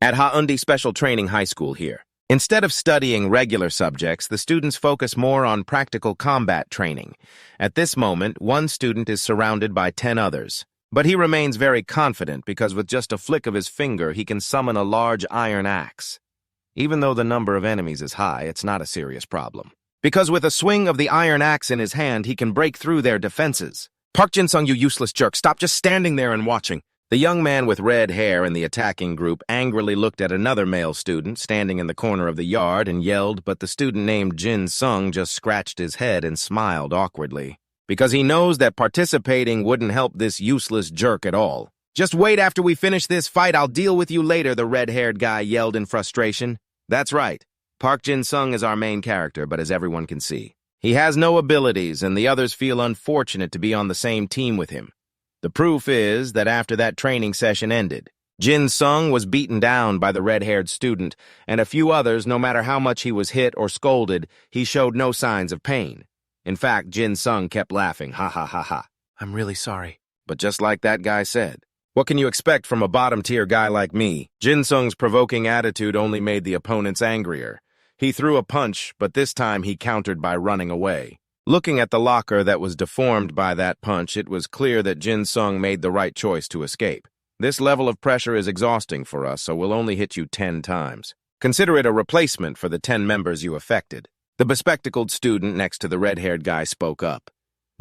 At Haundi Special Training High School here. Instead of studying regular subjects, the students focus more on practical combat training. At this moment, one student is surrounded by 10 others. But he remains very confident because with just a flick of his finger, he can summon a large iron axe. Even though the number of enemies is high, it's not a serious problem. Because with a swing of the iron axe in his hand, he can break through their defenses. Park Jinsung, you useless jerk, stop just standing there and watching. The young man with red hair in the attacking group angrily looked at another male student standing in the corner of the yard and yelled, but the student named Jinsung just scratched his head and smiled awkwardly. Because he knows that participating wouldn't help this useless jerk at all. Just wait after we finish this fight, I'll deal with you later, the red-haired guy yelled in frustration. That's right. Park Jinsung is our main character, but as everyone can see, he has no abilities and the others feel unfortunate to be on the same team with him. The proof is that after that training session ended, Jinsung was beaten down by the red-haired student, and a few others, no matter how much he was hit or scolded, he showed no signs of pain. In fact, Jinsung kept laughing, ha ha ha ha. I'm really sorry. But just like that guy said, what can you expect from a bottom-tier guy like me? Jinsung's provoking attitude only made the opponents angrier. He threw a punch, but this time he countered by running away. Looking at the locker that was deformed by that punch, it was clear that Jinsung made the right choice to escape. This level of pressure is exhausting for us, so we'll only hit you 10 times. Consider it a replacement for the 10 members you affected. The bespectacled student next to the red-haired guy spoke up.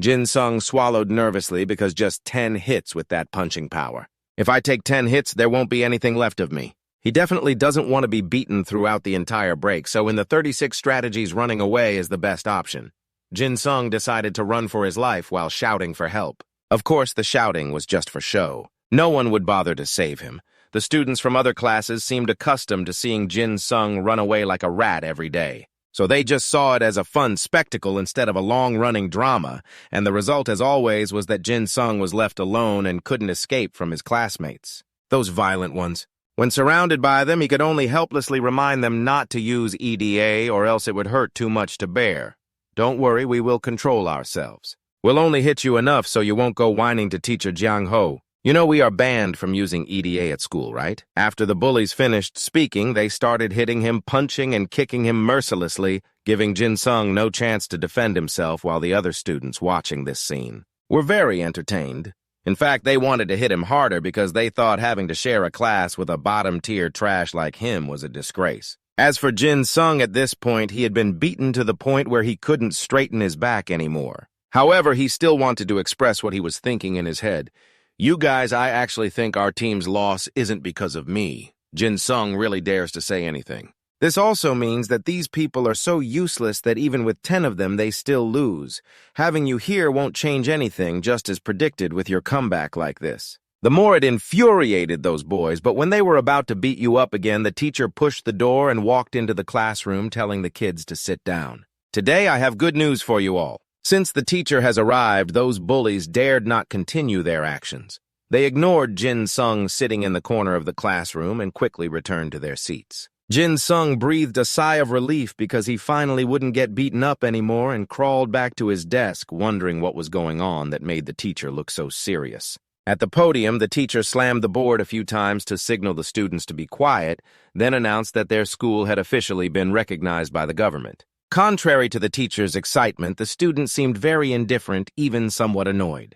Jinsung swallowed nervously because just 10 hits with that punching power. If I take 10 hits, there won't be anything left of me. He definitely doesn't want to be beaten throughout the entire break, so in the 36 strategies, running away is the best option. Jinsung decided to run for his life while shouting for help. Of course, the shouting was just for show. No one would bother to save him. The students from other classes seemed accustomed to seeing Jinsung run away like a rat every day. So they just saw it as a fun spectacle instead of a long-running drama, and the result, as always, was that Jinsung was left alone and couldn't escape from his classmates. Those violent ones. When surrounded by them, he could only helplessly remind them not to use EDA or else it would hurt too much to bear. Don't worry, we will control ourselves. We'll only hit you enough so you won't go whining to teacher Jiang Ho. You know we are banned from using EDA at school, right? After the bullies finished speaking, they started hitting him, punching and kicking him mercilessly, giving Jinsung no chance to defend himself while the other students watching this scene were very entertained. In fact, they wanted to hit him harder because they thought having to share a class with a bottom-tier trash like him was a disgrace. As for Jinsung, at this point, he had been beaten to the point where he couldn't straighten his back anymore. However, he still wanted to express what he was thinking in his head. You guys, I actually think our team's loss isn't because of me. Jinsung really dares to say anything. This also means that these people are so useless that even with 10 of them, they still lose. Having you here won't change anything, just as predicted with your comeback like this. The more it infuriated those boys, but when they were about to beat you up again, the teacher pushed the door and walked into the classroom, telling the kids to sit down. Today, I have good news for you all. Since the teacher has arrived, those bullies dared not continue their actions. They ignored Jinsung sitting in the corner of the classroom and quickly returned to their seats. Jinsung breathed a sigh of relief because he finally wouldn't get beaten up anymore and crawled back to his desk, wondering what was going on that made the teacher look so serious. At the podium, the teacher slammed the board a few times to signal the students to be quiet, then announced that their school had officially been recognized by the government. Contrary to the teacher's excitement, the students seemed very indifferent, even somewhat annoyed.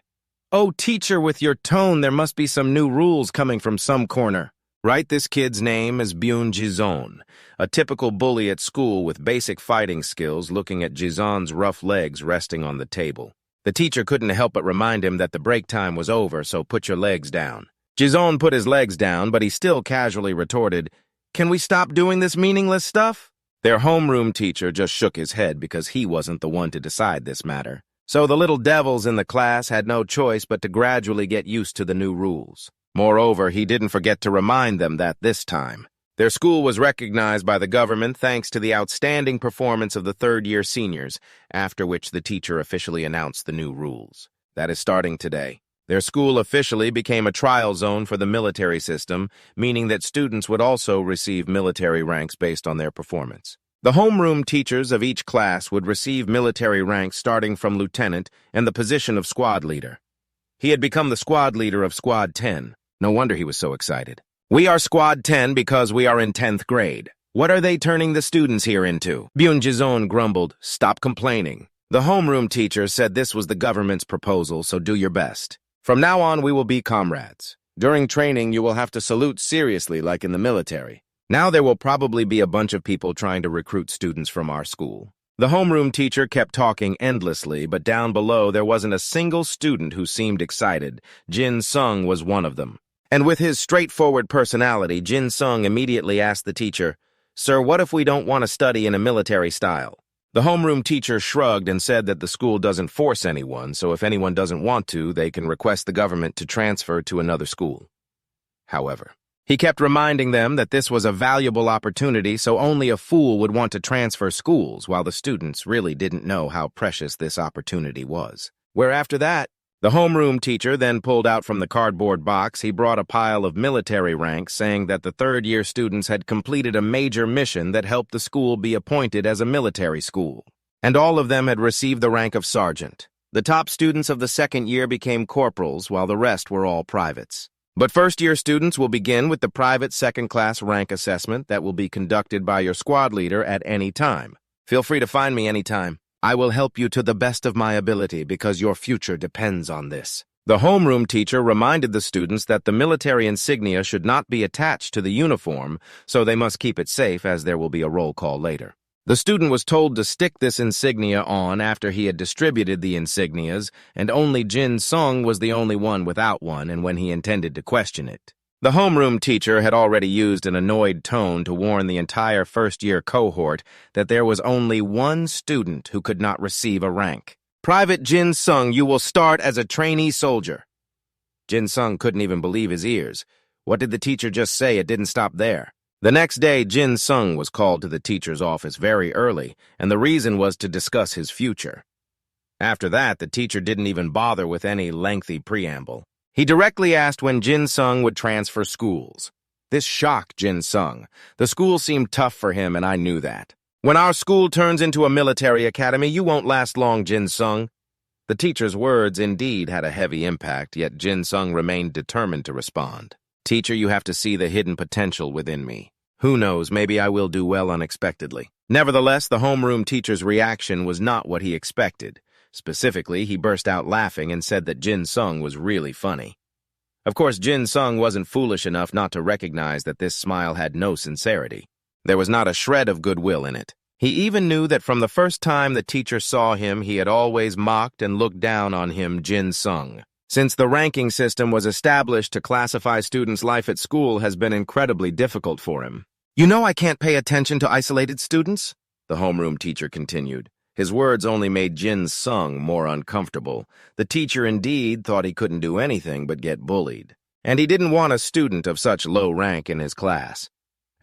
Oh, teacher, with your tone, there must be some new rules coming from some corner. Right, this kid's name is Byun Jizon, a typical bully at school with basic fighting skills, looking at Jizon's rough legs resting on the table. The teacher couldn't help but remind him that the break time was over, so put your legs down. Jizon put his legs down, but he still casually retorted, "Can we stop doing this meaningless stuff?" Their homeroom teacher just shook his head because he wasn't the one to decide this matter. So the little devils in the class had no choice but to gradually get used to the new rules. Moreover, he didn't forget to remind them that this time, their school was recognized by the government thanks to the outstanding performance of the third-year seniors, after which the teacher officially announced the new rules. That is starting today. Their school officially became a trial zone for the military system, meaning that students would also receive military ranks based on their performance. The homeroom teachers of each class would receive military ranks starting from lieutenant and the position of squad leader. He had become the squad leader of Squad 10. No wonder he was so excited. We are Squad 10 because we are in 10th grade. What are they turning the students here into? Byung-jizon grumbled, "Stop complaining." The homeroom teacher said this was the government's proposal, so do your best. From now on, we will be comrades. During training, you will have to salute seriously like in the military. Now there will probably be a bunch of people trying to recruit students from our school. The homeroom teacher kept talking endlessly, but down below there wasn't a single student who seemed excited. Jinsung was one of them. And with his straightforward personality, Jinsung immediately asked the teacher, "Sir, what if we don't want to study in a military style?" The homeroom teacher shrugged and said that the school doesn't force anyone, so if anyone doesn't want to, they can request the government to transfer to another school. However, he kept reminding them that this was a valuable opportunity, so only a fool would want to transfer schools, while the students really didn't know how precious this opportunity was. Where after that, the homeroom teacher then pulled out from the cardboard box, he brought a pile of military ranks saying that the third-year students had completed a major mission that helped the school be appointed as a military school. And all of them had received the rank of sergeant. The top students of the second year became corporals, while the rest were all privates. But first-year students will begin with the private second-class rank assessment that will be conducted by your squad leader at any time. Feel free to find me anytime. I will help you to the best of my ability because your future depends on this. The homeroom teacher reminded the students that the military insignia should not be attached to the uniform, so they must keep it safe as there will be a roll call later. The student was told to stick this insignia on after he had distributed the insignias, and only Jinsung was the only one without one and when he intended to question it. The homeroom teacher had already used an annoyed tone to warn the entire first-year cohort that there was only one student who could not receive a rank. "Private Jinsung, you will start as a trainee soldier." Jinsung couldn't even believe his ears. What did the teacher just say? It didn't stop there. The next day, Jinsung was called to the teacher's office very early, and the reason was to discuss his future. After that, the teacher didn't even bother with any lengthy preamble. He directly asked when Jinsung would transfer schools. This shocked Jinsung. The school seemed tough for him, and I knew that. "When our school turns into a military academy, you won't last long, Jinsung." The teacher's words indeed had a heavy impact, yet Jinsung remained determined to respond. "Teacher, you have to see the hidden potential within me. Who knows, maybe I will do well unexpectedly." Nevertheless, the homeroom teacher's reaction was not what he expected. Specifically, he burst out laughing and said that Jinsung was really funny. Of course, Jinsung wasn't foolish enough not to recognize that this smile had no sincerity. There was not a shred of goodwill in it. He even knew that from the first time the teacher saw him, he had always mocked and looked down on him, Jinsung. Since the ranking system was established to classify students' life at school has been incredibly difficult for him. "You know I can't pay attention to isolated students," the homeroom teacher continued. His words only made Jinsung more uncomfortable. The teacher indeed thought he couldn't do anything but get bullied. And he didn't want a student of such low rank in his class.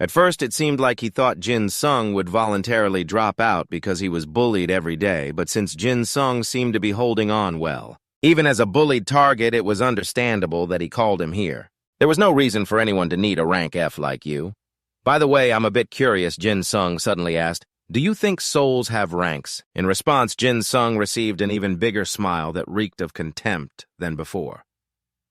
At first it seemed like he thought Jinsung would voluntarily drop out because he was bullied every day, but since Jinsung seemed to be holding on well, even as a bullied target, it was understandable that he called him here. There was no reason for anyone to need a rank F like you. "By the way, I'm a bit curious," Jinsung suddenly asked. "Do you think souls have ranks?" In response, Jinsung received an even bigger smile that reeked of contempt than before.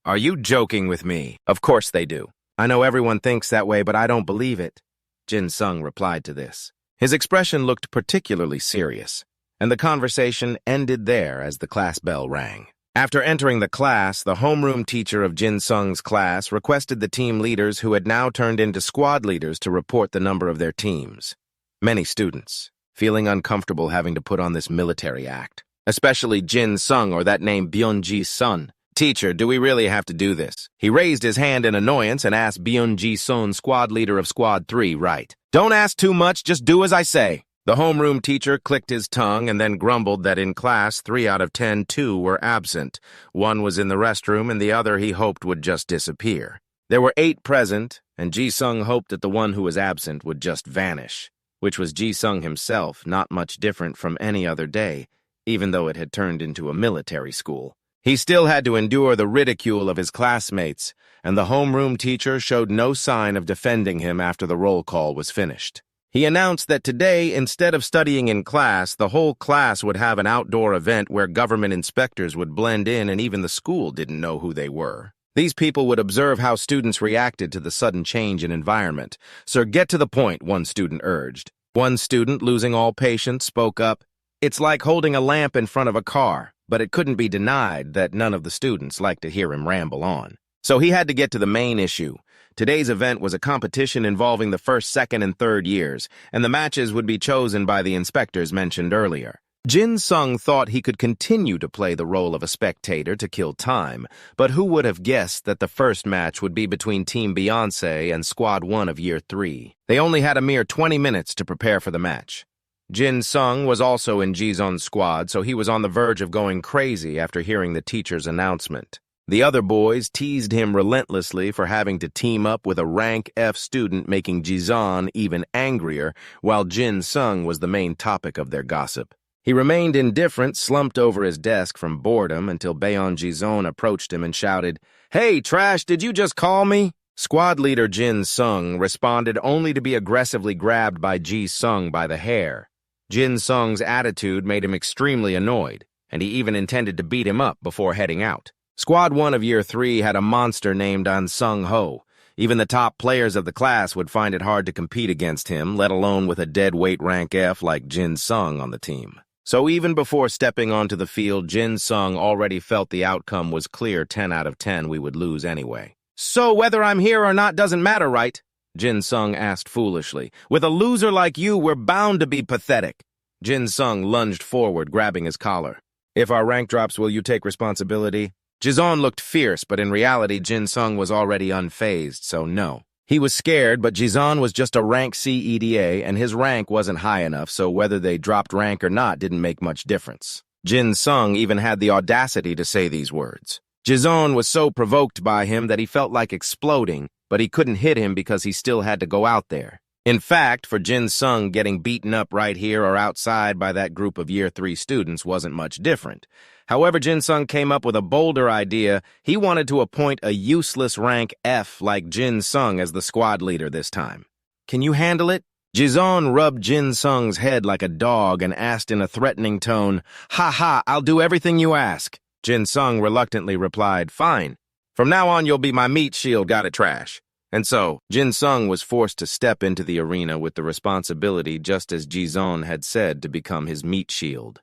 "Are you joking with me?" "Of course they do. I know everyone thinks that way, but I don't believe it," Jinsung replied to this. His expression looked particularly serious, and the conversation ended there as the class bell rang. After entering the class, the homeroom teacher of Jinsung's class requested the team leaders who had now turned into squad leaders to report the number of their teams. Many students, feeling uncomfortable having to put on this military act, especially Jinsung or that name Byung-ji's son. "Teacher, do we really have to do this?" He raised his hand in annoyance and asked Byung-ji-sun, squad leader of Squad 3, right. "Don't ask too much, just do as I say." The homeroom teacher clicked his tongue and then grumbled that in class 3 out of 10, 2 were absent. One was in the restroom and the other he hoped would just disappear. There were 8 present, and Ji-sung hoped that the one who was absent would just vanish, which was Ji-sung himself, not much different from any other day, even though it had turned into a military school. He still had to endure the ridicule of his classmates, and the homeroom teacher showed no sign of defending him after the roll call was finished. He announced that today, instead of studying in class, the whole class would have an outdoor event where government inspectors would blend in and even the school didn't know who they were. These people would observe how students reacted to the sudden change in environment. "Sir, get to the point," one student urged. One student, losing all patience, spoke up. It's like holding a lamp in front of a car, but it couldn't be denied that none of the students liked to hear him ramble on. So he had to get to the main issue. Today's event was a competition involving the first, second, and third years, and the matches would be chosen by the inspectors mentioned earlier. Jinsung thought he could continue to play the role of a spectator to kill time, but who would have guessed that the first match would be between Team Beyonce and Squad 1 of Year 3. They only had a mere 20 minutes to prepare for the match. Jinsung was also in Jisung's squad, so he was on the verge of going crazy after hearing the teacher's announcement. The other boys teased him relentlessly for having to team up with a rank F student, making Jisung even angrier, while Jinsung was the main topic of their gossip. He remained indifferent, slumped over his desk from boredom until Bayon Jisung approached him and shouted, "Hey, Trash, did you just call me?" Squad leader Jinsung responded only to be aggressively grabbed by Jisung by the hair. Jinsung's attitude made him extremely annoyed, and he even intended to beat him up before heading out. Squad 1 of Year 3 had a monster named An-Sung Ho. Even the top players of the class would find it hard to compete against him, let alone with a deadweight rank F like Jinsung on the team. So even before stepping onto the field, Jinsung already felt the outcome was clear. 10 out of 10 we would lose anyway. "So whether I'm here or not doesn't matter, right?" Jinsung asked foolishly. "With a loser like you, we're bound to be pathetic." Jinsung lunged forward, grabbing his collar. "If our rank drops, will you take responsibility?" Jisung looked fierce, but in reality, Jinsung was already unfazed, so no. He was scared, but Jisung was just a rank C EDA, and his rank wasn't high enough, so whether they dropped rank or not didn't make much difference. Jinsung even had the audacity to say these words. Jisung was so provoked by him that he felt like exploding, but he couldn't hit him because he still had to go out there. In fact, for Jinsung, getting beaten up right here or outside by that group of Year 3 students wasn't much different. However, Jinsung came up with a bolder idea. He wanted to appoint a useless rank F like Jinsung as the squad leader this time. "Can you handle it?" Jisung rubbed Jinsung's head like a dog and asked in a threatening tone, "Ha ha, I'll do everything you ask." Jinsung reluctantly replied, "Fine. From now on, you'll be my meat shield, got it, Trash." And so, Jinsung was forced to step into the arena with the responsibility, just as Jisung had said, to become his meat shield.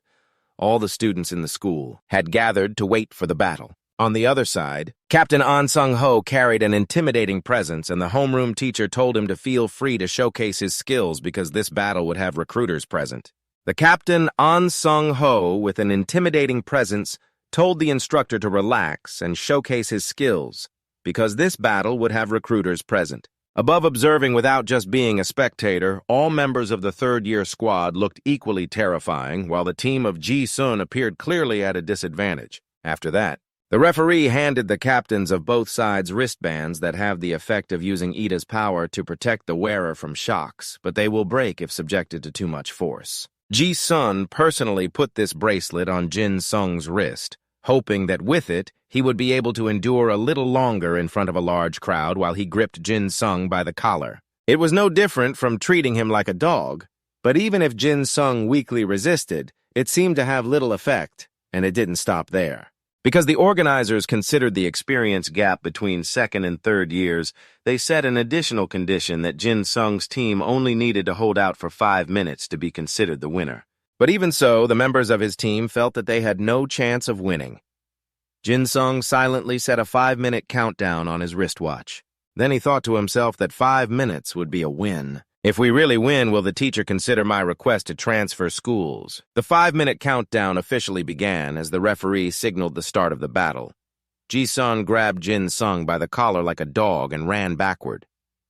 All the students in the school had gathered to wait for the battle. On the other side, Captain An-Sung Ho carried an intimidating presence, and the homeroom teacher told him to feel free to showcase his skills because this battle would have recruiters present. The Captain An-Sung Ho, with an intimidating presence, told the instructor to relax and showcase his skills because this battle would have recruiters present. Above observing without just being a spectator, all members of the third-year squad looked equally terrifying, while the team of Jisun appeared clearly at a disadvantage. After that, the referee handed the captains of both sides wristbands that have the effect of using Ida's power to protect the wearer from shocks, but they will break if subjected to too much force. Jisun personally put this bracelet on Jinsung's wrist, hoping that with it, he would be able to endure a little longer in front of a large crowd while he gripped Jinsung by the collar. It was no different from treating him like a dog, but even if Jinsung weakly resisted, it seemed to have little effect, and it didn't stop there. Because the organizers considered the experience gap between second and third years, they set an additional condition that Jinsung's team only needed to hold out for 5 minutes to be considered the winner. But even so, the members of his team felt that they had no chance of winning. Jinsung silently set a 5-minute countdown on his wristwatch. Then he thought to himself that 5 minutes would be a win. If we really win, will the teacher consider my request to transfer schools? The 5-minute countdown officially began as the referee signaled the start of the battle. Jisun grabbed Jinsung by the collar like a dog and ran backward.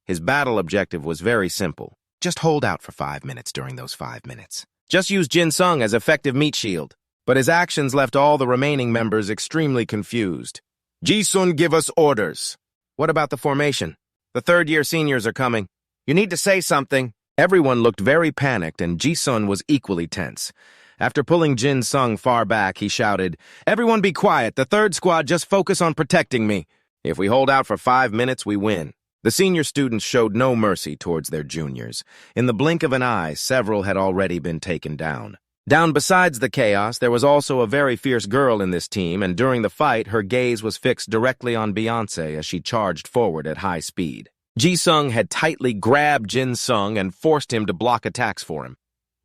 His battle objective was very simple. Just hold out for 5 minutes during those 5 minutes. Just use Jinsung as effective meat shield. But his actions left all the remaining members extremely confused. "Jisun, give us orders." "What about the formation? The third-year seniors are coming. You need to say something." Everyone looked very panicked, and Jisun was equally tense. After pulling Jinsung far back, he shouted, "Everyone be quiet. The third squad just focus on protecting me. If we hold out for 5 minutes, we win." The senior students showed no mercy towards their juniors. In the blink of an eye, several had already been taken down. Down besides the chaos, there was also a very fierce girl in this team, and during the fight, her gaze was fixed directly on Beyonce as she charged forward at high speed. Jinsung had tightly grabbed Jinsung and forced him to block attacks for him.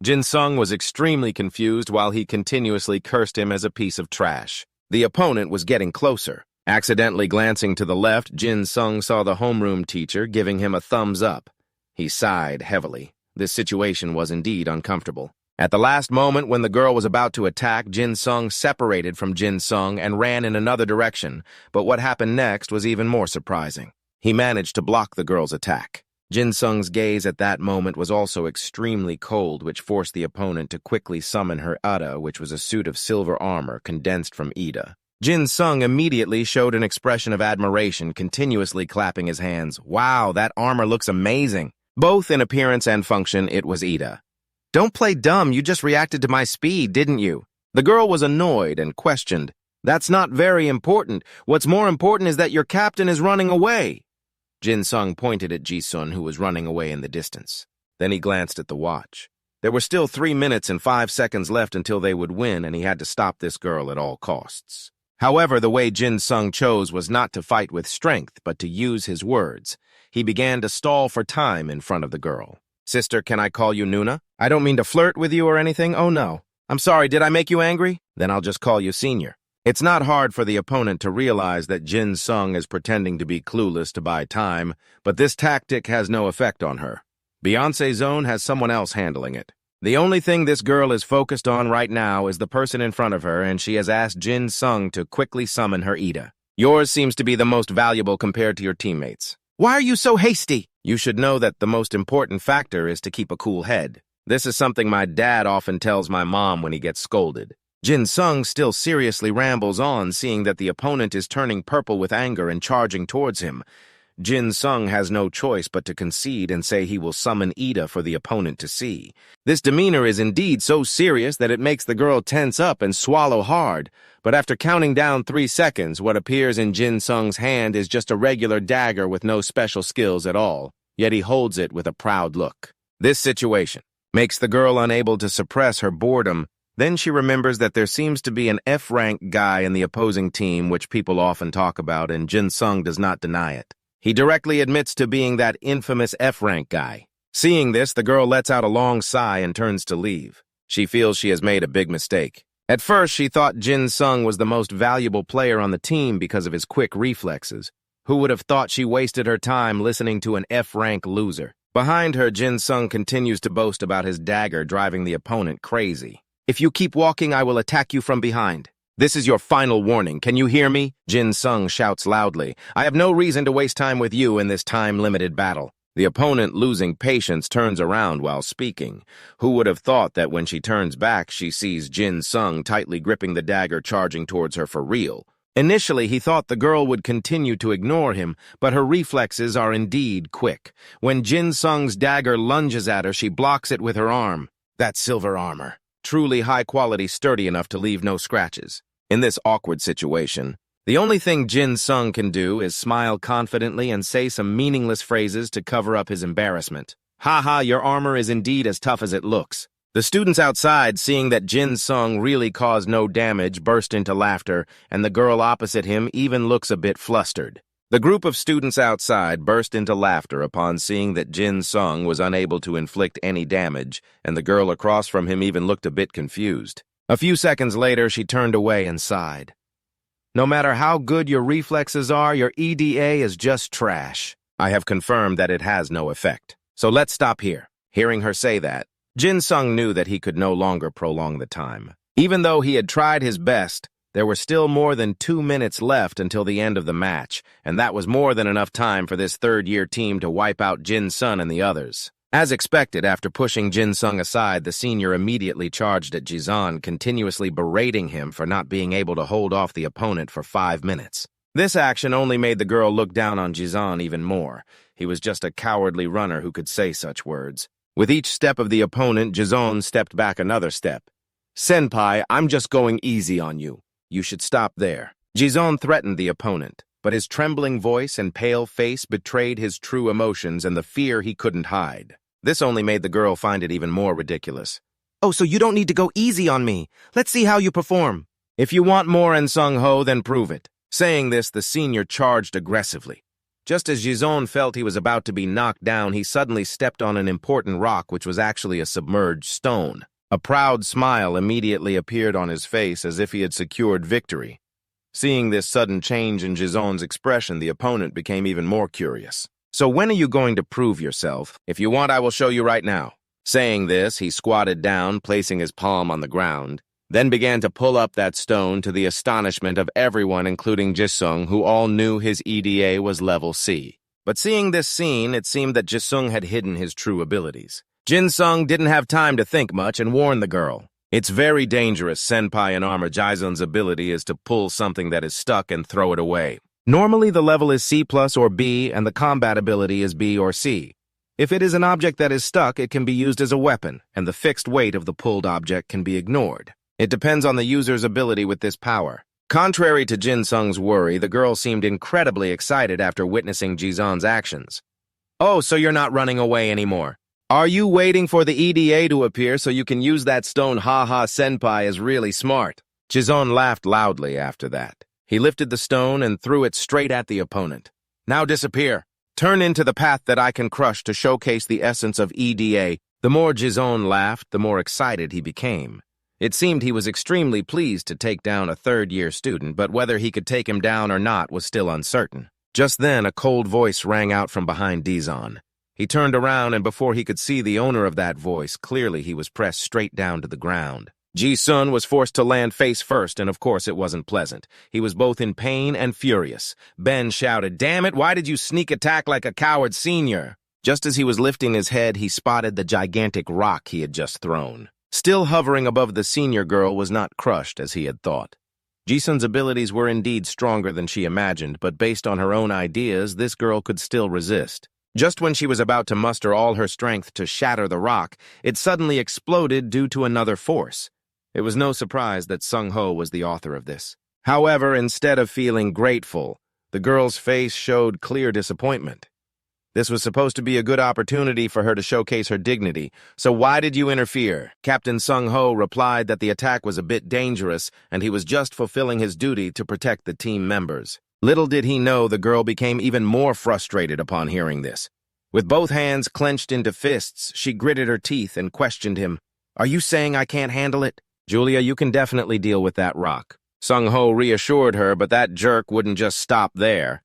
Jinsung was extremely confused while he continuously cursed him as a piece of trash. The opponent was getting closer. Accidentally glancing to the left, Jinsung saw the homeroom teacher giving him a thumbs up. He sighed heavily. This situation was indeed uncomfortable. At the last moment when the girl was about to attack, Jinsung separated from Jinsung and ran in another direction, but what happened next was even more surprising. He managed to block the girl's attack. Jinsung's gaze at that moment was also extremely cold, which forced the opponent to quickly summon her Ada, which was a suit of silver armor condensed from Ida. Jinsung immediately showed an expression of admiration, continuously clapping his hands. Wow, that armor looks amazing. Both in appearance and function, it was Ida. Don't play dumb, you just reacted to my speed, didn't you? The girl was annoyed and questioned. That's not very important. What's more important is that your captain is running away. Jinsung pointed at Jisun, who was running away in the distance. Then he glanced at the watch. There were still 3 minutes and 5 seconds left until they would win, and he had to stop this girl at all costs. However, the way Jinsung chose was not to fight with strength, but to use his words. He began to stall for time in front of the girl. Sister, can I call you Nuna? I don't mean to flirt with you or anything. Oh, no. I'm sorry, did I make you angry? Then I'll just call you Senior. It's not hard for the opponent to realize that Jinsung is pretending to be clueless to buy time, but this tactic has no effect on her. Beyonce's zone has someone else handling it. The only thing this girl is focused on right now is the person in front of her, and she has asked Jinsung to quickly summon her Ida. Yours seems to be the most valuable compared to your teammates. Why are you so hasty? You should know that the most important factor is to keep a cool head. This is something my dad often tells my mom when he gets scolded. Jinsung still seriously rambles on, seeing that the opponent is turning purple with anger and charging towards him. Jinsung has no choice but to concede and say he will summon Ida for the opponent to see. This demeanor is indeed so serious that it makes the girl tense up and swallow hard. But after counting down 3 seconds, what appears in Jinsung's hand is just a regular dagger with no special skills at all, yet he holds it with a proud look. This situation makes the girl unable to suppress her boredom. Then she remembers that there seems to be an F-rank guy in the opposing team, which people often talk about, and Jinsung does not deny it. He directly admits to being that infamous F-rank guy. Seeing this, the girl lets out a long sigh and turns to leave. She feels she has made a big mistake. At first, she thought Jinsung was the most valuable player on the team because of his quick reflexes. Who would have thought she wasted her time listening to an F-rank loser? Behind her, Jinsung continues to boast about his dagger driving the opponent crazy. If you keep walking, I will attack you from behind. This is your final warning. Can you hear me? Jinsung shouts loudly. I have no reason to waste time with you in this time-limited battle. The opponent, losing patience, turns around while speaking. Who would have thought that when she turns back, she sees Jinsung tightly gripping the dagger charging towards her for real? Initially, he thought the girl would continue to ignore him, but her reflexes are indeed quick. When Jinsung's dagger lunges at her, she blocks it with her arm. That's silver armor. Truly high quality, sturdy enough to leave no scratches. In this awkward situation, the only thing Jinsung can do is smile confidently and say some meaningless phrases to cover up his embarrassment. Haha, your armor is indeed as tough as it looks. The students outside, seeing that Jinsung really caused no damage, burst into laughter, and the girl opposite him even looks a bit flustered. The group of students outside burst into laughter upon seeing that Jinsung was unable to inflict any damage, and the girl across from him even looked a bit confused. A few seconds later, she turned away and sighed. No matter how good your reflexes are, your EDA is just trash. I have confirmed that it has no effect. So let's stop here. Hearing her say that, Jinsung knew that he could no longer prolong the time. Even though he had tried his best, there were still more than 2 minutes left until the end of the match, and that was more than enough time for this third-year team to wipe out Jinsung and the others. As expected, after pushing Jinsung aside, the senior immediately charged at Jizan, continuously berating him for not being able to hold off the opponent for 5 minutes. This action only made the girl look down on Jizan even more. He was just a cowardly runner who could say such words. With each step of the opponent, Jizan stepped back another step. Senpai, I'm just going easy on you. You should stop there. Jizan threatened the opponent, but his trembling voice and pale face betrayed his true emotions and the fear he couldn't hide. This only made the girl find it even more ridiculous. Oh, so you don't need to go easy on me. Let's see how you perform. If you want more in Sung-ho, then prove it. Saying this, the senior charged aggressively. Just as Jinsung felt he was about to be knocked down, he suddenly stepped on an important rock, which was actually a submerged stone. A proud smile immediately appeared on his face as if he had secured victory. Seeing this sudden change in Jinsung's expression, the opponent became even more curious. So when are you going to prove yourself? If you want, I will show you right now. Saying this, he squatted down, placing his palm on the ground, then began to pull up that stone to the astonishment of everyone, including Jinsung, who all knew his EDA was level C. But seeing this scene, it seemed that Jinsung had hidden his true abilities. Jinsung didn't have time to think much and warned the girl. It's very dangerous. Senpai in armor Jisung's ability is to pull something that is stuck and throw it away. Normally the level is C+ or B and the combat ability is B or C. If it is an object that is stuck, it can be used as a weapon, and the fixed weight of the pulled object can be ignored. It depends on the user's ability with this power. Contrary to Jinsung's worry, the girl seemed incredibly excited after witnessing Jisung's actions. Oh, so you're not running away anymore. Are you waiting for the EDA to appear so you can use that stone? Haha, senpai is really smart. Jinsung laughed loudly after that. He lifted the stone and threw it straight at the opponent. Now disappear. Turn into the path that I can crush to showcase the essence of EDA. The more Jinsung laughed, the more excited he became. It seemed he was extremely pleased to take down a third-year student, but whether he could take him down or not was still uncertain. Just then, a cold voice rang out from behind Jinsung. He turned around, and before he could see the owner of that voice, clearly he was pressed straight down to the ground. Jinsung was forced to land face first, and of course it wasn't pleasant. He was both in pain and furious. Ben shouted, "Damn it, why did you sneak attack like a coward senior?" Just as he was lifting his head, he spotted the gigantic rock he had just thrown. Still hovering above the senior girl was not crushed as he had thought. Jinsung's abilities were indeed stronger than she imagined, but based on her own ideas, this girl could still resist. Just when she was about to muster all her strength to shatter the rock, it suddenly exploded due to another force. It was no surprise that Sung-ho was the author of this. However, instead of feeling grateful, the girl's face showed clear disappointment. This was supposed to be a good opportunity for her to showcase her dignity, so why did you interfere? Captain Sung-ho replied that the attack was a bit dangerous and he was just fulfilling his duty to protect the team members. Little did he know the girl became even more frustrated upon hearing this. With both hands clenched into fists, she gritted her teeth and questioned him. "Are you saying I can't handle it?" "Julia, you can definitely deal with that rock." Sung-ho reassured her, but that jerk wouldn't just stop there.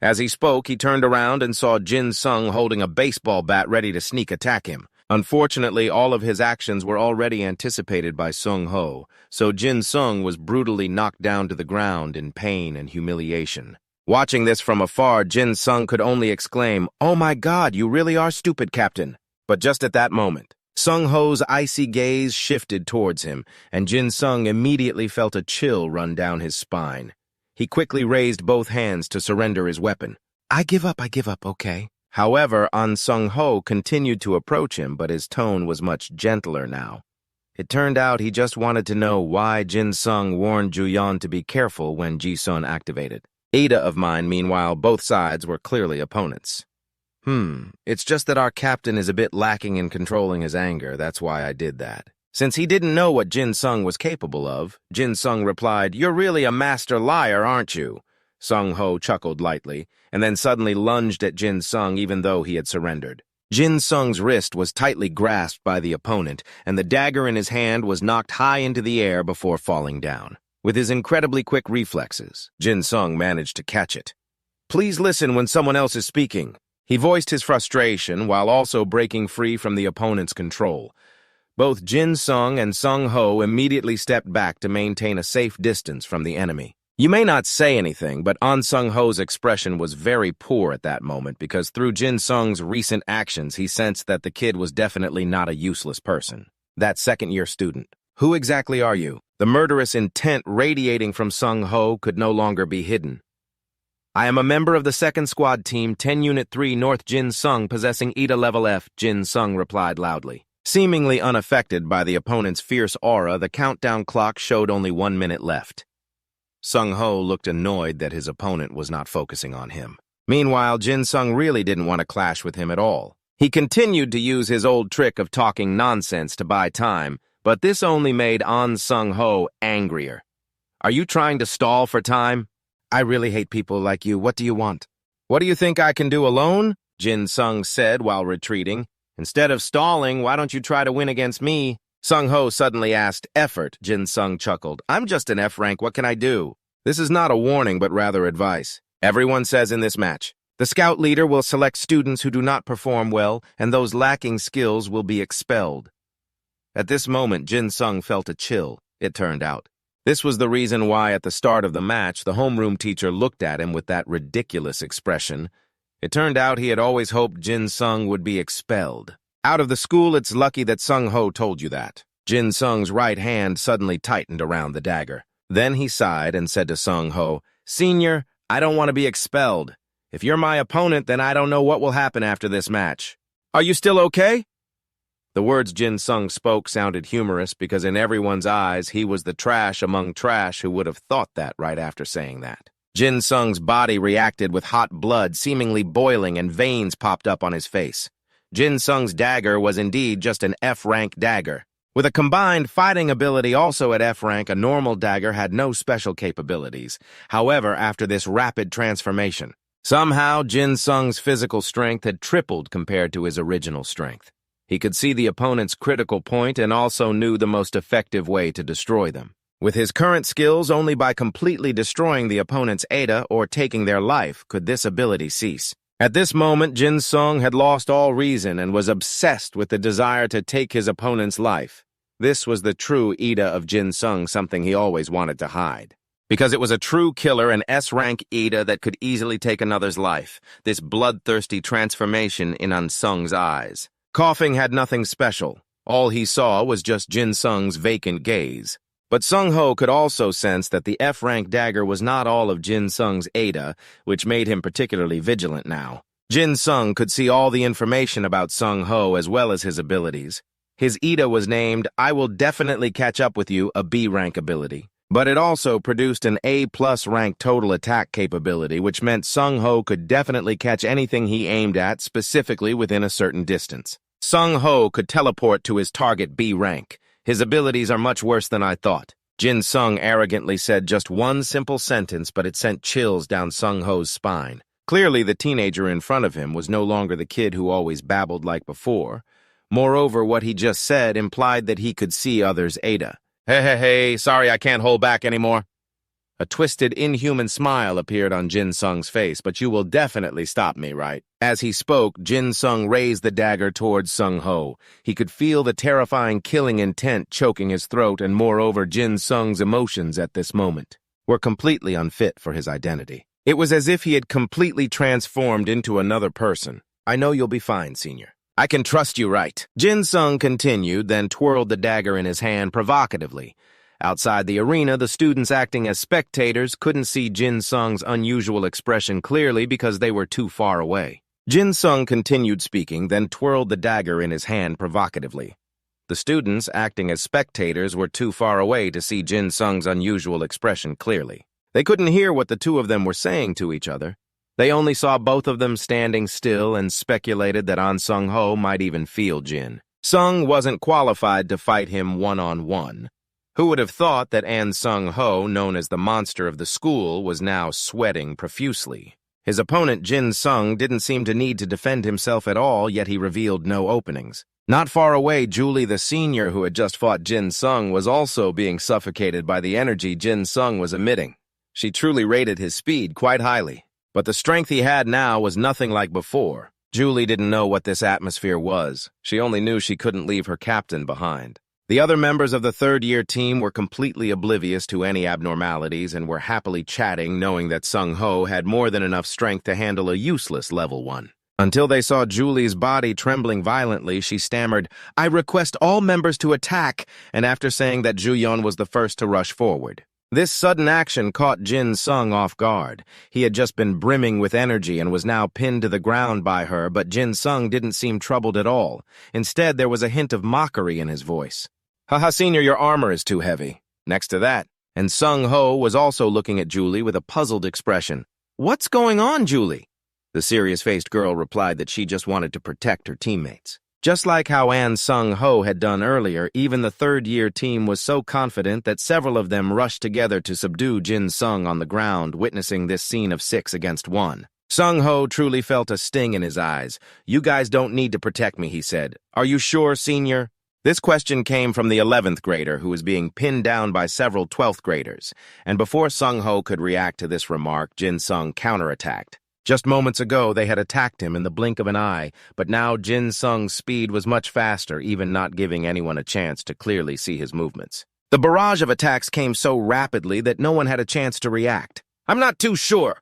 As he spoke, he turned around and saw Jinsung holding a baseball bat ready to sneak attack him. Unfortunately, all of his actions were already anticipated by Sung-ho, so Jinsung was brutally knocked down to the ground in pain and humiliation. Watching this from afar, Jinsung could only exclaim, "Oh my God, you really are stupid, Captain." But just at that moment, Sung-ho's icy gaze shifted towards him, and Jinsung immediately felt a chill run down his spine. He quickly raised both hands to surrender his weapon. I give up, okay?" However, An Sung-ho continued to approach him, but his tone was much gentler now. It turned out he just wanted to know why Jinsung warned Juyeon to be careful when Jisun activated. Ada of mine, meanwhile, both sides were clearly opponents. It's just that our captain is a bit lacking in controlling his anger, that's why I did that. Since he didn't know what Jinsung was capable of, Jinsung replied, "You're really a master liar, aren't you?" Sung-ho chuckled lightly, and then suddenly lunged at Jinsung even though he had surrendered. Jinsung's wrist was tightly grasped by the opponent, and the dagger in his hand was knocked high into the air before falling down. With his incredibly quick reflexes, Jinsung managed to catch it. "Please listen when someone else is speaking." He voiced his frustration while also breaking free from the opponent's control. Both Jinsung and Sung-ho immediately stepped back to maintain a safe distance from the enemy. You may not say anything, but An Sung-ho's expression was very poor at that moment because through Jinsung's recent actions, he sensed that the kid was definitely not a useless person. That second-year student. Who exactly are you? The murderous intent radiating from Sung-ho could no longer be hidden. I am a member of the 2nd Squad Team, 10 Unit 3 North Jinsung, possessing ETA Level F, Jinsung replied loudly. Seemingly unaffected by the opponent's fierce aura, the countdown clock showed only 1 minute left. Sung-ho looked annoyed that his opponent was not focusing on him. Meanwhile, Jinsung really didn't want to clash with him at all. He continued to use his old trick of talking nonsense to buy time, But this only made An Sung-ho angrier. Are you trying to stall for time? I really hate people like you. What do you want? What do you think I can do alone? Jinsung said while retreating. Instead of stalling, why don't you try to win against me? Sung-ho suddenly asked. Effort, Jinsung chuckled. I'm just an F rank. What can I do? This is not a warning, but rather advice. Everyone says in this match, the scout leader will select students who do not perform well, and those lacking skills will be expelled. At this moment, Jinsung felt a chill, it turned out. This was the reason why at the start of the match, the homeroom teacher looked at him with that ridiculous expression. It turned out he had always hoped Jinsung would be expelled. Out of the school, it's lucky that Sung-ho told you that. Jinsung's right hand suddenly tightened around the dagger. Then he sighed and said to Sung-ho, Senior, I don't want to be expelled. If you're my opponent, then I don't know what will happen after this match. Are you still okay? The words Jinsung spoke sounded humorous because in everyone's eyes, he was the trash among trash who would have thought that right after saying that. Jinsung's body reacted with hot blood seemingly boiling and veins popped up on his face. Jinsung's dagger was indeed just an F-rank dagger. With a combined fighting ability also at F rank, a normal dagger had no special capabilities. However, after this rapid transformation, somehow Jinsung's physical strength had tripled compared to his original strength. He could see the opponent's critical point and also knew the most effective way to destroy them. With his current skills, only by completely destroying the opponent's Ada or taking their life could this ability cease. At this moment, Jinsung had lost all reason and was obsessed with the desire to take his opponent's life. This was the true Ida of Jinsung, something he always wanted to hide. Because it was a true killer, an S-rank Ida that could easily take another's life, this bloodthirsty transformation in Unsung's eyes. Coughing had nothing special. All he saw was just Jinsung's vacant gaze. But Sung-ho could also sense that the F-rank dagger was not all of Jinsung's Ada, which made him particularly vigilant now. Jinsung could see all the information about Sung-ho as well as his abilities. His Ida was named, I will definitely catch up with you, a B-rank ability. But it also produced an A-plus rank total attack capability, which meant Sung-ho could definitely catch anything he aimed at, specifically within a certain distance. Sung-ho could teleport to his target B rank. His abilities are much worse than I thought. Jinsung arrogantly said just one simple sentence, but it sent chills down Sung-ho's spine. Clearly, the teenager in front of him was no longer the kid who always babbled like before. Moreover, what he just said implied that he could see others' Ada. Hey, sorry I can't hold back anymore. A twisted, inhuman smile appeared on Jinsung's face, but you will definitely stop me, right? As he spoke, Jinsung raised the dagger towards Sung-ho. He could feel the terrifying killing intent choking his throat, and moreover, Jinsung's emotions at this moment were completely unfit for his identity. It was as if he had completely transformed into another person. I know you'll be fine, Senior. I can trust you, right? Jinsung continued, then twirled the dagger in his hand provocatively. Outside the arena, the students acting as spectators couldn't see Jinsung's unusual expression clearly because they were too far away. Jinsung continued speaking, then twirled the dagger in his hand provocatively. The students acting as spectators were too far away to see Jinsung's unusual expression clearly. They couldn't hear what the two of them were saying to each other. They only saw both of them standing still and speculated that An Sung-ho might even feel Jin. Sung wasn't qualified to fight him one-on-one. Who would have thought that An Sung-ho, known as the monster of the school, was now sweating profusely? His opponent, Jinsung, didn't seem to need to defend himself at all, yet he revealed no openings. Not far away, Julie, the senior who had just fought Jinsung, was also being suffocated by the energy Jinsung was emitting. She truly rated his speed quite highly. But the strength he had now was nothing like before. Julie didn't know what this atmosphere was. She only knew she couldn't leave her captain behind. The other members of the third-year team were completely oblivious to any abnormalities and were happily chatting, knowing that Sung-ho had more than enough strength to handle a useless level 1. Until they saw Julie's body trembling violently, she stammered, I request all members to attack, and after saying that Juyeon was the first to rush forward. This sudden action caught Jinsung off guard. He had just been brimming with energy and was now pinned to the ground by her, but Jinsung didn't seem troubled at all. Instead, there was a hint of mockery in his voice. Haha, Senior, your armor is too heavy. Next to that, and Sung-ho was also looking at Julie with a puzzled expression. What's going on, Julie? The serious-faced girl replied that she just wanted to protect her teammates. Just like how An Sung-ho had done earlier, even the third-year team was so confident that several of them rushed together to subdue Jinsung on the ground, witnessing this scene of 6 against 1. Sung-ho truly felt a sting in his eyes. "You guys don't need to protect me," he said. "Are you sure, senior?" This question came from the 11th grader who was being pinned down by several 12th graders, and before Sung-ho could react to this remark, Jinsung counterattacked. Just moments ago, they had attacked him in the blink of an eye, but now Jinsung's speed was much faster, even not giving anyone a chance to clearly see his movements. The barrage of attacks came so rapidly that no one had a chance to react. "I'm not too sure."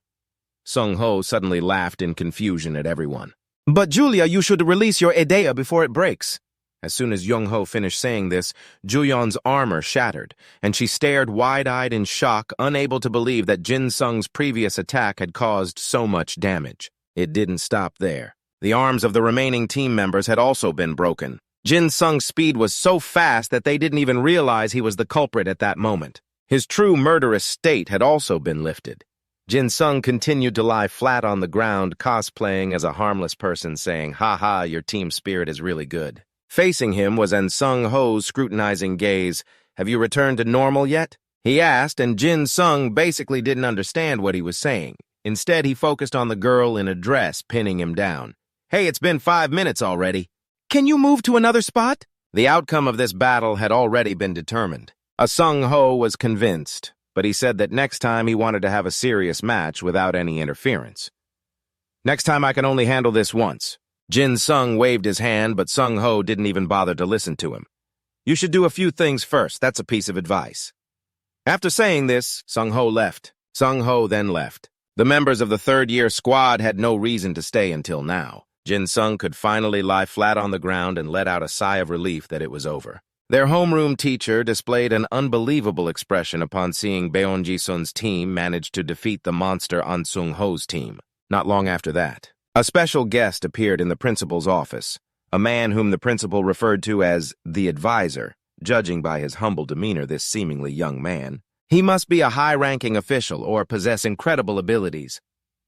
Sung-ho suddenly laughed in confusion at everyone. "But Julia, you should release your idea before it breaks." As soon as Young-ho finished saying this, Juyeon's armor shattered, and she stared wide-eyed in shock, unable to believe that Jinsung's previous attack had caused so much damage. It didn't stop there. The arms of the remaining team members had also been broken. Jinsung's speed was so fast that they didn't even realize he was the culprit at that moment. His true murderous state had also been lifted. Jinsung continued to lie flat on the ground, cosplaying as a harmless person, saying, "Ha ha, your team spirit is really good." Facing him was An Sung-ho's scrutinizing gaze. "Have you returned to normal yet?" he asked, and Jinsung basically didn't understand what he was saying. Instead, he focused on the girl in a dress, pinning him down. "Hey, it's been 5 minutes already. Can you move to another spot?" The outcome of this battle had already been determined. Sung-ho was convinced, but he said that next time he wanted to have a serious match without any interference. "Next time I can only handle this once." Jinsung waved his hand, but Sung-ho didn't even bother to listen to him. "You should do a few things first. That's a piece of advice." After saying this, Sung-ho left. Sung-ho then left. The members of the third-year squad had no reason to stay until now. Jinsung could finally lie flat on the ground and let out a sigh of relief that it was over. Their homeroom teacher displayed an unbelievable expression upon seeing Baeon Ji-sun's team manage to defeat the monster An Sung-ho's team. Not long after that, a special guest appeared in the principal's office, a man whom the principal referred to as the advisor, judging by his humble demeanor, this seemingly young man. He must be a high-ranking official or possess incredible abilities.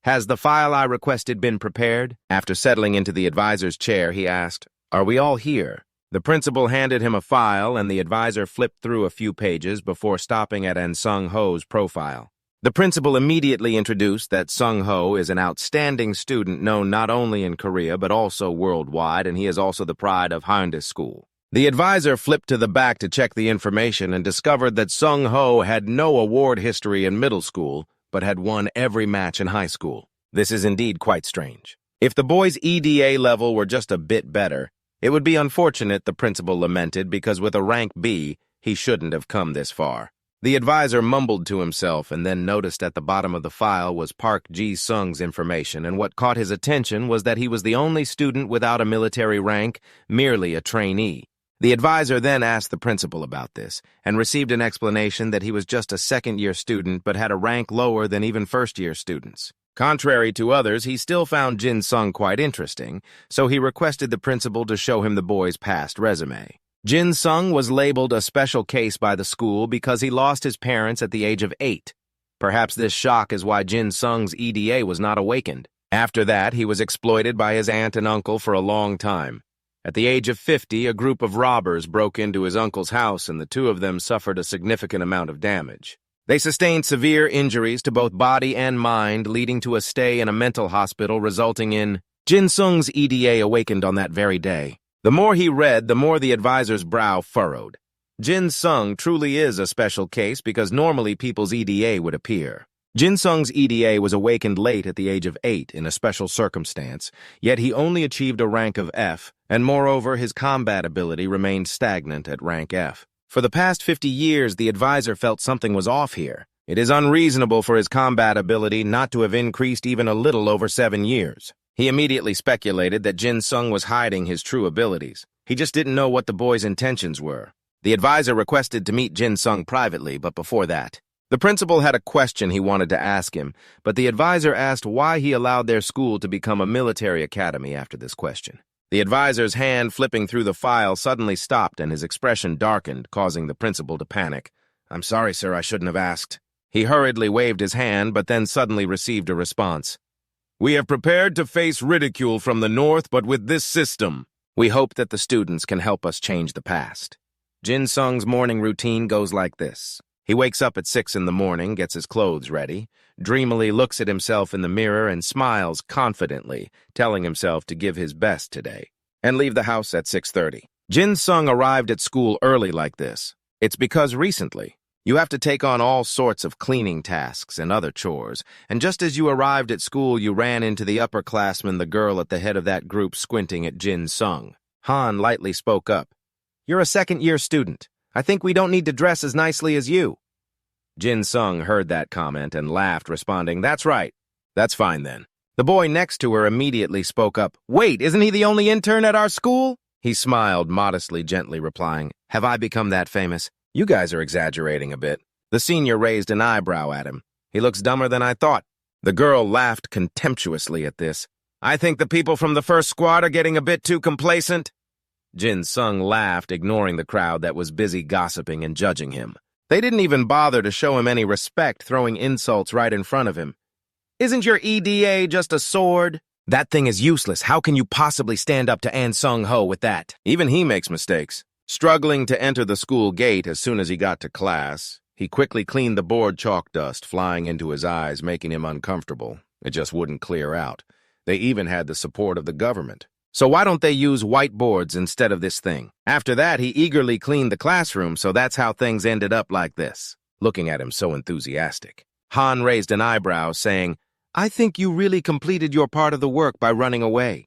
"Has the file I requested been prepared?" After settling into the advisor's chair, he asked, "Are we all here?" The principal handed him a file, and the advisor flipped through a few pages before stopping at An Sung-ho's profile. The principal immediately introduced that Sung-ho is an outstanding student known not only in Korea but also worldwide, and he is also the pride of Hyundai School. The advisor flipped to the back to check the information and discovered that Sung-ho had no award history in middle school, but had won every match in high school. This is indeed quite strange. If the boy's EDA level were just a bit better, it would be unfortunate, the principal lamented, because with a rank B, he shouldn't have come this far. The advisor mumbled to himself and then noticed at the bottom of the file was Park Ji-sung's information, and what caught his attention was that he was the only student without a military rank, merely a trainee. The advisor then asked the principal about this, and received an explanation that he was just a second-year student but had a rank lower than even first-year students. Contrary to others, he still found Jinsung quite interesting, so he requested the principal to show him the boy's past resume. Jinsung was labeled a special case by the school because he lost his parents at the age of 8. Perhaps this shock is why Jinsung's EDA was not awakened. After that, he was exploited by his aunt and uncle for a long time. At the age of 50, a group of robbers broke into his uncle's house, and the two of them suffered a significant amount of damage. They sustained severe injuries to both body and mind, leading to a stay in a mental hospital, resulting in Jinsung's EDA awakened on that very day. The more he read, the more the advisor's brow furrowed. Jinsung truly is a special case because normally people's EDA would appear. Jinsung's EDA was awakened late at the age of 8 in a special circumstance, yet he only achieved a rank of F, and moreover his combat ability remained stagnant at rank F. For the past 50 years, the advisor felt something was off here. It is unreasonable for his combat ability not to have increased even a little over 7 years. He immediately speculated that Jinsung was hiding his true abilities. He just didn't know what the boy's intentions were. The advisor requested to meet Jinsung privately, but before that, the principal had a question he wanted to ask him, but the advisor asked why he allowed their school to become a military academy after this question. The advisor's hand flipping through the file suddenly stopped and his expression darkened, causing the principal to panic. "I'm sorry, sir, I shouldn't have asked." He hurriedly waved his hand, but then suddenly received a response. "We have prepared to face ridicule from the North, but with this system." We hope that the students can help us change the past. Jinsung's morning routine goes like this. He wakes up at 6 in the morning, gets his clothes ready, dreamily looks at himself in the mirror and smiles confidently, telling himself to give his best today, and leave the house at 6:30. Jinsung arrived at school early like this. It's because recently, you have to take on all sorts of cleaning tasks and other chores, and just as you arrived at school, you ran into the upperclassman, the girl at the head of that group squinting at Jinsung. Han lightly spoke up. "You're a second-year student. I think we don't need to dress as nicely as you." Jinsung heard that comment and laughed, responding, "That's right. That's fine then." The boy next to her immediately spoke up. "Wait, isn't he the only intern at our school?" He smiled, modestly, gently replying, "Have I become that famous? You guys are exaggerating a bit." The senior raised an eyebrow at him. "He looks dumber than I thought." The girl laughed contemptuously at this. "I think the people from the first squad are getting a bit too complacent." Jinsung laughed, ignoring the crowd that was busy gossiping and judging him. They didn't even bother to show him any respect, throwing insults right in front of him. "Isn't your EDA just a sword?" "That thing is useless. How can you possibly stand up to An Sung-ho with that?" Even he makes mistakes. Struggling to enter the school gate as soon as he got to class, he quickly cleaned the board chalk dust flying into his eyes, making him uncomfortable. It just wouldn't clear out. They even had the support of the government. So why don't they use whiteboards instead of this thing? After that, he eagerly cleaned the classroom, so that's how things ended up like this. Looking at him so enthusiastic. Han raised an eyebrow, saying, "I think you really completed your part of the work by running away."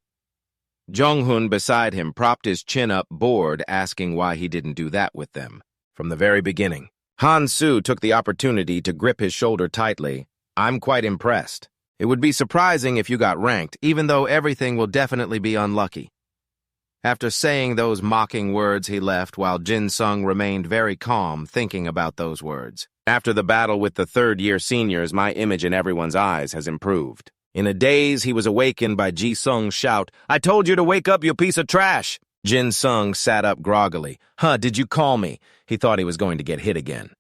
Jong-hun beside him propped his chin up, bored, asking why he didn't do that with them. From the very beginning, Han-soo took the opportunity to grip his shoulder tightly. "I'm quite impressed. It would be surprising if you got ranked, even though everything will definitely be unlucky." After saying those mocking words, he left, while Jinsung remained very calm, thinking about those words. After the battle with the third-year seniors, my image in everyone's eyes has improved. In a daze, he was awakened by Ji-sung's shout, "I told you to wake up, you piece of trash!" Jinsung sat up groggily. "Huh, did you call me?" He thought he was going to get hit again.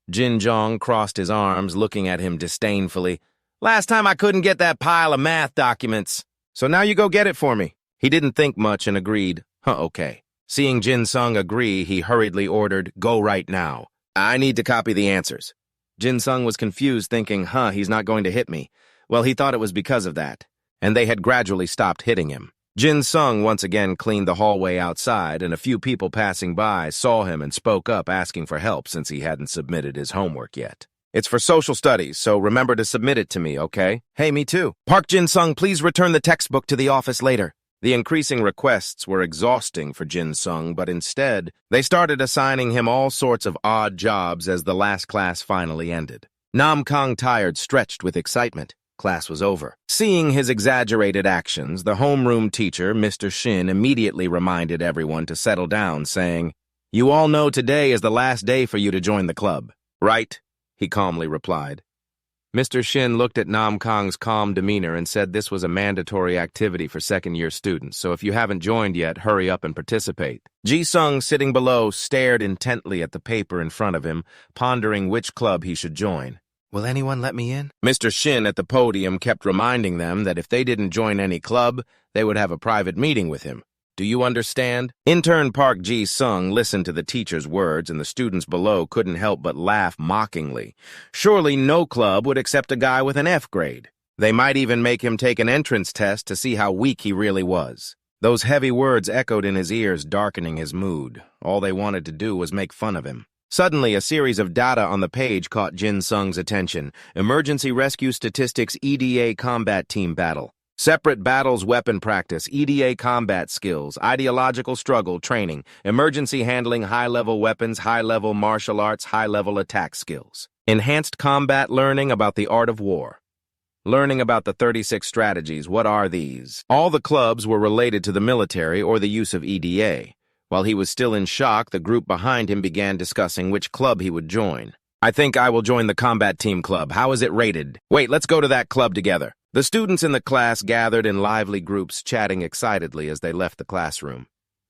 Jin-jong crossed his arms, looking at him disdainfully. "Last time I couldn't get that pile of math documents. So now you go get it for me." He didn't think much and agreed, okay. Seeing Jinsung agree, he hurriedly ordered, "Go right now. I need to copy the answers." Jinsung was confused, thinking, he's not going to hit me. Well, he thought it was because of that, and they had gradually stopped hitting him. Jinsung once again cleaned the hallway outside, and a few people passing by saw him and spoke up asking for help since he hadn't submitted his homework yet. "It's for social studies, so remember to submit it to me, okay?" "Hey, me too." "Park Jinsung, please return the textbook to the office later." The increasing requests were exhausting for Jinsung, but instead, they started assigning him all sorts of odd jobs as the last class finally ended. Nam-kang tired, stretched with excitement. Class was over. Seeing his exaggerated actions, the homeroom teacher, Mr. Shin, immediately reminded everyone to settle down, saying, "You all know today is the last day for you to join the club, right?" He calmly replied. Mr. Shin looked at Nam-kang's calm demeanor and said this was a mandatory activity for second-year students, so if you haven't joined yet, hurry up and participate. Ji-sung, sitting below, stared intently at the paper in front of him, pondering which club he should join. "Will anyone let me in?" Mr. Shin at the podium kept reminding them that if they didn't join any club, they would have a private meeting with him. "Do you understand?" Intern Park Ji-sung listened to the teacher's words, and the students below couldn't help but laugh mockingly. Surely no club would accept a guy with an F grade. They might even make him take an entrance test to see how weak he really was. Those heavy words echoed in his ears, darkening his mood. All they wanted to do was make fun of him. Suddenly, a series of data on the page caught Jinsung's attention. Emergency Rescue Statistics EDA Combat Team Battle. Separate Battles Weapon Practice, EDA Combat Skills, Ideological Struggle Training, Emergency Handling High-Level Weapons, High-Level Martial Arts, High-Level Attack Skills. Enhanced Combat Learning about the Art of War. Learning about the 36 strategies. What are these? All the clubs were related to the military or the use of EDA. While he was still in shock, the group behind him began discussing which club he would join. "I think I will join the Combat Team Club. How is it rated?" "Wait, let's go to that club together." The students in the class gathered in lively groups, chatting excitedly as they left the classroom.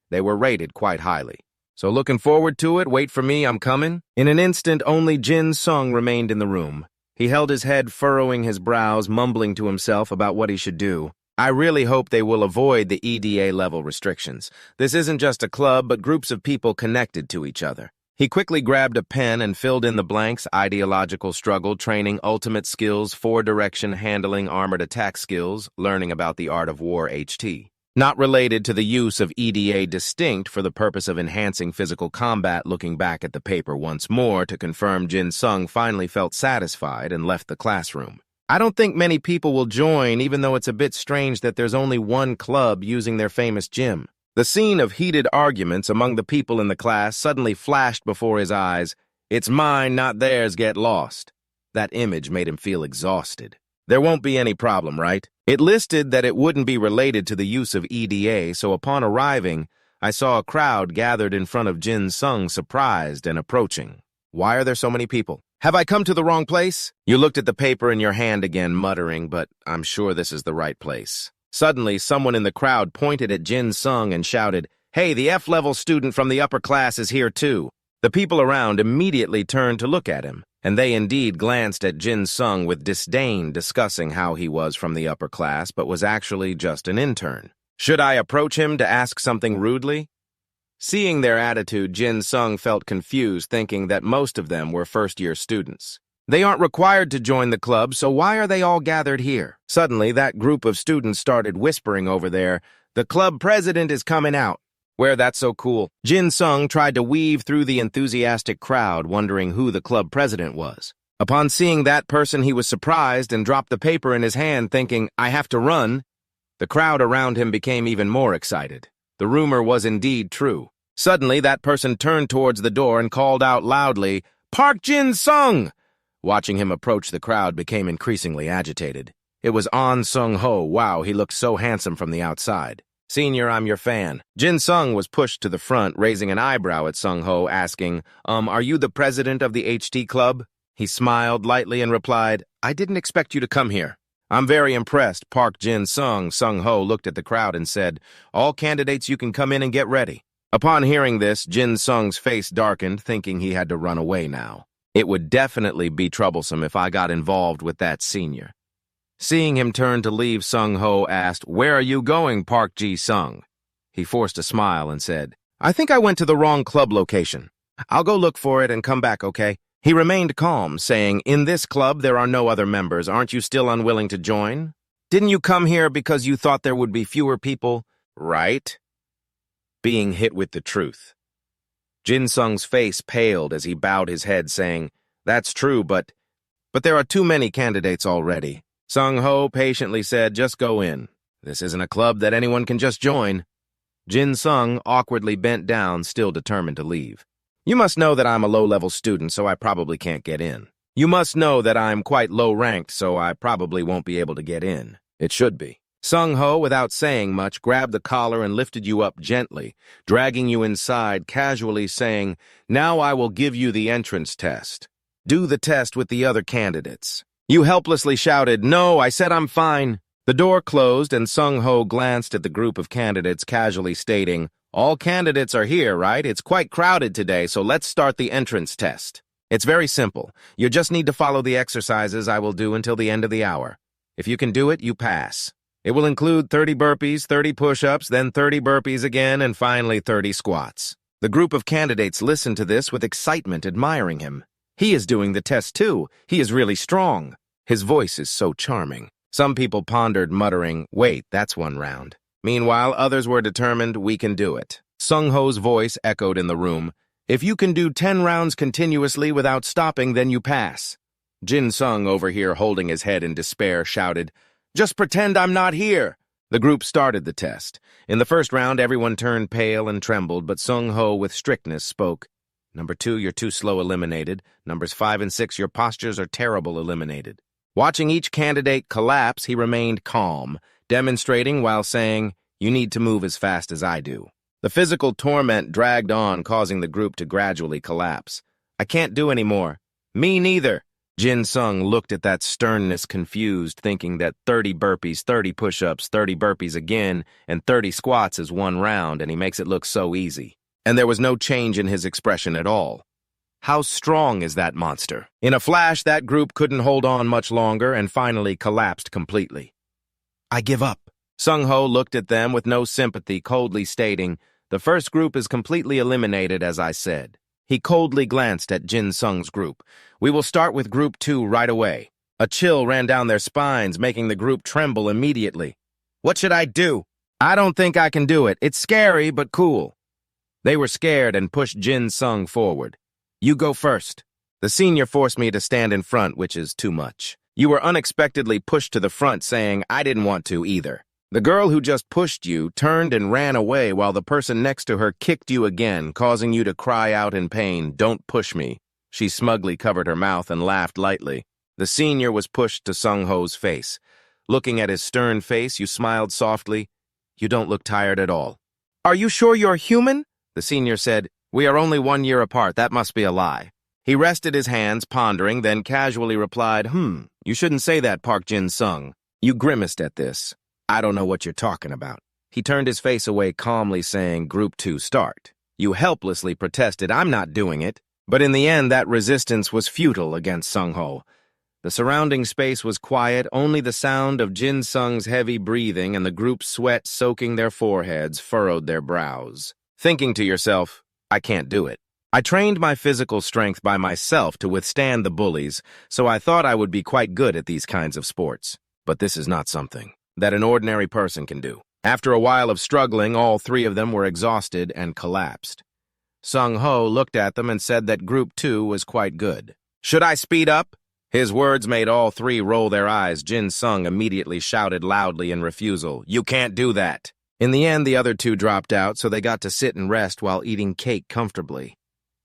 They were rated quite highly. "So looking forward to it? Wait for me, I'm coming." In an instant, only Jinsung remained in the room. He held his head, furrowing his brows, mumbling to himself about what he should do. I really hope they will avoid the EDA level restrictions. This isn't just a club, but groups of people connected to each other. He quickly grabbed a pen and filled in the blanks: ideological struggle, training, ultimate skills, four-direction handling, armored attack skills, learning about the art of war HT. Not related to the use of EDA, distinct for the purpose of enhancing physical combat. Looking back at the paper once more to confirm, Jinsung finally felt satisfied and left the classroom. I don't think many people will join, even though it's a bit strange that there's only one club using their famous gym. The scene of heated arguments among the people in the class suddenly flashed before his eyes. It's mine, not theirs, get lost. That image made him feel exhausted. There won't be any problem, right? It listed that it wouldn't be related to the use of EDA, so upon arriving, I saw a crowd gathered in front of Jinsung, surprised and approaching. Why are there so many people? Have I come to the wrong place? You looked at the paper in your hand again, muttering, but I'm sure this is the right place. Suddenly, someone in the crowd pointed at Jinsung and shouted, "Hey, the F-level student from the upper class is here too." The people around immediately turned to look at him, and they indeed glanced at Jinsung with disdain, discussing how he was from the upper class but was actually just an intern. Should I approach him to ask something rudely? Seeing their attitude, Jinsung felt confused, thinking that most of them were first-year students. They aren't required to join the club, so why are they all gathered here? Suddenly, that group of students started whispering over there, "The club president is coming out." Where that's so cool. Jinsung tried to weave through the enthusiastic crowd, wondering who the club president was. Upon seeing that person, he was surprised and dropped the paper in his hand, thinking, "I have to run." The crowd around him became even more excited. The rumor was indeed true. Suddenly, that person turned towards the door and called out loudly, "Park Jinsung!" Watching him approach, the crowd became increasingly agitated. It was An Sung-ho. Wow, he looked so handsome from the outside. "Senior, I'm your fan." Jinsung was pushed to the front, raising an eyebrow at Sung-ho, asking, are you the president of the HT club?" He smiled lightly and replied, "I didn't expect you to come here." "I'm very impressed, Park Jinsung." Sung-ho looked at the crowd and said, "All candidates, you can come in and get ready." Upon hearing this, Jinsung's face darkened, thinking he had to run away now. It would definitely be troublesome if I got involved with that senior. Seeing him turn to leave, Sung-ho asked, "Where are you going, Park Ji-sung?" He forced a smile and said, "I think I went to the wrong club location. I'll go look for it and come back, okay?" He remained calm, saying, "In this club there are no other members. Aren't you still unwilling to join? Didn't you come here because you thought there would be fewer people, right?" Being hit with the truth. Jinsung's face paled as he bowed his head, saying, "That's true, but there are too many candidates already." Sung-ho patiently said, "Just go in. This isn't a club that anyone can just join." Jinsung awkwardly bent down, still determined to leave. "You must know that I'm a low-level student, so I probably can't get in. You must know that I'm quite low-ranked, so I probably won't be able to get in. It should be." Sung-ho, without saying much, grabbed the collar and lifted you up gently, dragging you inside, casually saying, "Now I will give you the entrance test. Do the test with the other candidates." You helplessly shouted, "No, I said I'm fine." The door closed and Sung-ho glanced at the group of candidates, casually stating, "All candidates are here, right? It's quite crowded today, so let's start the entrance test. It's very simple. You just need to follow the exercises I will do until the end of the hour. If you can do it, you pass. It will include 30 burpees, 30 push-ups, then 30 burpees again, and finally 30 squats." The group of candidates listened to this with excitement, admiring him. He is doing the test too. He is really strong. His voice is so charming. Some people pondered, muttering, "Wait, that's one round." Meanwhile, others were determined, "We can do it." Sung-ho's voice echoed in the room. "If you can do 10 rounds continuously without stopping, then you pass." Jinsung, over here holding his head in despair, shouted, "Just pretend I'm not here." The group started the test. In the first round, everyone turned pale and trembled, but Sung-ho, with strictness, spoke. "Number 2, you're too slow, eliminated. Numbers 5 and 6, your postures are terrible, eliminated." Watching each candidate collapse, he remained calm, demonstrating while saying, "You need to move as fast as I do." The physical torment dragged on, causing the group to gradually collapse. "I can't do any more." "Me neither." Jinsung looked at that sternness, confused, thinking that 30 burpees, 30 push-ups, 30 burpees again, and 30 squats is one round, and he makes it look so easy. And there was no change in his expression at all. How strong is that monster? In a flash, that group couldn't hold on much longer and finally collapsed completely. "I give up." Sung-ho looked at them with no sympathy, coldly stating, "The first group is completely eliminated, as I said." He coldly glanced at Jinsung's group. "We will start with Group 2 right away." A chill ran down their spines, making the group tremble immediately. "What should I do?" "I don't think I can do it. It's scary, but cool." They were scared and pushed Jinsung forward. "You go first." "The senior forced me to stand in front, which is too much." "You were unexpectedly pushed to the front, saying, 'I didn't want to either.' The girl who just pushed you turned and ran away while the person next to her kicked you again, causing you to cry out in pain, 'Don't push me.'" She smugly covered her mouth and laughed lightly. The senior was pushed to Sung-ho's face. Looking at his stern face, you smiled softly. "You don't look tired at all." "Are you sure you're human?" The senior said, "We are only 1 year apart. That must be a lie." He rested his hands, pondering, then casually replied, "You shouldn't say that, Park Jin-sung." You grimaced at this. "I don't know what you're talking about." He turned his face away calmly, saying, "Group 2 start." You helplessly protested, "I'm not doing it." But in the end, that resistance was futile against Sung-ho. The surrounding space was quiet, only the sound of Jin-sung's heavy breathing and the group's sweat soaking their foreheads furrowed their brows. Thinking to yourself, "I can't do it." I trained my physical strength by myself to withstand the bullies, so I thought I would be quite good at these kinds of sports. But this is not something that an ordinary person can do. After a while of struggling, all three of them were exhausted and collapsed. Sung-ho looked at them and said that Group 2 was quite good. "Should I speed up?" His words made all three roll their eyes. Jinsung immediately shouted loudly in refusal, "You can't do that." In the end, the other two dropped out, so they got to sit and rest while eating cake comfortably.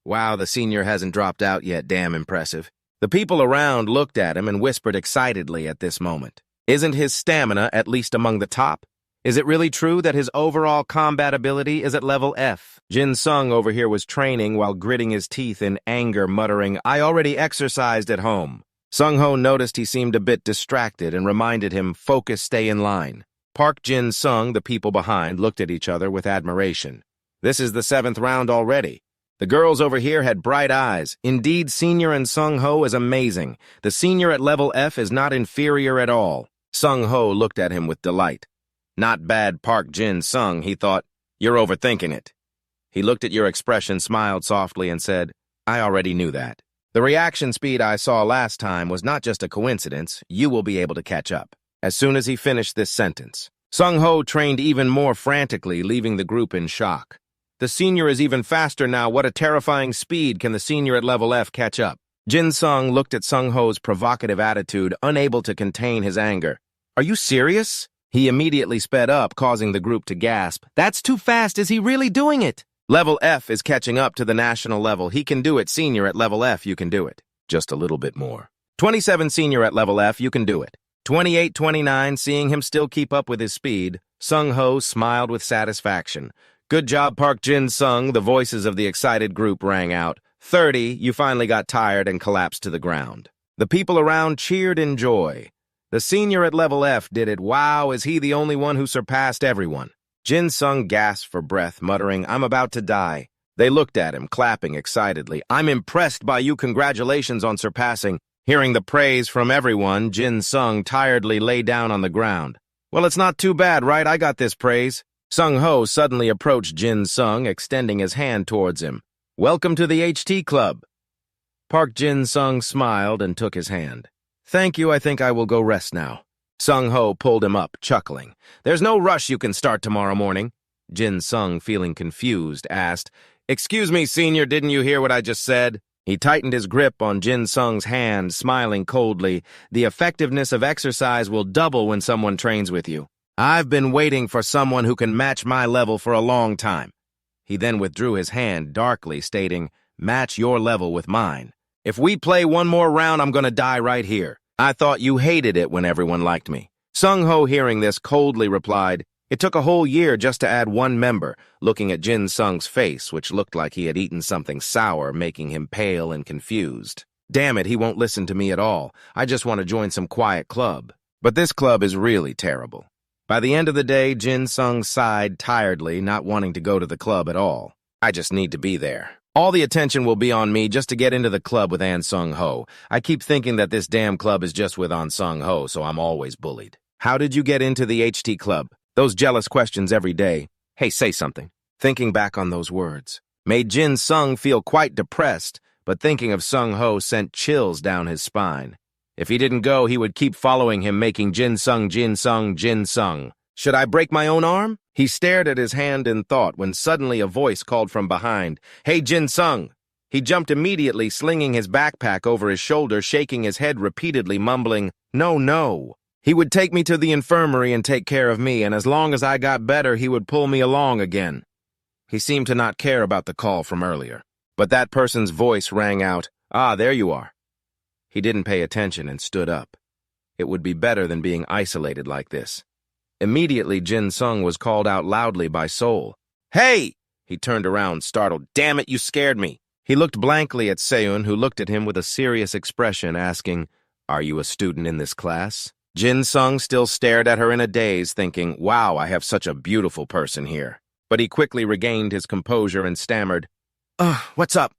"Wow, the senior hasn't dropped out yet. Damn impressive." The people around looked at him and whispered excitedly at this moment. Isn't his stamina at least among the top? Is it really true that his overall combat ability is at level F? Jinsung over here was training while gritting his teeth in anger, muttering, "I already exercised at home." Sung-ho noticed he seemed a bit distracted and reminded him, "Focus, stay in line." Park Jin-sung, the people behind, looked at each other with admiration. This is the 7th round already. The girls over here had bright eyes. Indeed, Senior and Sung-ho is amazing. The senior at level F is not inferior at all. Sung-ho looked at him with delight. "Not bad, Park Jin-sung," he thought. "You're overthinking it." He looked at your expression, smiled softly, and said, "I already knew that. The reaction speed I saw last time was not just a coincidence. You will be able to catch up." As soon as he finished this sentence, Sung-ho trained even more frantically, leaving the group in shock. The senior is even faster now. What a terrifying speed. Can the senior at level F catch up? Jinsung looked at Sung-ho's provocative attitude, unable to contain his anger. "Are you serious?" He immediately sped up, causing the group to gasp. "That's too fast. Is he really doing it?" "Level F is catching up to the national level. He can do it. Senior at level F, you can do it. Just a little bit more." 27 senior at level F, you can do it. 28-29, seeing him still keep up with his speed, Sung-ho smiled with satisfaction. "Good job, Park Jin-sung," the voices of the excited group rang out. 30, you finally got tired and collapsed to the ground. The people around cheered in joy. The senior at level F did it. Wow, is he the only one who surpassed everyone? Jinsung gasped for breath, muttering, "I'm about to die." They looked at him, clapping excitedly. "I'm impressed by you. Congratulations on surpassing." Hearing the praise from everyone, Jinsung tiredly lay down on the ground. "Well, it's not too bad, right? I got this praise." Sung-ho suddenly approached Jinsung, extending his hand towards him. "Welcome to the HT Club." Park Jin-sung smiled and took his hand. "Thank you, I think I will go rest now." Sung-ho pulled him up, chuckling. "There's no rush, you can start tomorrow morning." Jinsung, feeling confused, asked, "Excuse me, senior, didn't you hear what I just said?" He tightened his grip on Jinsung's hand, smiling coldly. "The effectiveness of exercise will double when someone trains with you. I've been waiting for someone who can match my level for a long time." He then withdrew his hand darkly, stating, "Match your level with mine. If we play one more round, I'm gonna die right here. I thought you hated it when everyone liked me." Sung-ho, hearing this, coldly replied, "It took a whole year just to add one member," looking at Jinsung's face, which looked like he had eaten something sour, making him pale and confused. "Damn it, he won't listen to me at all. I just want to join some quiet club. But this club is really terrible." By the end of the day, Jinsung sighed tiredly, not wanting to go to the club at all. "I just need to be there. All the attention will be on me just to get into the club with An Sung-ho. I keep thinking that this damn club is just with An Sung-ho, so I'm always bullied." "How did you get into the HT Club?" Those jealous questions every day, hey, say something. Thinking back on those words made Jinsung feel quite depressed, but thinking of Sung-ho sent chills down his spine. If he didn't go, he would keep following him, making Jinsung, Jinsung, Jinsung. Should I break my own arm? He stared at his hand in thought when suddenly a voice called from behind, "Hey, Jinsung!" He jumped immediately, slinging his backpack over his shoulder, shaking his head repeatedly, mumbling, "No, no." He would take me to the infirmary and take care of me, and as long as I got better, he would pull me along again. He seemed to not care about the call from earlier. But that person's voice rang out, "Ah, there you are." He didn't pay attention and stood up. It would be better than being isolated like this. Immediately, Jinsung was called out loudly by Seol. "Hey!" He turned around, startled. "Damn it, you scared me." He looked blankly at Seun, who looked at him with a serious expression, asking, "Are you a student in this class?" Jinsung still stared at her in a daze, thinking, "Wow, I have such a beautiful person here." But he quickly regained his composure and stammered, "What's up?"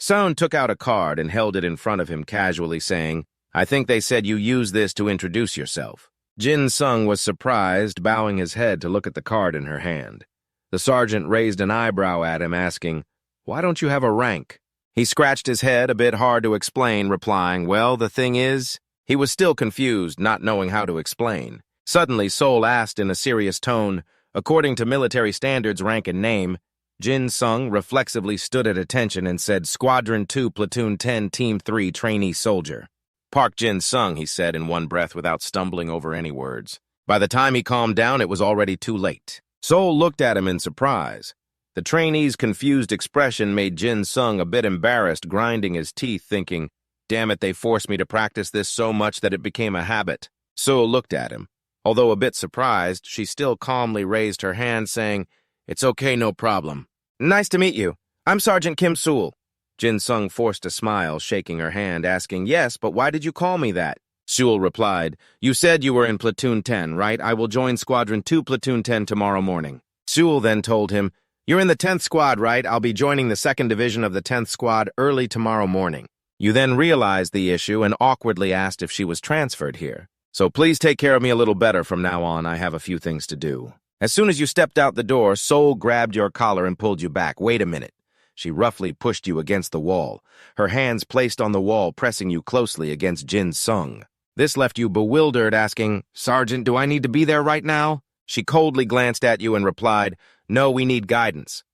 Seun took out a card and held it in front of him casually, saying, "I think they said you use this to introduce yourself." Jinsung was surprised, bowing his head to look at the card in her hand. The sergeant raised an eyebrow at him, asking, "Why don't you have a rank?" He scratched his head, a bit hard to explain, replying, "Well, the thing is..." He was still confused, not knowing how to explain. Suddenly, Seol asked in a serious tone, "According to military standards, rank and name." Jinsung reflexively stood at attention and said, "Squadron 2, Platoon 10, Team 3, Trainee Soldier." "Park Jinsung," he said in one breath without stumbling over any words. By the time he calmed down, it was already too late. Seol looked at him in surprise. The trainee's confused expression made Jinsung a bit embarrassed, grinding his teeth, thinking, "Damn it, they forced me to practice this so much that it became a habit." Seol looked at him. Although a bit surprised, she still calmly raised her hand, saying, "It's okay, no problem." "Nice to meet you. I'm Sergeant Kim Seol." Jinsung forced a smile, shaking her hand, asking, "Yes, but why did you call me that?" Seol replied, "You said you were in Platoon 10, right? I will join Squadron 2, Platoon 10 tomorrow morning." Seol then told him, "You're in the 10th Squad, right? I'll be joining the 2nd Division of the 10th Squad early tomorrow morning." You then realized the issue and awkwardly asked if she was transferred here. "So please take care of me a little better from now on. I have a few things to do." As soon as you stepped out the door, Seol grabbed your collar and pulled you back. "Wait a minute." She roughly pushed you against the wall, her hands placed on the wall, pressing you closely against Jinsung. This left you bewildered, asking, "Sergeant, do I need to be there right now?" She coldly glanced at you and replied, "No, we need guidance."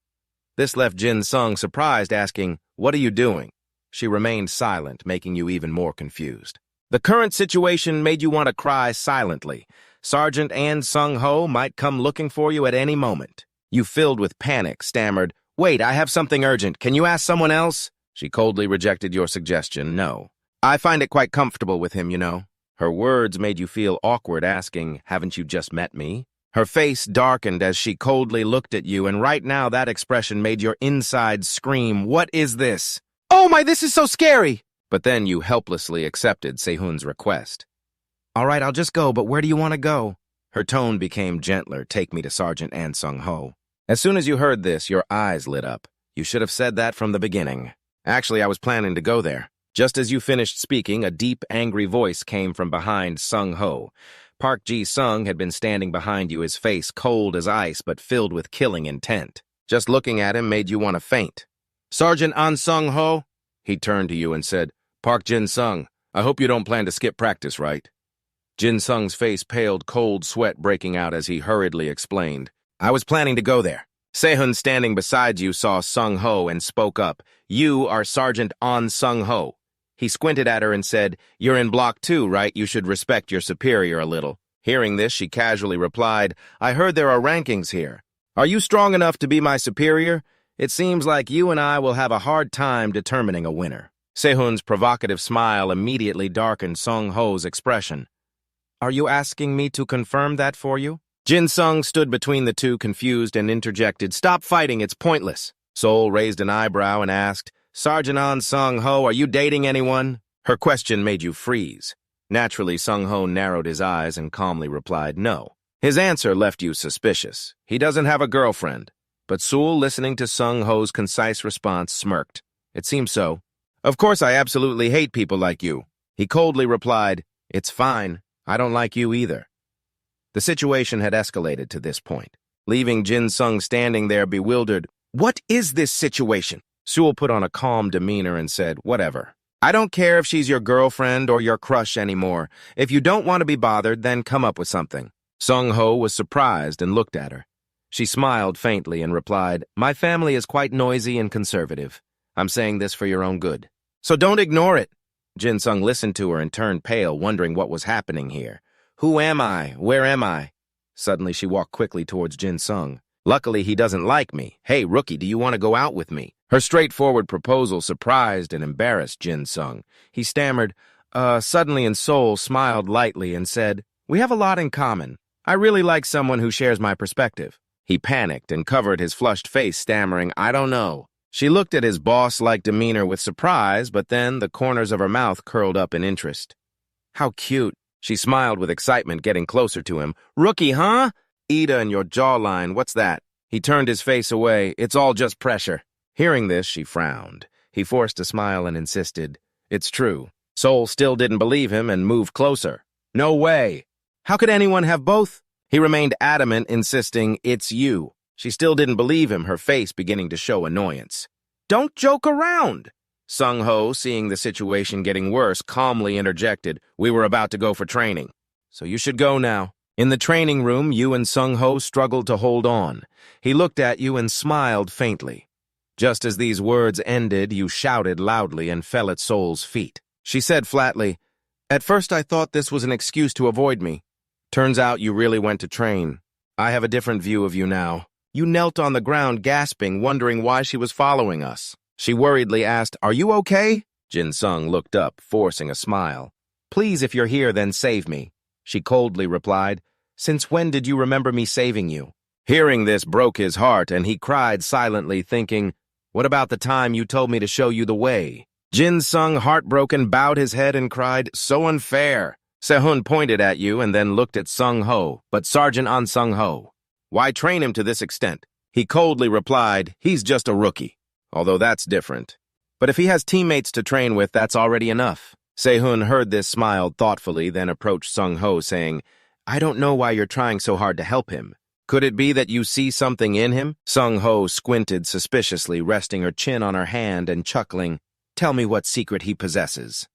This left Jinsung surprised, asking, "What are you doing?" She remained silent, making you even more confused. The current situation made you want to cry silently. Sergeant An Sung-ho might come looking for you at any moment. You, filled with panic, stammered, "Wait, I have something urgent. Can you ask someone else?" She coldly rejected your suggestion. "No. I find it quite comfortable with him, you know." Her words made you feel awkward, asking, "Haven't you just met me?" Her face darkened as she coldly looked at you, and right now that expression made your insides scream, "What is this? Oh my, this is so scary!" But then you helplessly accepted Sehun's request. "All right, I'll just go, but where do you want to go?" Her tone became gentler. "Take me to Sergeant An Sung-ho." As soon as you heard this, your eyes lit up. You should have said that from the beginning. "Actually, I was planning to go there." Just as you finished speaking, a deep, angry voice came from behind Sung-ho. Park Ji-sung had been standing behind you, his face cold as ice but filled with killing intent. Just looking at him made you want to faint. "Sergeant An Sung-ho?" He turned to you and said, "Park Jinsung, I hope you don't plan to skip practice, right?" Jinsung's face paled, cold sweat breaking out as he hurriedly explained, "I was planning to go there." Sehun, standing beside you, saw Sung-ho and spoke up, "You are Sergeant An Sung-ho." He squinted at her and said, "You're in Block 2, right? You should respect your superior a little." Hearing this, she casually replied, "I heard there are rankings here. Are you strong enough to be my superior? It seems like you and I will have a hard time determining a winner." Sehun's provocative smile immediately darkened Sung-ho's expression. "Are you asking me to confirm that for you?" Jinsung stood between the two, confused, and interjected, "Stop fighting, it's pointless." Seol raised an eyebrow and asked, "Sergeant An Sung-ho, are you dating anyone?" Her question made you freeze. Naturally, Sung-ho narrowed his eyes and calmly replied, "No." His answer left you suspicious. He doesn't have a girlfriend. But Seol, listening to Sung-ho's concise response, smirked. "It seems so." "Of course I absolutely hate people like you." He coldly replied, "It's fine. I don't like you either." The situation had escalated to this point, leaving Jinsung standing there bewildered. "What is this situation?" Sewell put on a calm demeanor and said, "Whatever. I don't care if she's your girlfriend or your crush anymore. If you don't want to be bothered, then come up with something." Sung-ho was surprised and looked at her. She smiled faintly and replied, "My family is quite noisy and conservative. I'm saying this for your own good. So don't ignore it." Jinsung listened to her and turned pale, wondering what was happening here. "Who am I? Where am I?" Suddenly, she walked quickly towards Jinsung. "Luckily, he doesn't like me. Hey, rookie, do you want to go out with me?" Her straightforward proposal surprised and embarrassed Jinsung. He stammered, suddenly, and Seoul smiled lightly and said, "We have a lot in common. I really like someone who shares my perspective." He panicked and covered his flushed face, stammering, "I don't know." She looked at his boss-like demeanor with surprise, but then the corners of her mouth curled up in interest. "How cute." She smiled with excitement, getting closer to him. "Rookie, huh? Ida and your jawline, what's that?" He turned his face away. "It's all just pressure." Hearing this, she frowned. He forced a smile and insisted, "It's true." Seoul still didn't believe him and moved closer. "No way. How could anyone have both?" He remained adamant, insisting, "It's you." She still didn't believe him, her face beginning to show annoyance. "Don't joke around." Sung-ho, seeing the situation getting worse, calmly interjected, "We were about to go for training, so you should go now." In the training room, you and Sung-ho struggled to hold on. He looked at you and smiled faintly. Just as these words ended, you shouted loudly and fell at Seoul's feet. She said flatly, "At first I thought this was an excuse to avoid me. Turns out you really went to train. I have a different view of you now." You knelt on the ground, gasping, wondering why she was following us. She worriedly asked, "Are you okay?" Jinsung looked up, forcing a smile. "Please, if you're here, then save me." She coldly replied, "Since when did you remember me saving you?" Hearing this broke his heart, and he cried silently, thinking, "What about the time you told me to show you the way?" Jinsung, heartbroken, bowed his head and cried, "So unfair." Sehun pointed at you and then looked at Sung-ho, but Sergeant An Sung-ho. "Why train him to this extent?" He coldly replied, "He's just a rookie." Although that's different. But if he has teammates to train with, that's already enough. Sehun heard this, smiled thoughtfully, then approached Sung-ho, saying, "I don't know why you're trying so hard to help him. Could it be that you see something in him?" Sung-ho squinted suspiciously, resting her chin on her hand and chuckling, "Tell me what secret he possesses."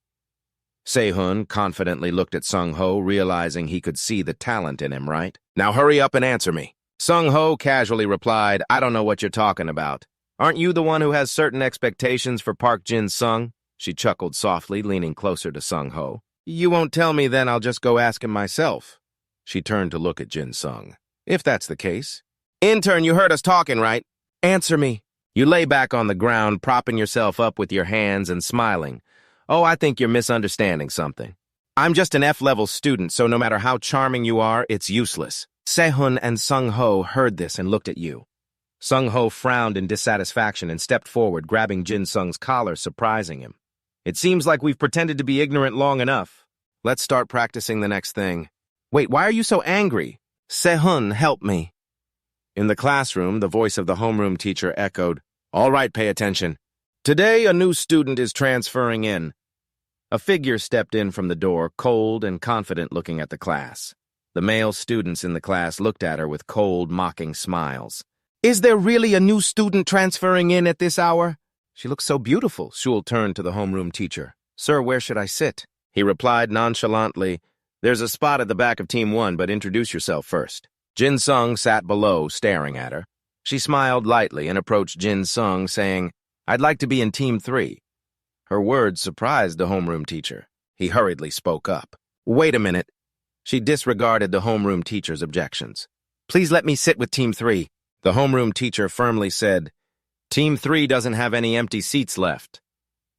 Sehun confidently looked at Sung-ho, realizing he could see the talent in him, right? "Now hurry up and answer me." Sung-ho casually replied, "I don't know what you're talking about. Aren't you the one who has certain expectations for Park Jin-sung?" She chuckled softly, leaning closer to Sung-ho. "You won't tell me, then I'll just go ask him myself." She turned to look at Jin-sung. "If that's the case." "Intern, you heard us talking, right? Answer me." You lay back on the ground, propping yourself up with your hands and smiling. "Oh, I think you're misunderstanding something. I'm just an F-level student, so no matter how charming you are, it's useless." Sehun and Sung-ho heard this and looked at you. Sung-ho frowned in dissatisfaction and stepped forward, grabbing Jin-sung's collar, surprising him. "It seems like we've pretended to be ignorant long enough. Let's start practicing the next thing." "Wait, why are you so angry?" "Sehun, help me." In the classroom, the voice of the homeroom teacher echoed, "All right, pay attention. Today, a new student is transferring in." A figure stepped in from the door, cold and confident, looking at the class. The male students in the class looked at her with cold, mocking smiles. "Is there really a new student transferring in at this hour?" "She looks so beautiful." Shul turned to the homeroom teacher. "Sir, where should I sit?" He replied nonchalantly, "There's a spot at the back of Team 1, but introduce yourself first." Jinsung sat below, staring at her. She smiled lightly and approached Jinsung, saying, "I'd like to be in Team 3. Her words surprised the homeroom teacher. He hurriedly spoke up. "Wait a minute." She disregarded the homeroom teacher's objections. "Please let me sit with Team 3. The homeroom teacher firmly said, "Team 3 doesn't have any empty seats left."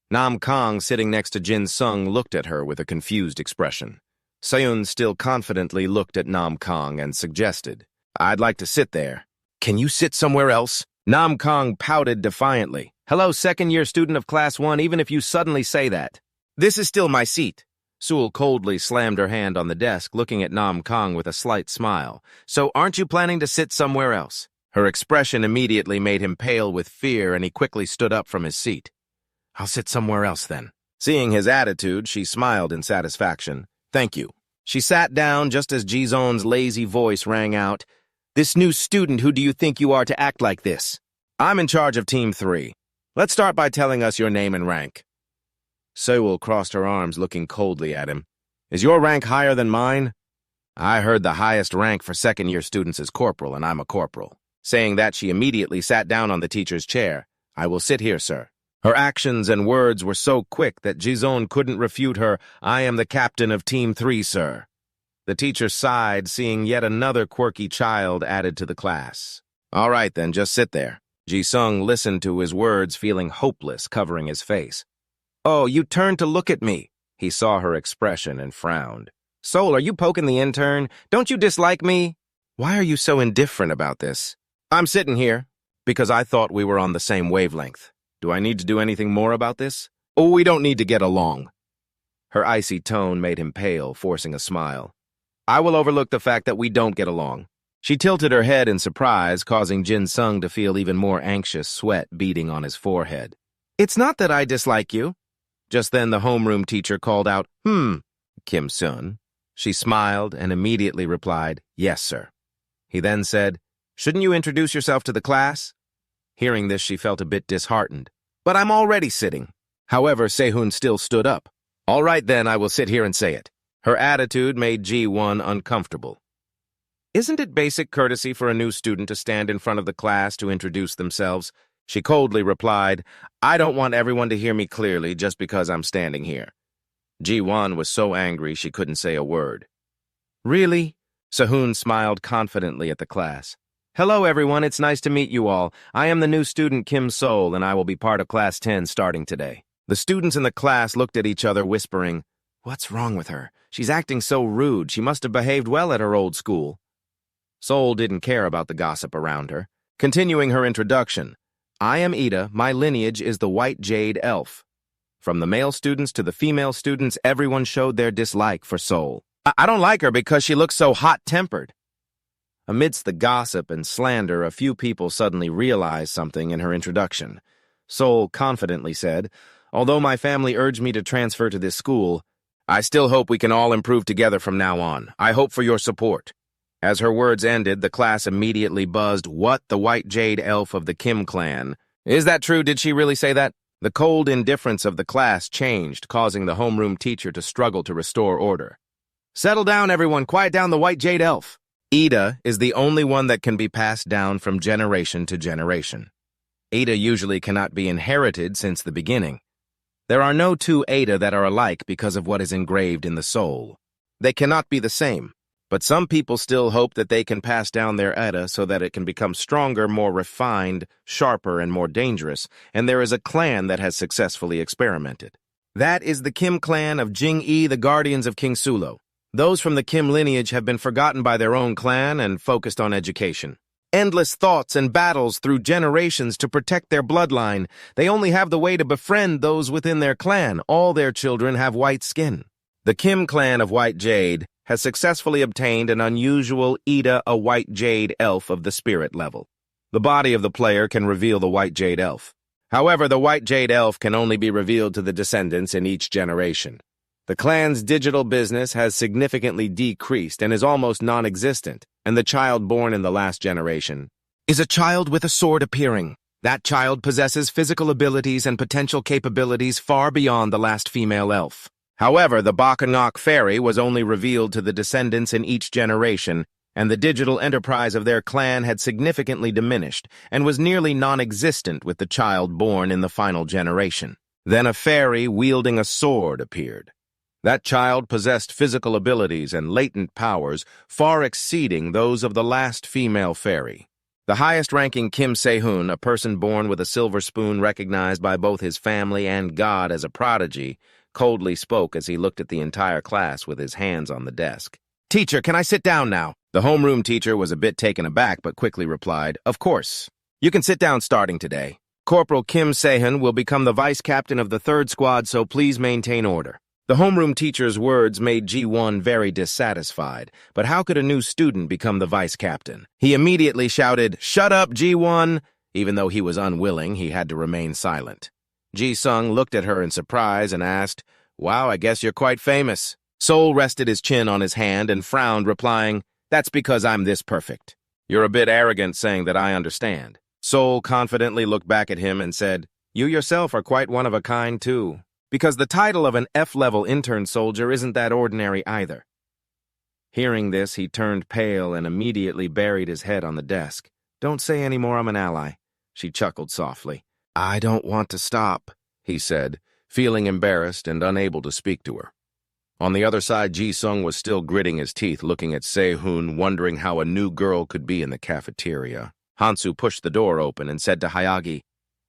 Nam Kang, sitting next to Jin Sung, looked at her with a confused expression. Seon still confidently looked at Nam Kang and suggested, "I'd like to sit there." "Can you sit somewhere else?" Nam Kang pouted defiantly. "Hello, second-year student of Class 1, even if you suddenly say that. This is still my seat." Sewell coldly slammed her hand on the desk, looking at Nam Kang with a slight smile. "So aren't you planning to sit somewhere else?" Her expression immediately made him pale with fear, and he quickly stood up from his seat. "I'll sit somewhere else, then." Seeing his attitude, she smiled in satisfaction. "Thank you." She sat down just as Jinsung's lazy voice rang out. "This new student, who do you think you are to act like this? I'm in charge of Team 3. Let's start by telling us your name and rank." Sewell crossed her arms, looking coldly at him. "Is your rank higher than mine?" "I heard the highest rank for second-year students is corporal, and I'm a corporal." Saying that, she immediately sat down on the teacher's chair. "I will sit here, sir." Her actions and words were so quick that Jinsung couldn't refute her. "I am the captain of Team 3, sir." The teacher sighed, seeing yet another quirky child added to the class. "All right, then, just sit there." Jinsung listened to his words, feeling hopeless, covering his face. "Oh, you turned to look at me." He saw her expression and frowned. "Soul, are you poking the intern? Don't you dislike me? Why are you so indifferent about this?" "I'm sitting here because I thought we were on the same wavelength. Do I need to do anything more about this?" "Oh, we don't need to get along." Her icy tone made him pale, forcing a smile. "I will overlook the fact that we don't get along." She tilted her head in surprise, causing Jinsung to feel even more anxious, sweat beading on his forehead. "It's not that I dislike you." Just then the homeroom teacher called out, Kim-sun." She smiled and immediately replied, "Yes, sir." He then said, "Shouldn't you introduce yourself to the class?" Hearing this, she felt a bit disheartened. "But I'm already sitting." However, Sehun still stood up. "All right, then, I will sit here and say it." Her attitude made Ji-won uncomfortable. "Isn't it basic courtesy for a new student to stand in front of the class to introduce themselves?" She coldly replied, "I don't want everyone to hear me clearly just because I'm standing here." Ji-won was so angry she couldn't say a word. "Really?" Sehun smiled confidently at the class. "Hello, everyone. It's nice to meet you all. I am the new student Kim-sol, and I will be part of Class 10 starting today." The students in the class looked at each other, whispering, "What's wrong with her? She's acting so rude. She must have behaved well at her old school." Sol didn't care about the gossip around her. Continuing her introduction, "I am Ida. My lineage is the White Jade Elf." From the male students to the female students, everyone showed their dislike for Sol. I don't like her because she looks so hot-tempered." Amidst the gossip and slander, a few people suddenly realized something in her introduction. Sol confidently said, "Although my family urged me to transfer to this school, I still hope we can all improve together from now on. I hope for your support." As her words ended, the class immediately buzzed, "What, the White Jade Elf of the Kim clan? Is that true? Did she really say that?" The cold indifference of the class changed, causing the homeroom teacher to struggle to restore order. "Settle down, everyone. Quiet down the White Jade Elf." Ida is the only one that can be passed down from generation to generation. Ida usually cannot be inherited since the beginning. There are no two Ada that are alike because of what is engraved in the soul. They cannot be the same, but some people still hope that they can pass down their Ada so that it can become stronger, more refined, sharper, and more dangerous, and there is a clan that has successfully experimented. That is the Kim clan of Jing-e, the guardians of King Sulo. Those from the Kim lineage have been forgotten by their own clan and focused on education. Endless thoughts and battles through generations to protect their bloodline. They only have the way to befriend those within their clan. All their children have white skin. The Kim clan of White Jade has successfully obtained an unusual Ida, a White Jade Elf of the spirit level. The body of the player can reveal the White Jade Elf. However, the White Jade Elf can only be revealed to the descendants in each generation. The clan's digital business has significantly decreased and is almost non-existent, and the child born in the last generation is a child with a sword appearing. That child possesses physical abilities and potential capabilities far beyond the last female elf. However, the Bakanok fairy was only revealed to the descendants in each generation, and the digital enterprise of their clan had significantly diminished and was nearly non-existent with the child born in the final generation. Then a fairy wielding a sword appeared. That child possessed physical abilities and latent powers far exceeding those of the last female fairy. The highest-ranking Kim Se-hun, a person born with a silver spoon recognized by both his family and God as a prodigy, coldly spoke as he looked at the entire class with his hands on the desk. "Teacher, can I sit down now?" The homeroom teacher was a bit taken aback but quickly replied, "Of course. You can sit down starting today. Corporal Kim Se-hun will become the vice captain of the 3rd squad, so please maintain order." The homeroom teacher's words made Ji-won very dissatisfied, but how could a new student become the vice captain? He immediately shouted, "Shut up, Ji-won!" Even though he was unwilling, he had to remain silent. Ji-sung looked at her in surprise and asked, "Wow, I guess you're quite famous." Sol rested his chin on his hand and frowned, replying, "That's because I'm this perfect." "You're a bit arrogant saying that I understand." Sol confidently looked back at him and said, "You yourself are quite one of a kind, too. Because the title of an F-level intern soldier isn't that ordinary either." Hearing this, he turned pale and immediately buried his head on the desk. "Don't say any more I'm an ally." She chuckled softly. "I don't want to stop," he said, feeling embarrassed and unable to speak to her. On the other side, Jinsung was still gritting his teeth, looking at Se-hoon, wondering how a new girl could be in the cafeteria. Hansu pushed the door open and said to Hyagi,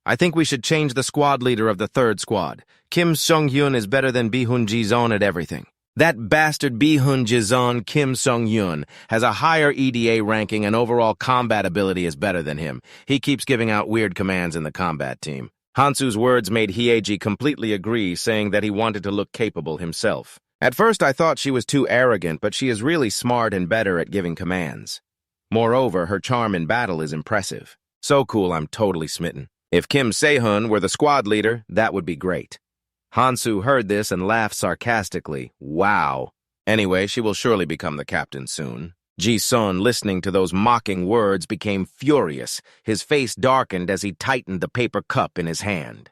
"I think we should change the squad leader of the third squad. Kim Sung-hyun is better than Bi-hun Ji-zon at everything. That bastard Bi-hun Ji-zon, Kim Sung-hyun, has a higher EDA ranking and overall combat ability is better than him. He keeps giving out weird commands in the combat team." Hansu's words made Hyeji completely agree, saying that he wanted to look capable himself. "At first I thought she was too arrogant, but she is really smart and better at giving commands. Moreover, her charm in battle is impressive. So cool, I'm totally smitten. If Kim Se-hoon were the squad leader, that would be great." Hansu heard this and laughed sarcastically. "Wow. Anyway, she will surely become the captain soon." Ji-sun, listening to those mocking words, became furious. His face darkened as he tightened the paper cup in his hand.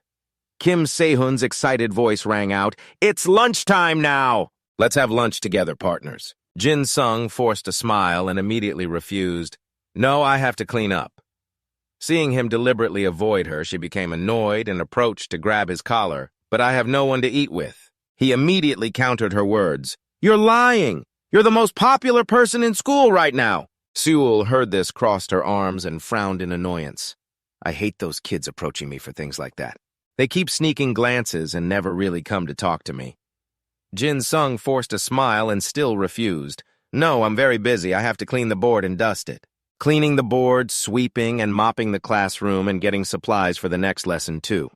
Kim Se-hoon's excited voice rang out, "It's lunchtime now!" "Let's have lunch together, partners." Jinsung forced a smile and immediately refused. "No, I have to clean up." Seeing him deliberately avoid her, she became annoyed and approached to grab his collar. "But I have no one to eat with." He immediately countered her words. "You're lying! You're the most popular person in school right now!" Seul heard this, crossed her arms, and frowned in annoyance. "I hate those kids approaching me for things like that. They keep sneaking glances and never really come to talk to me." Jinsung forced a smile and still refused. "No, I'm very busy. I have to clean the board and dust it." Cleaning the board, sweeping and mopping the classroom, and getting supplies for the next lesson, too.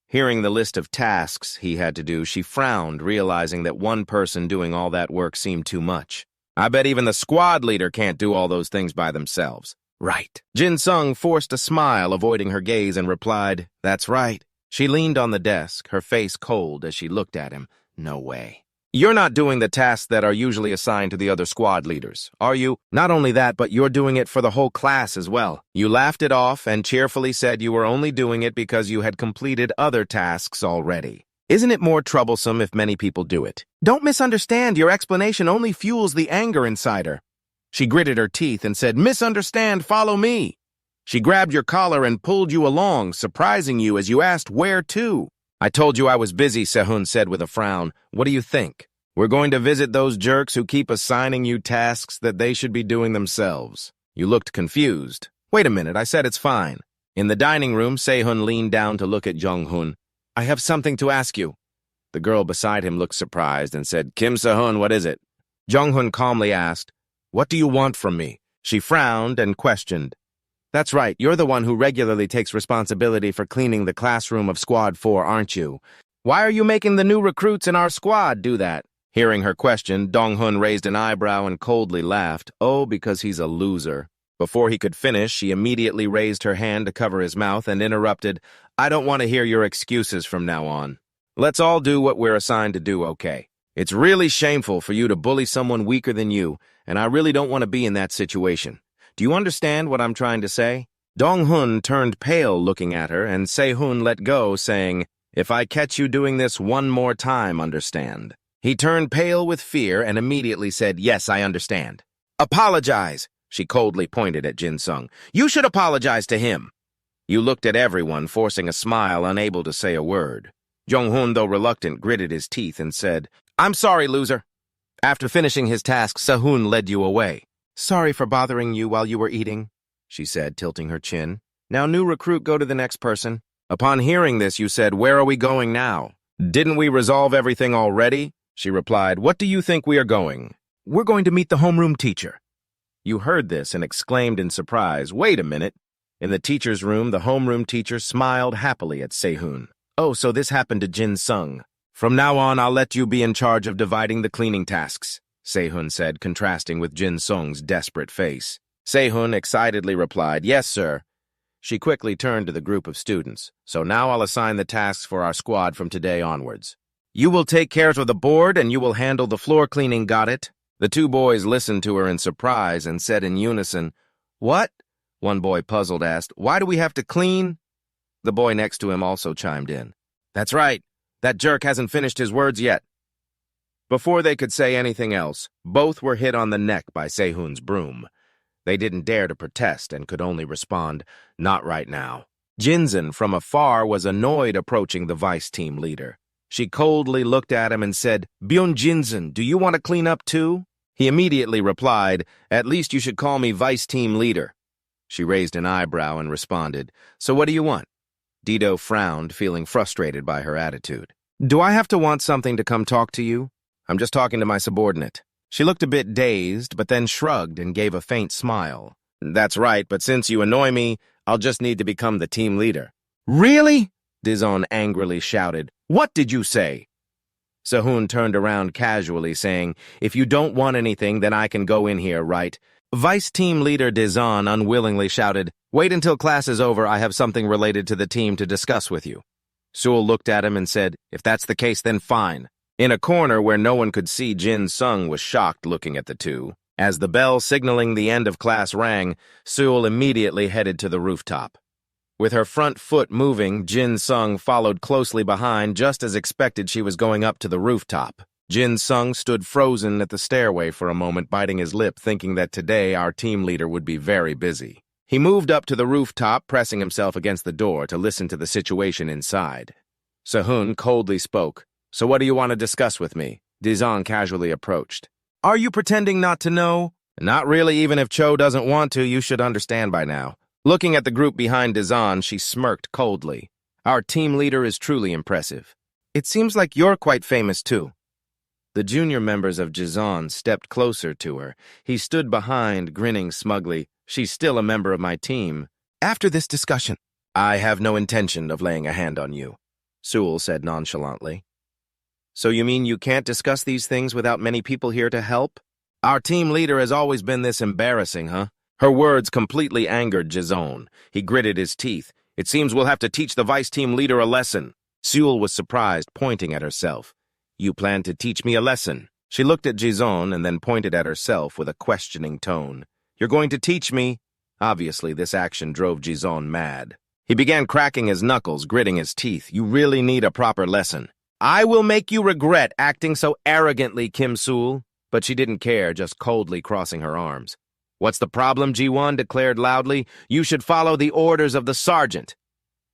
Hearing the list of tasks he had to do, she frowned, realizing that one person doing all that work seemed too much. "I bet even the squad leader can't do all those things by themselves." "Right." Jinsung forced a smile, avoiding her gaze, and replied, "That's right." She leaned on the desk, her face cold as she looked at him. "No way. You're not doing the tasks that are usually assigned to the other squad leaders, are you? Not only that, but you're doing it for the whole class as well." You laughed it off and cheerfully said you were only doing it because you had completed other tasks already. "Isn't it more troublesome if many people do it?" "Don't misunderstand, your explanation only fuels the anger inside her." She gritted her teeth and said, "Misunderstand, follow me." She grabbed your collar and pulled you along, surprising you as you asked where to. "I told you I was busy," Se-hoon said with a frown. "What do you think? We're going to visit those jerks who keep assigning you tasks that they should be doing themselves." You looked confused. "Wait a minute, I said it's fine." In the dining room, Se-hoon leaned down to look at Jong-hoon. "I have something to ask you." The girl beside him looked surprised and said, "Kim Se-hoon, what is it?" Jong-hoon calmly asked, "What do you want from me?" She frowned and questioned. "That's right, you're the one who regularly takes responsibility for cleaning the classroom of Squad 4, aren't you? Why are you making the new recruits in our squad do that?" Hearing her question, Dong-hoon raised an eyebrow and coldly laughed. "Oh, because he's a loser." Before he could finish, she immediately raised her hand to cover his mouth and interrupted, "I don't want to hear your excuses from now on. Let's all do what we're assigned to do, okay? It's really shameful for you to bully someone weaker than you, and I really don't want to be in that situation. Do you understand what I'm trying to say?" Dong-hoon turned pale looking at her, and Se-hoon let go, saying, "If I catch you doing this one more time, understand." He turned pale with fear and immediately said, "Yes, I understand." "Apologize," she coldly pointed at Jinsung. "You should apologize to him." You looked at everyone, forcing a smile, unable to say a word. Jong-hoon, though reluctant, gritted his teeth and said, "I'm sorry, loser." After finishing his task, Se-hoon led you away. "Sorry for bothering you while you were eating," she said, tilting her chin. "Now, new recruit, go to the next person." Upon hearing this, you said, "Where are we going now?" "Didn't we resolve everything already?" She replied, "What do you think we are going?" "We're going to meet the homeroom teacher." You heard this and exclaimed in surprise, "Wait a minute." In the teacher's room, the homeroom teacher smiled happily at Se-hoon. "Oh, so this happened to Jinsung. From now on, I'll let you be in charge of dividing the cleaning tasks," Se-hoon said, contrasting with Jinsung's desperate face. Se-hoon excitedly replied, "Yes, sir." She quickly turned to the group of students. "So now I'll assign the tasks for our squad from today onwards. You will take care of the board and you will handle the floor cleaning, got it? The two boys listened to her in surprise and said in unison, What? One boy puzzled asked, Why do we have to clean? The boy next to him also chimed in. That's right. That jerk hasn't finished his words yet. Before they could say anything else, both were hit on the neck by Sehun's broom. They didn't dare to protest and could only respond, Not right now. Jinsung from afar was annoyed approaching the vice team leader. She coldly looked at him and said, Byun Jinsung, do you want to clean up too? He immediately replied, At least you should call me vice team leader. She raised an eyebrow and responded, So what do you want? Dido frowned, feeling frustrated by her attitude. Do I have to want something to come talk to you? I'm just talking to my subordinate. She looked a bit dazed, but then shrugged and gave a faint smile. That's right, but since you annoy me, I'll just need to become the team leader. Really? Dizon angrily shouted. What did you say? Sehun turned around casually, saying, If you don't want anything, then I can go in here, right? Vice team leader Dizon unwillingly shouted, Wait until class is over, I have something related to the team to discuss with you. Sewell looked at him and said, If that's the case, then fine. In a corner where no one could see, Jinsung was shocked looking at the two. As the bell signaling the end of class rang, Sewell immediately headed to the rooftop. With her front foot moving, Jinsung followed closely behind. Just as expected, she was going up to the rooftop. Jinsung stood frozen at the stairway for a moment, biting his lip, thinking that today our team leader would be very busy. He moved up to the rooftop, pressing himself against the door to listen to the situation inside. Sehun coldly spoke. So what do you want to discuss with me? Dizon casually approached. Are you pretending not to know? Not really, even if Cho doesn't want to, you should understand by now. Looking at the group behind Dizon, she smirked coldly. Our team leader is truly impressive. It seems like you're quite famous too. The junior members of Dizon stepped closer to her. He stood behind, grinning smugly. She's still a member of my team. After this discussion, I have no intention of laying a hand on you, Sewell said nonchalantly. So you mean you can't discuss these things without many people here to help? Our team leader has always been this embarrassing, huh? Her words completely angered Jizon. He gritted his teeth. It seems we'll have to teach the vice team leader a lesson. Sewell was surprised, pointing at herself. You plan to teach me a lesson? She looked at Jizon and then pointed at herself with a questioning tone. You're going to teach me? Obviously, this action drove Jizon mad. He began cracking his knuckles, gritting his teeth. You really need a proper lesson. I will make you regret acting so arrogantly, Kim Sewell. But she didn't care, just coldly crossing her arms. What's the problem, Ji-won declared loudly. You should follow the orders of the sergeant.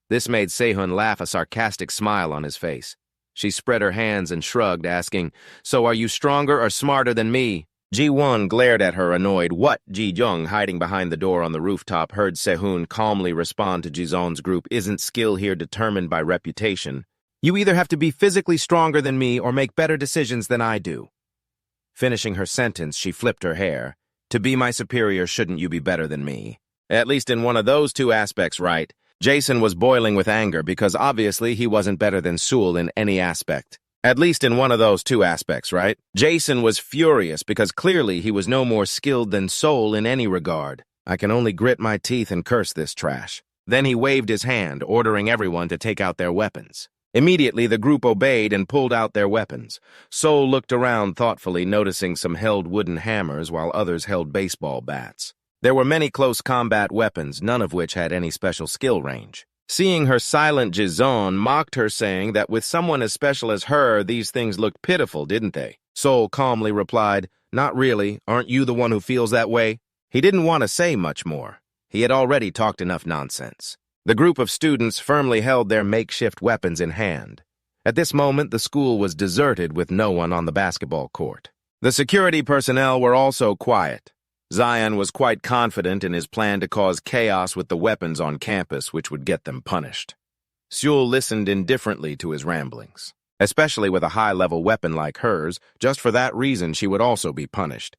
This made Sehun laugh, a sarcastic smile on his face. She spread her hands and shrugged, asking, So are you stronger or smarter than me? Ji-won glared at her, annoyed. What? Ji-jung, hiding behind the door on the rooftop, heard Sehun calmly respond to Jizon's group. Isn't skill here determined by reputation? You either have to be physically stronger than me or make better decisions than I do. Finishing her sentence, she flipped her hair. To be my superior, shouldn't you be better than me? At least in one of those two aspects, right? Jason was boiling with anger because obviously he wasn't better than Sewell in any aspect. At least in one of those two aspects, right? Jason was furious because clearly he was no more skilled than Seoul in any regard. I can only grit my teeth and curse this trash. Then he waved his hand, ordering everyone to take out their weapons. Immediately, the group obeyed and pulled out their weapons. Seoul looked around thoughtfully, noticing some held wooden hammers while others held baseball bats. There were many close combat weapons, none of which had any special skill range. Seeing her silent, Jizon mocked her, saying that with someone as special as her, these things looked pitiful, didn't they? Seoul calmly replied, Not really. Aren't you the one who feels that way? He didn't want to say much more. He had already talked enough nonsense. The group of students firmly held their makeshift weapons in hand. At this moment, the school was deserted with no one on the basketball court. The security personnel were also quiet. Zion was quite confident in his plan to cause chaos with the weapons on campus, which would get them punished. Sewell listened indifferently to his ramblings. Especially with a high-level weapon like hers, just for that reason she would also be punished.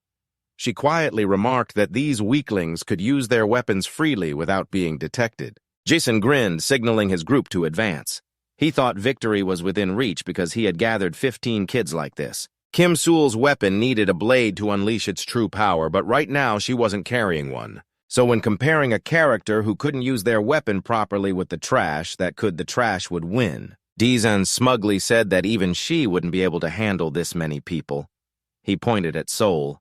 She quietly remarked that these weaklings could use their weapons freely without being detected. Jason grinned, signaling his group to advance. He thought victory was within reach because he had gathered 15 kids like this. Kim Sewell's weapon needed a blade to unleash its true power, but right now she wasn't carrying one. So when comparing a character who couldn't use their weapon properly with the trash, the trash would win. Jinsung smugly said that even she wouldn't be able to handle this many people. He pointed at Seoul.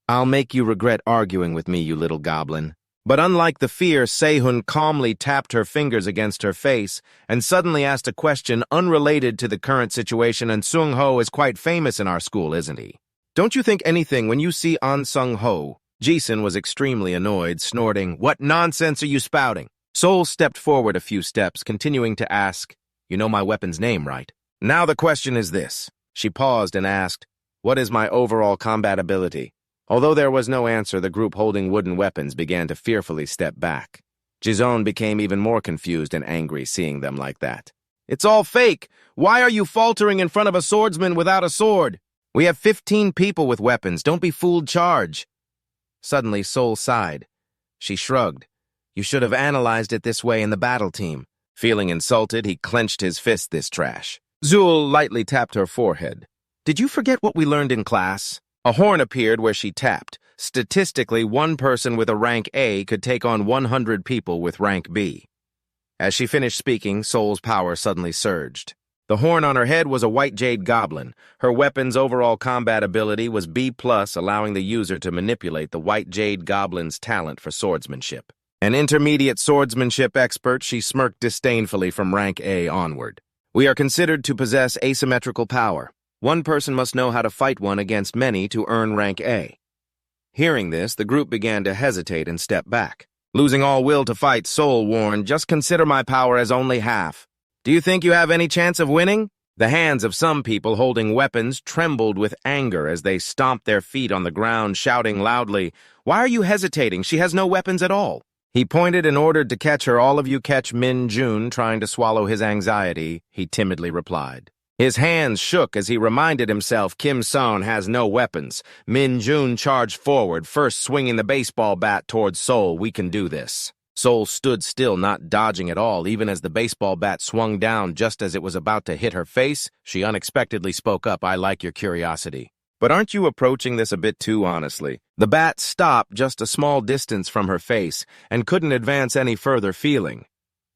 I'll make you regret arguing with me, you little goblin. But unlike the fear, Sehun calmly tapped her fingers against her face and suddenly asked a question unrelated to the current situation. And Sung Ho is quite famous in our school, isn't he? Don't you think anything when you see An Sung Ho? Jisun was extremely annoyed, snorting, What nonsense are you spouting? Seoul stepped forward a few steps, continuing to ask, You know my weapon's name, right? Now the question is this. She paused and asked, What is my overall combat ability? Although there was no answer, the group holding wooden weapons began to fearfully step back. Jisun became even more confused and angry seeing them like that. It's all fake! Why are you faltering in front of a swordsman without a sword? We have 15 people with weapons. Don't be fooled, charge. Suddenly, Seoul sighed. She shrugged. You should have analyzed it this way in the battle team. Feeling insulted, he clenched his fist this trash. Zul lightly tapped her forehead. Did you forget what we learned in class? A horn appeared where she tapped. Statistically, one person with a rank A could take on 100 people with rank B. As she finished speaking, Seoul's power suddenly surged. The horn on her head was a white jade goblin. Her weapon's overall combat ability was B+, allowing the user to manipulate the white jade goblin's talent for swordsmanship. An intermediate swordsmanship expert, she smirked disdainfully from rank A onward. We are considered to possess asymmetrical power. One person must know how to fight one against many to earn rank A. Hearing this, the group began to hesitate and step back. Losing all will to fight, Seoul warned, Just consider my power as only half. Do you think you have any chance of winning? The hands of some people holding weapons trembled with anger as they stomped their feet on the ground, shouting loudly, Why are you hesitating? She has no weapons at all. He pointed and ordered to catch her. All of you catch Min Jun, trying to swallow his anxiety, he timidly replied. His hands shook as he reminded himself Kim Son has no weapons. Min Jun charged forward, first swinging the baseball bat towards Seoul. We can do this. Seoul stood still, not dodging at all. Even as the baseball bat swung down just as it was about to hit her face, she unexpectedly spoke up, I like your curiosity. But aren't you approaching this a bit too honestly? The bat stopped just a small distance from her face and couldn't advance any further, feeling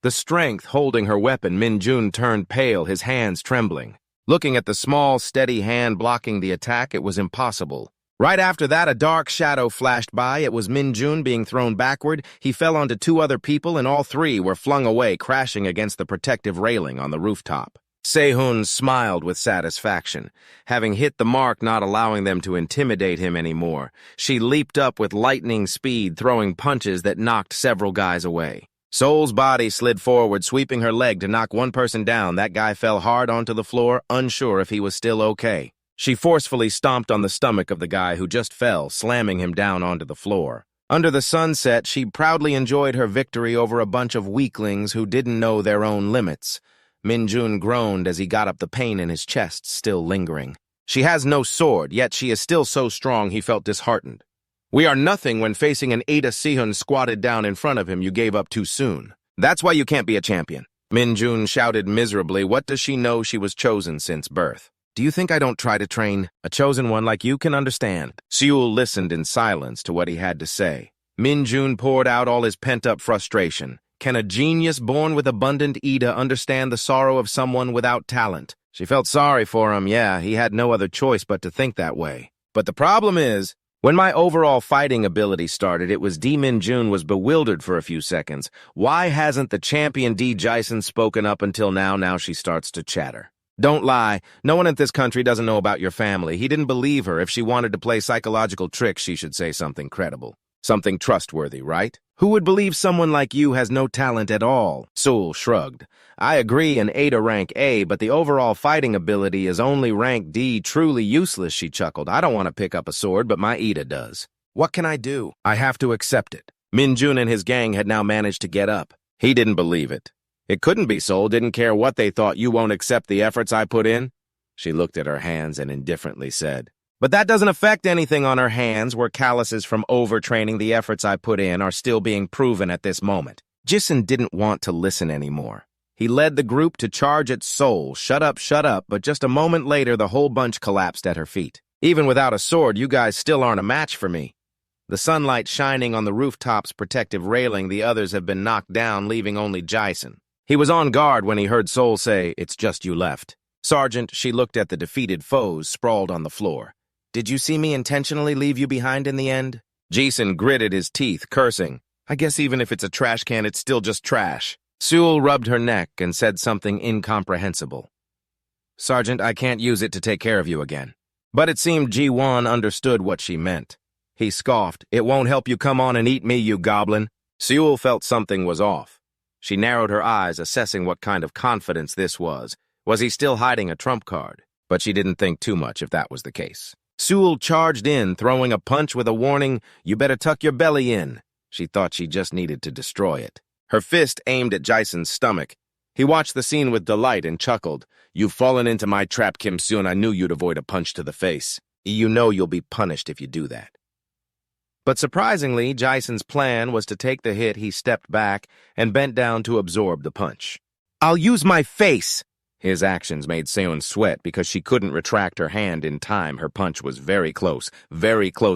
the strength holding her weapon. Min Jun turned pale, his hands trembling. Looking at the small, steady hand blocking the attack, it was impossible. Right after that, a dark shadow flashed by. It was Min Jun being thrown backward. He fell onto two other people, and all three were flung away, crashing against the protective railing on the rooftop. Sehun smiled with satisfaction. Having hit the mark, not allowing them to intimidate him anymore, she leaped up with lightning speed, throwing punches that knocked several guys away. Seoul's body slid forward, sweeping her leg to knock one person down. That guy fell hard onto the floor, unsure if he was still okay. She forcefully stomped on the stomach of the guy who just fell, slamming him down onto the floor. Under the sunset, she proudly enjoyed her victory over a bunch of weaklings who didn't know their own limits. Min Jun groaned as he got up, the pain in his chest still lingering. She has no sword, yet she is still so strong he felt disheartened. We are nothing when facing an Ada Sehun squatted down in front of him. You gave up too soon. That's why you can't be a champion. Min Jun shouted miserably. What does she know? She was chosen since birth. Do you think I don't try to train? A chosen one like you can understand. Seoul listened in silence to what he had to say. Min Jun poured out all his pent-up frustration. Can a genius born with abundant Ida understand the sorrow of someone without talent? She felt sorry for him. Yeah, he had no other choice but to think that way. But the problem is, when my overall fighting ability started, it was Min Jun was bewildered for a few seconds. Why hasn't the champion Jisun spoken up until now? Now she starts to chatter. Don't lie. No one in this country doesn't know about your family. He didn't believe her. If she wanted to play psychological tricks, she should say something credible. Something trustworthy, right? Who would believe someone like you has no talent at all? Seoul shrugged. I agree an Ada rank A, but the overall fighting ability is only rank D. Truly useless, she chuckled. I don't want to pick up a sword, but my Ida does. What can I do? I have to accept it. Min Jun and his gang had now managed to get up. He didn't believe it. It couldn't be. Seoul didn't care what they thought. You won't accept the efforts I put in? She looked at her hands and indifferently said, But that doesn't affect anything on her hands. Were calluses from overtraining. The efforts I put in are still being proven at this moment. Jisun didn't want to listen anymore. He led the group to charge at Seoul. Shut up, but just a moment later, the whole bunch collapsed at her feet. Even without a sword, you guys still aren't a match for me. The sunlight shining on the rooftop's protective railing, the others have been knocked down, leaving only Jisun. He was on guard when he heard Sol say, "It's just you left." "Sergeant," she looked at the defeated foes sprawled on the floor. "Did you see me intentionally leave you behind in the end?" Jinsung gritted his teeth, cursing. "I guess even if it's a trash can, it's still just trash." Sewell rubbed her neck and said something incomprehensible. "Sergeant, I can't use it to take care of you again." But it seemed Ji-won understood what she meant. He scoffed, "It won't help you come on and eat me, you goblin." Sewell felt something was off. She narrowed her eyes, assessing what kind of confidence this was. Was he still hiding a trump card? But she didn't think too much if that was the case. Sewell charged in, throwing a punch with a warning, "You better tuck your belly in." She thought she just needed to destroy it. Her fist aimed at Jisung's stomach. He watched the scene with delight and chuckled. "You've fallen into my trap, Kim-soon. I knew you'd avoid a punch to the face. You know you'll be punished if you do that." But surprisingly, Jisung's plan was to take the hit. He stepped back and bent down to absorb the punch. "I'll use my face!" His actions made Seon sweat because she couldn't retract her hand in time. Her punch was very close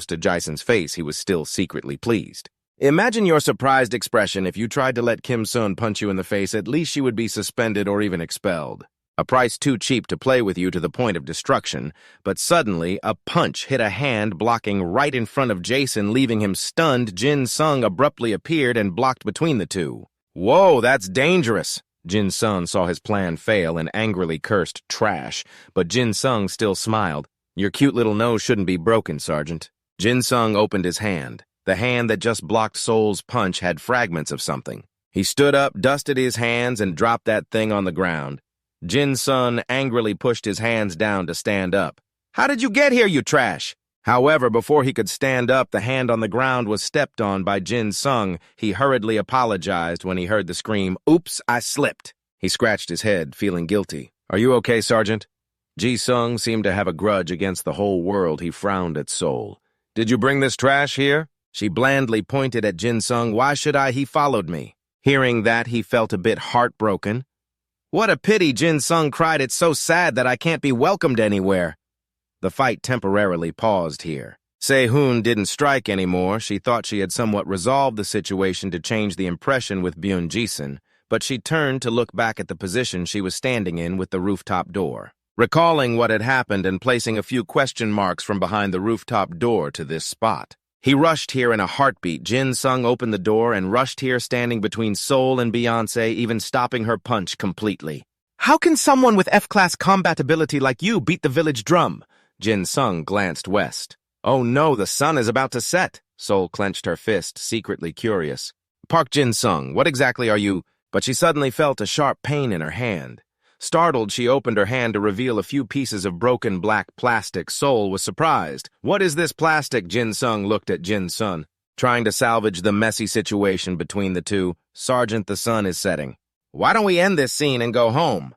to Jisung's face. He was still secretly pleased. Imagine your surprised expression if you tried to let Kim-soon punch you in the face. At least she would be suspended or even expelled. A price too cheap to play with you to the point of destruction, but suddenly a punch hit a hand blocking right in front of Jason, leaving him stunned. Jinsung abruptly appeared and blocked between the two. "Whoa, that's dangerous." Jinsung saw his plan fail and angrily cursed trash, but Jinsung still smiled. "Your cute little nose shouldn't be broken, Sergeant." Jinsung opened his hand. The hand that just blocked Sol's punch had fragments of something. He stood up, dusted his hands, and dropped that thing on the ground. Jinsung angrily pushed his hands down to stand up. "How did you get here, you trash?" However, before he could stand up, the hand on the ground was stepped on by Jinsung. He hurriedly apologized when he heard the scream, "Oops, I slipped." He scratched his head, feeling guilty. "Are you okay, Sergeant?" Jinsung seemed to have a grudge against the whole world. He frowned at Sol. "Did you bring this trash here?" She blandly pointed at Jinsung. "Why should I? He followed me." Hearing that, he felt a bit heartbroken. "What a pity," Jinsung cried. "It's so sad that I can't be welcomed anywhere." The fight temporarily paused here. Se-hoon didn't strike anymore. She thought she had somewhat resolved the situation to change the impression with Byun-jisun, but she turned to look back at the position she was standing in with the rooftop door. Recalling what had happened and placing a few question marks from behind the rooftop door to this spot. He rushed here in a heartbeat. Jinsung opened the door and rushed here, standing between Sol and Beyonce, even stopping her punch completely. "How can someone with F-class combat ability like you beat the village drum?" Jinsung glanced west. "Oh no, the sun is about to set." Sol clenched her fist, secretly curious. "Park Jinsung, what exactly are you—" But she suddenly felt a sharp pain in her hand. Startled, she opened her hand to reveal a few pieces of broken black plastic. Sol was surprised. "What is this plastic?" Jinsung looked at Jinsung, trying to salvage the messy situation between the two. "Sergeant, the sun is setting. Why don't we end this scene and go home?"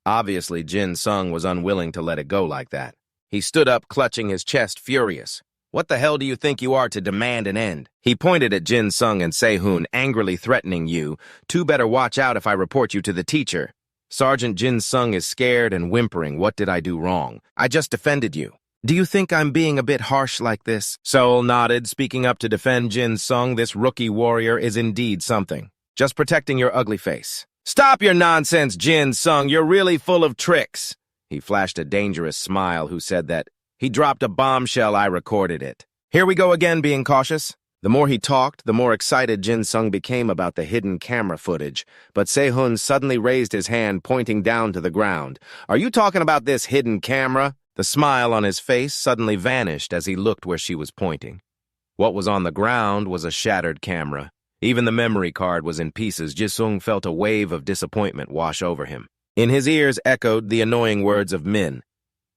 Obviously, Jinsung was unwilling to let it go like that. He stood up, clutching his chest, furious. "What the hell do you think you are to demand an end?" He pointed at Jinsung and Se-hoon, angrily threatening, "You two better watch out if I report you to the teacher." Sergeant Jinsung is scared and whimpering. "What did I do wrong? I just defended you." "Do you think I'm being a bit harsh like this?" Sol nodded, speaking up to defend Jinsung. "This rookie warrior is indeed something. Just protecting your ugly face." "Stop your nonsense, Jinsung. You're really full of tricks." He flashed a dangerous smile. "Who said that?" "He dropped a bombshell. I recorded it." "Here we go again, being cautious." The more he talked, the more excited Jinsung became about the hidden camera footage. But Se-hoon suddenly raised his hand, pointing down to the ground. "Are you talking about this hidden camera?" The smile on his face suddenly vanished as he looked where she was pointing. What was on the ground was a shattered camera. Even the memory card was in pieces. Jinsung felt a wave of disappointment wash over him. In his ears echoed the annoying words of Min.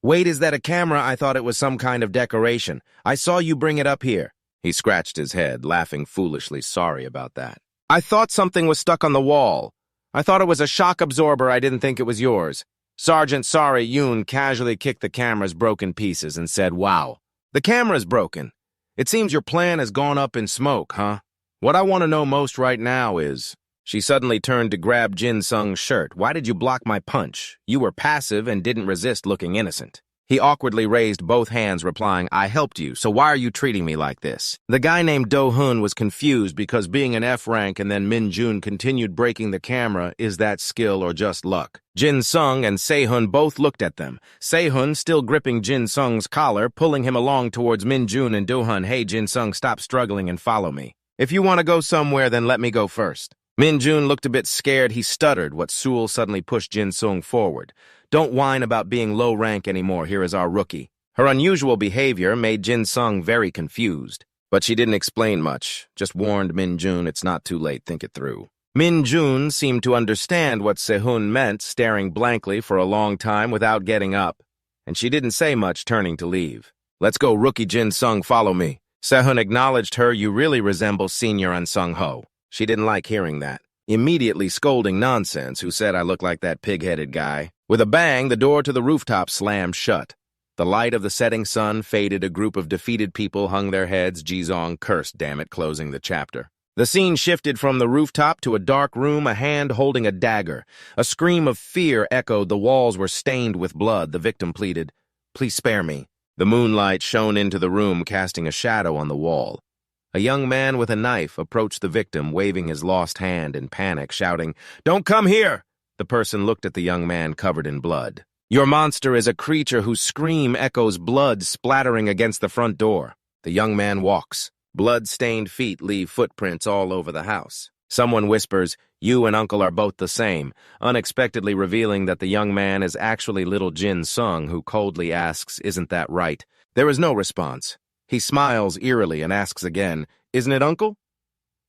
"Wait, is that a camera? I thought it was some kind of decoration. I saw you bring it up here." He scratched his head, laughing foolishly. "Sorry about that. I thought something was stuck on the wall. I thought it was a shock absorber. I didn't think it was yours." "Sergeant, sorry." Yoon casually kicked the camera's broken pieces and said, "Wow. The camera's broken. It seems your plan has gone up in smoke, huh? What I want to know most right now is..." She suddenly turned to grab Jinsung's shirt. "Why did you block my punch? You were passive and didn't resist looking innocent." He awkwardly raised both hands, replying, I helped you, so why are you treating me like this? The guy named Do-hun was confused because being an F rank and then Min-jun continued breaking the camera, is that skill or just luck? Jinsung and Se-hun both looked at them, Se-hun still gripping Jinsung's collar, pulling him along towards Min-jun and Do-hun. Hey, Jinsung, stop struggling and follow me. If you want to go somewhere, then let me go first. Min-jun looked a bit scared. He stuttered, what Seul suddenly pushed Jinsung forward. Don't whine about being low rank anymore, here is our rookie. Her unusual behavior made Jinsung very confused, but she didn't explain much, just warned Min-jun it's not too late, think it through. Min-jun seemed to understand what Se-hun meant, staring blankly for a long time without getting up, and she didn't say much, turning to leave. Let's go, rookie Jinsung, follow me. Se-hun acknowledged her. You really resemble Senior Unsung-ho. She didn't like hearing that, immediately scolding Nonsense, who said I look like that pig-headed guy. With a bang, the door to the rooftop slammed shut. The light of the setting sun faded. A group of defeated people hung their heads. Jisung cursed, damn it, closing the chapter. The scene shifted from the rooftop to a dark room, a hand holding a dagger. A scream of fear echoed. The walls were stained with blood. The victim pleaded, please spare me. The moonlight shone into the room, casting a shadow on the wall. A young man with a knife approached the victim, waving his lost hand in panic, shouting, don't come here! The person looked at the young man covered in blood. Your monster is a creature whose scream echoes blood splattering against the front door. The young man walks. Blood-stained feet leave footprints all over the house. Someone whispers, you and Uncle are both the same, unexpectedly revealing that the young man is actually little Jinsung, who coldly asks, isn't that right? There is no response. He smiles eerily and asks again, isn't it, Uncle?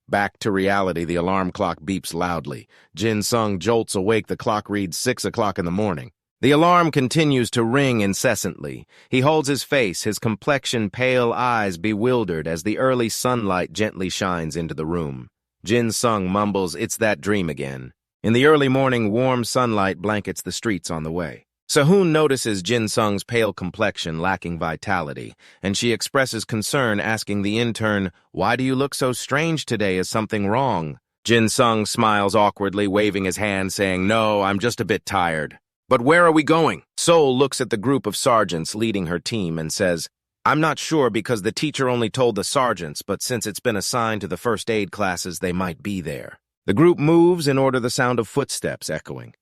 Back to reality, the alarm clock beeps loudly. Jinsung jolts awake. The clock reads 6 o'clock in the morning. The alarm continues to ring incessantly. He holds his face, his complexion pale, eyes bewildered as the early sunlight gently shines into the room. Jinsung mumbles, it's that dream again. In the early morning, warm sunlight blankets the streets on the way. Se-hun notices Jinsung's pale complexion lacking vitality, and she expresses concern, asking the intern, why do you look so strange today? Is something wrong? Jinsung smiles awkwardly, waving his hand, saying, no, I'm just a bit tired. But where are we going? Seol looks at the group of sergeants leading her team and says, I'm not sure because the teacher only told the sergeants, but since it's been assigned to the first aid classes, they might be there. The group moves in order, the sound of footsteps echoing.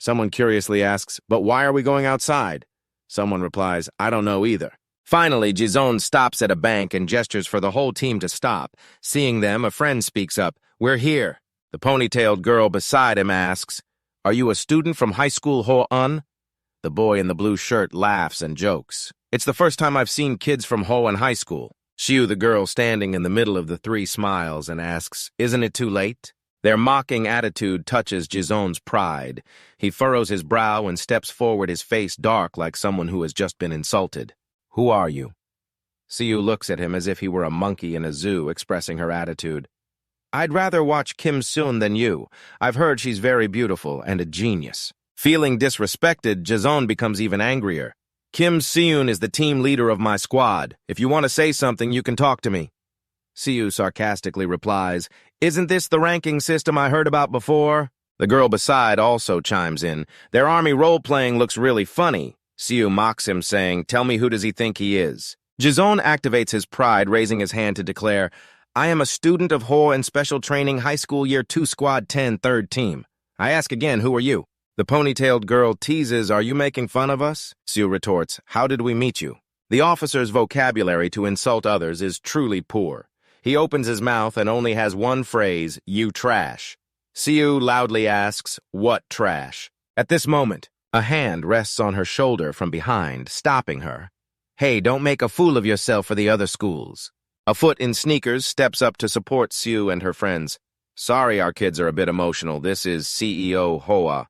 Someone curiously asks, but why are we going outside? Someone replies, I don't know either. Finally, Jinsung stops at a bank and gestures for the whole team to stop. Seeing them, a friend speaks up, we're here. The ponytailed girl beside him asks, are you a student from high school Ho-un? The boy in the blue shirt laughs and jokes. It's the first time I've seen kids from Ho-un high school. Xiu, the girl standing in the middle of the three, smiles and asks, isn't it too late? Their mocking attitude touches Jinsung's pride. He furrows his brow and steps forward, his face dark like someone who has just been insulted. Who are you? Xiu looks at him as if he were a monkey in a zoo, expressing her attitude. I'd rather watch Kim Seun than you. I've heard she's very beautiful and a genius. Feeling disrespected, Jinsung becomes even angrier. Kim Seun is the team leader of my squad. If you want to say something, you can talk to me. Xiu sarcastically replies, isn't this the ranking system I heard about before? The girl beside also chimes in. Their army role-playing looks really funny. Xiu mocks him, saying, tell me, who does he think he is? Jinsung activates his pride, raising his hand to declare, I am a student of Ho and Special Training High School Year 2 Squad 10 3rd Team. I ask again, who are you? The ponytailed girl teases, are you making fun of us? Xiu retorts, how did we meet you? The officer's vocabulary to insult others is truly poor. He opens his mouth and only has one phrase, you trash. Xiu loudly asks, what trash? At this moment, a hand rests on her shoulder from behind, stopping her. Hey, don't make a fool of yourself for the other schools. A foot in sneakers steps up to support Xiu and her friends. Sorry, our kids are a bit emotional. This is CEO Hoa.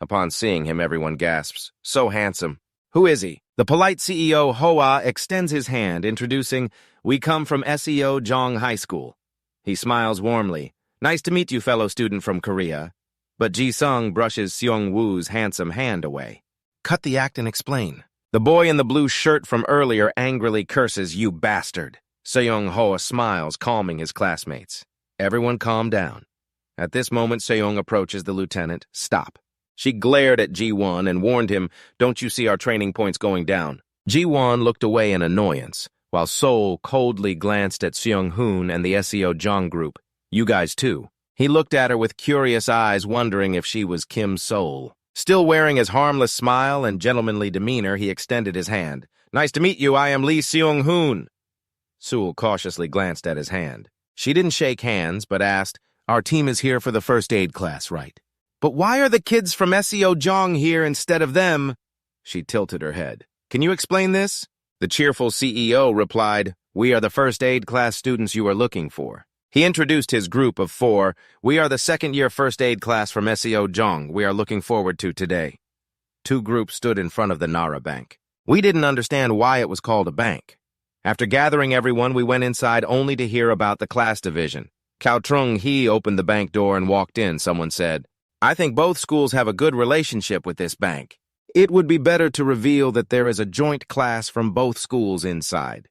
Upon seeing him, everyone gasps. So handsome. Who is he? The polite CEO Hoa extends his hand, introducing, we come from SEO Jong High School. He smiles warmly. Nice to meet you, fellow student from Korea. But Jinsung brushes Seong Woo's handsome hand away. Cut the act and explain. The boy in the blue shirt from earlier angrily curses, you bastard. Seong Hoa smiles, calming his classmates. Everyone calm down. At this moment, Seong approaches the lieutenant. Stop. She glared at Ji-won and warned him, "Don't you see our training points going down?" Ji-won looked away in annoyance, while Sol coldly glanced at Seung-hoon and the SEO Jong group. "You guys too." He looked at her with curious eyes, wondering if she was Kim Sol. Still wearing his harmless smile and gentlemanly demeanor, he extended his hand. "Nice to meet you, I am Lee Seung-hoon." Sewell cautiously glanced at his hand. She didn't shake hands, but asked, "Our team is here for the first aid class, right? But why are the kids from SEO Jong here instead of them?" She tilted her head. "Can you explain this?" The cheerful CEO replied, "We are the first aid class students you are looking for." He introduced his group of 4. "We are the second-year first aid class from SEO Jong we are looking forward to today." 2 groups stood in front of the Nara Bank. We didn't understand why it was called a bank. After gathering everyone, we went inside only to hear about the class division. Cao Trung-hee opened the bank door and walked in. Someone said, "I think both schools have a good relationship with this bank. It would be better to reveal that there is a joint class from both schools inside."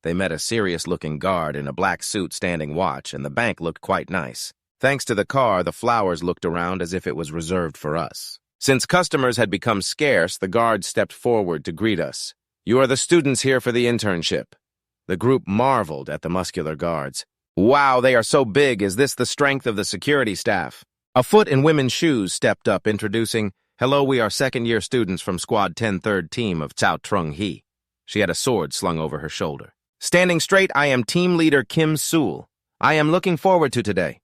They met a serious-looking guard in a black suit standing watch, and the bank looked quite nice. Thanks to the car, the flowers looked around as if it was reserved for us. Since customers had become scarce, the guard stepped forward to greet us. "You are the students here for the internship." The group marveled at the muscular guards. "Wow, they are so big. Is this the strength of the security staff?" A foot in women's shoes stepped up, introducing, "Hello, we are second-year students from Squad 10 3rd Team of Cao Trung-hee." She had a sword slung over her shoulder. "Standing straight, I am team leader Kim Sewell. I am looking forward to today."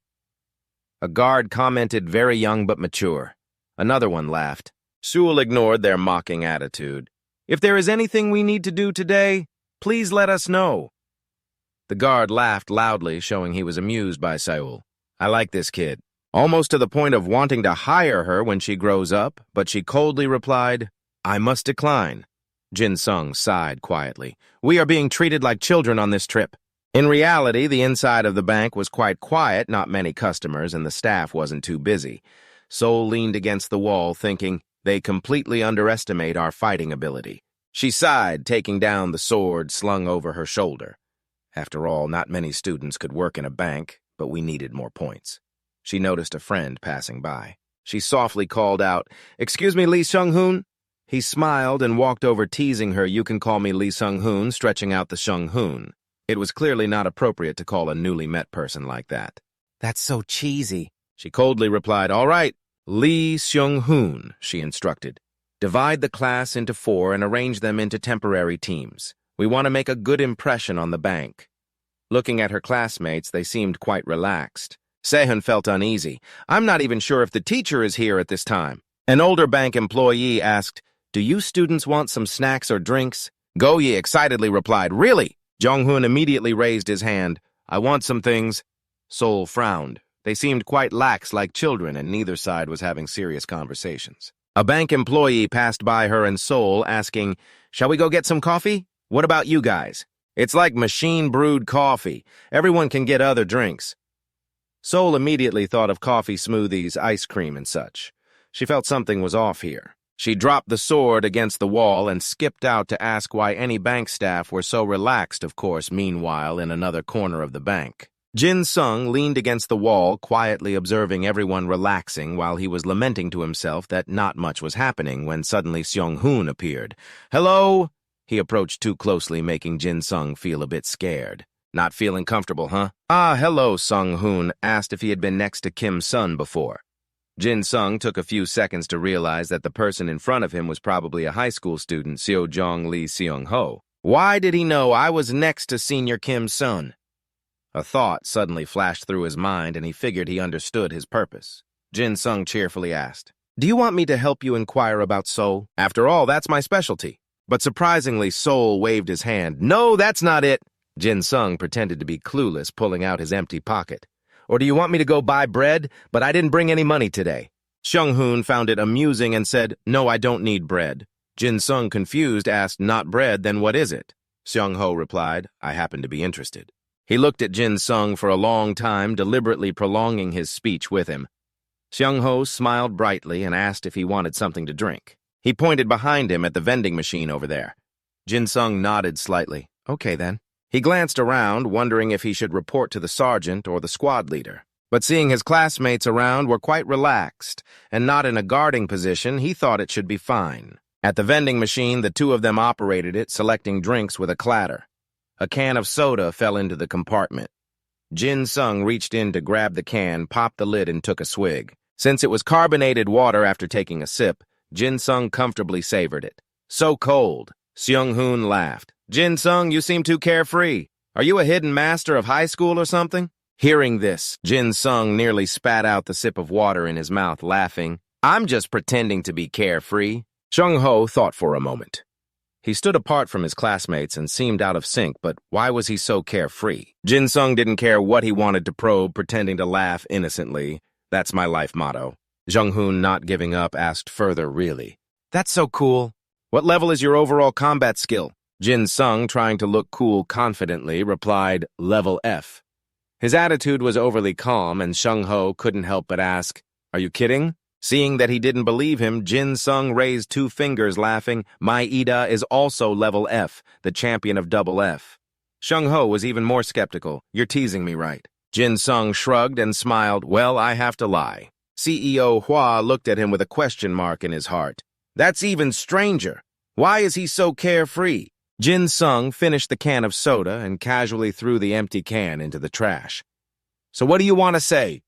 A guard commented, "Very young but mature." Another one laughed. Sewell ignored their mocking attitude. "If there is anything we need to do today, please let us know." The guard laughed loudly, showing he was amused by Sewell. "I like this kid. Almost to the point of wanting to hire her when she grows up, but she coldly replied, 'I must decline.'" Jinsung sighed quietly. "We are being treated like children on this trip." In reality, the inside of the bank was quite quiet, not many customers, and the staff wasn't too busy. Sol leaned against the wall, thinking, "They completely underestimate our fighting ability." She sighed, taking down the sword slung over her shoulder. After all, not many students could work in a bank, but we needed more points. She noticed a friend passing by. She softly called out, "Excuse me, Lee Seung-hoon?" He smiled and walked over, teasing her, "You can call me Lee Seung-hoon," stretching out the Seung-hoon. It was clearly not appropriate to call a newly met person like that. "That's so cheesy." She coldly replied, "All right, Lee Seung-hoon," she instructed. "Divide the class into 4 and arrange them into temporary teams. We want to make a good impression on the bank." Looking at her classmates, they seemed quite relaxed. Sehun felt uneasy. "I'm not even sure if the teacher is here at this time." An older bank employee asked, "Do you students want some snacks or drinks?" Go-yi excitedly replied, "Really?" Jong-hoon immediately raised his hand. "I want some things." Sol frowned. They seemed quite lax, like children, and neither side was having serious conversations. A bank employee passed by her and Sol, asking, "Shall we go get some coffee? What about you guys?" "It's like machine-brewed coffee. Everyone can get other drinks." Sol immediately thought of coffee smoothies, ice cream, and such. She felt something was off here. She dropped the sword against the wall and skipped out to ask why any bank staff were so relaxed, of course, meanwhile, in another corner of the bank. Jinsung leaned against the wall, quietly observing everyone relaxing while he was lamenting to himself that not much was happening when suddenly Seung-hoon appeared. "Hello?" He approached too closely, making Jinsung feel a bit scared. "Not feeling comfortable, huh?" "Ah, hello," Seung-hoon asked if he had been next to Kim Sun before. Jinsung took a few seconds to realize that the person in front of him was probably a high school student, Seojong Lee Seung-ho. Why did he know I was next to Senior Kim Sun? A thought suddenly flashed through his mind, and he figured he understood his purpose. Jinsung cheerfully asked, "Do you want me to help you inquire about Seoul? After all, that's my specialty." But surprisingly, Seoul waved his hand. "No, that's not it." Jinsung pretended to be clueless, pulling out his empty pocket. "Or do you want me to go buy bread? But I didn't bring any money today." Seung-hoon found it amusing and said, "No, I don't need bread." Jinsung, confused, asked, "Not bread, then what is it?" Seung-ho replied, "I happen to be interested." He looked at Jinsung for a long time, deliberately prolonging his speech with him. Seung-ho smiled brightly and asked if he wanted something to drink. He pointed behind him at the vending machine over there. Jinsung nodded slightly. "Okay, then." He glanced around, wondering if he should report to the sergeant or the squad leader. But seeing his classmates around were quite relaxed, and not in a guarding position, he thought it should be fine. At the vending machine, the two of them operated it, selecting drinks with a clatter. A can of soda fell into the compartment. Jinsung reached in to grab the can, popped the lid, and took a swig. Since it was carbonated water after taking a sip, Jinsung comfortably savored it. So cold. Seung-hoon laughed. Jinsung, you seem too carefree. Are you a hidden master of high school or something? Hearing this, Jinsung nearly spat out the sip of water in his mouth, laughing. I'm just pretending to be carefree. Seung-ho thought for a moment. He stood apart from his classmates and seemed out of sync, but why was he so carefree? Jinsung didn't care what he wanted to probe, pretending to laugh innocently. That's my life motto. Jung-hoon, not giving up, asked further, really. That's so cool. What level is your overall combat skill? Jinsung, trying to look cool confidently, replied, level F. His attitude was overly calm, and Seung-ho couldn't help but ask, are you kidding? Seeing that he didn't believe him, Jinsung raised 2 fingers, laughing. My Ida is also level F, the champion of double F. Seung-ho was even more skeptical. You're teasing me, right? Jinsung shrugged and smiled. Well, I have to lie. CEO Hua looked at him with a question mark in his heart. That's even stranger. Why is he so carefree? Jinsung finished the can of soda and casually threw the empty can into the trash. So what do you want to say?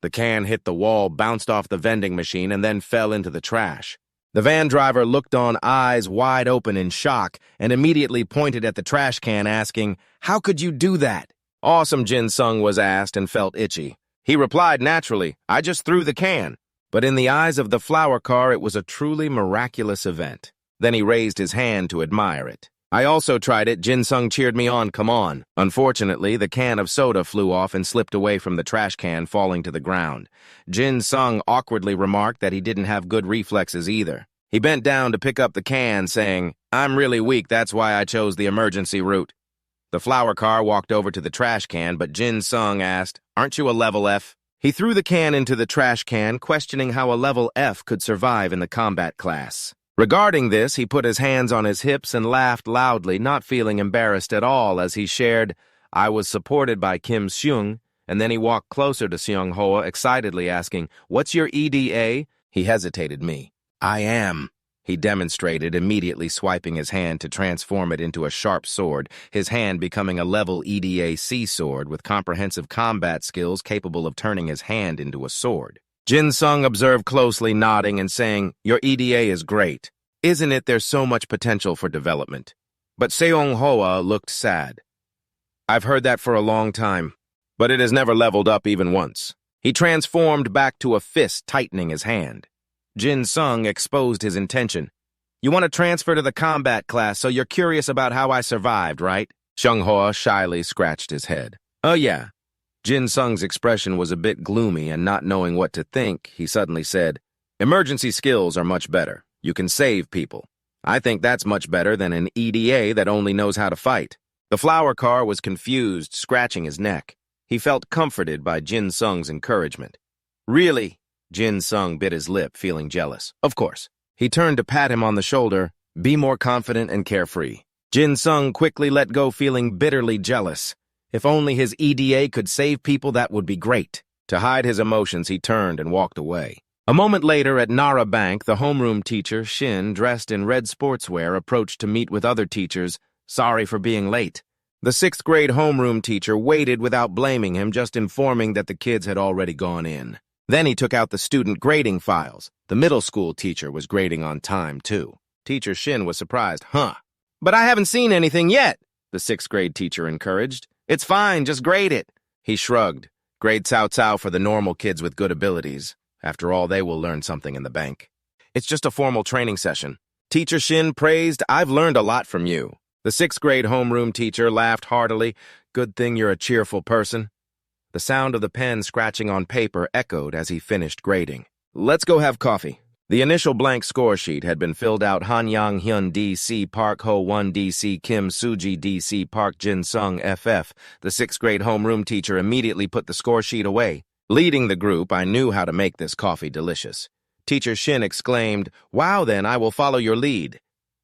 The can hit the wall, bounced off the vending machine, and then fell into the trash. The van driver looked on, eyes wide open in shock, and immediately pointed at the trash can, asking, how could you do that? Awesome, Jinsung was asked and felt itchy. He replied naturally, I just threw the can. But in the eyes of the flower car, it was a truly miraculous event. Then he raised his hand to admire it. I also tried it. Jinsung cheered me on. Come on. Unfortunately, the can of soda flew off and slipped away from the trash can, falling to the ground. Jinsung awkwardly remarked that he didn't have good reflexes either. He bent down to pick up the can, saying, I'm really weak, that's why I chose the emergency route. The flower car walked over to the trash can, but Jinsung asked, aren't you a level F? He threw the can into the trash can, questioning how a level F could survive in the combat class. Regarding this, he put his hands on his hips and laughed loudly, not feeling embarrassed at all as he shared, I was supported by Kim Seung, and then he walked closer to Seung-ho, excitedly asking, what's your EDA? He hesitated me. I am, he demonstrated, immediately swiping his hand to transform it into a sharp sword, his hand becoming a level EDA-C sword with comprehensive combat skills capable of turning his hand into a sword. Jinsung observed closely, nodding and saying, your EDA is great. Isn't it there's so much potential for development? But Seung-hoa looked sad. I've heard that for a long time, but it has never leveled up even once. He transformed back to a fist, tightening his hand. Jinsung exposed his intention. You want to transfer to the combat class, so you're curious about how I survived, right? Seung-hoa shyly scratched his head. Oh yeah. Jinsung's expression was a bit gloomy, and not knowing what to think, he suddenly said, emergency skills are much better. You can save people. I think that's much better than an EDA that only knows how to fight. The flower car was confused, scratching his neck. He felt comforted by Jinsung's encouragement. Really? Jinsung bit his lip, feeling jealous. Of course. He turned to pat him on the shoulder. Be more confident and carefree. Jinsung quickly let go, feeling bitterly jealous. If only his EDA could save people, that would be great. To hide his emotions, he turned and walked away. A moment later, at Nara Bank, the homeroom teacher, Shin, dressed in red sportswear, approached to meet with other teachers, sorry for being late. The 6th grade homeroom teacher waited without blaming him, just informing that the kids had already gone in. Then he took out the student grading files. The middle school teacher was grading on time, too. Teacher Shin was surprised. But I haven't seen anything yet, the 6th grade teacher encouraged. It's fine, just grade it. He shrugged. Grade Cao Cao for the normal kids with good abilities. After all, they will learn something in the bank. It's just a formal training session. Teacher Shin praised, I've learned a lot from you. The 6th grade homeroom teacher laughed heartily. Good thing you're a cheerful person. The sound of the pen scratching on paper echoed as he finished grading. Let's go have coffee. The initial blank score sheet had been filled out. Hanyang Hyun DC, Park Ho 1 DC, Kim Suji DC, Park Jinsung FF. The 6th grade homeroom teacher immediately put the score sheet away. Leading the group, I knew how to make this coffee delicious. Teacher Shin exclaimed, wow, then I will follow your lead.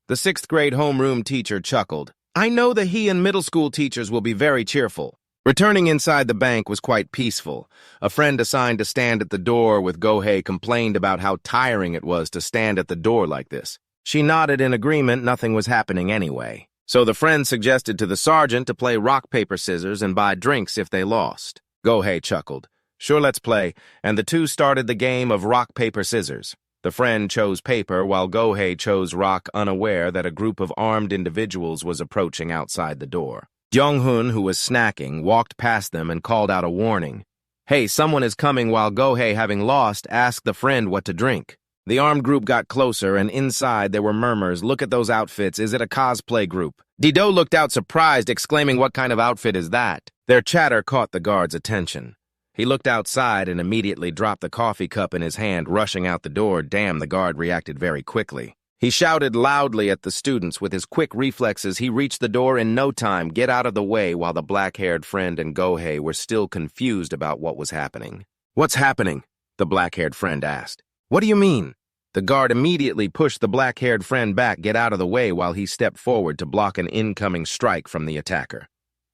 The 6th grade homeroom teacher chuckled. I know the he and middle school teachers will be very cheerful. Returning inside the bank was quite peaceful. A friend assigned to stand at the door with Gohei complained about how tiring it was to stand at the door like this. She nodded in agreement, nothing was happening anyway. So the friend suggested to the sergeant to play rock, paper, scissors and buy drinks if they lost. Gohei chuckled. Sure, let's play, and the two started the game of rock, paper, scissors. The friend chose paper while Gohei chose rock, unaware that a group of armed individuals was approaching outside the door. Jong-hun, who was snacking, walked past them and called out a warning. Hey, someone is coming while Gohei, having lost, asked the friend what to drink. The armed group got closer, and inside there were murmurs. Look at those outfits. Is it a cosplay group? Dido looked out surprised, exclaiming, what kind of outfit is that? Their chatter caught the guard's attention. He looked outside and immediately dropped the coffee cup in his hand, rushing out the door. Damn, the guard reacted very quickly. He shouted loudly at the students. With his quick reflexes, he reached the door in no time. Get out of the way, while the black-haired friend and Gohei were still confused about what was happening. What's happening? The black-haired friend asked. What do you mean? The guard immediately pushed the black-haired friend back. Get out of the way, while he stepped forward to block an incoming strike from the attacker.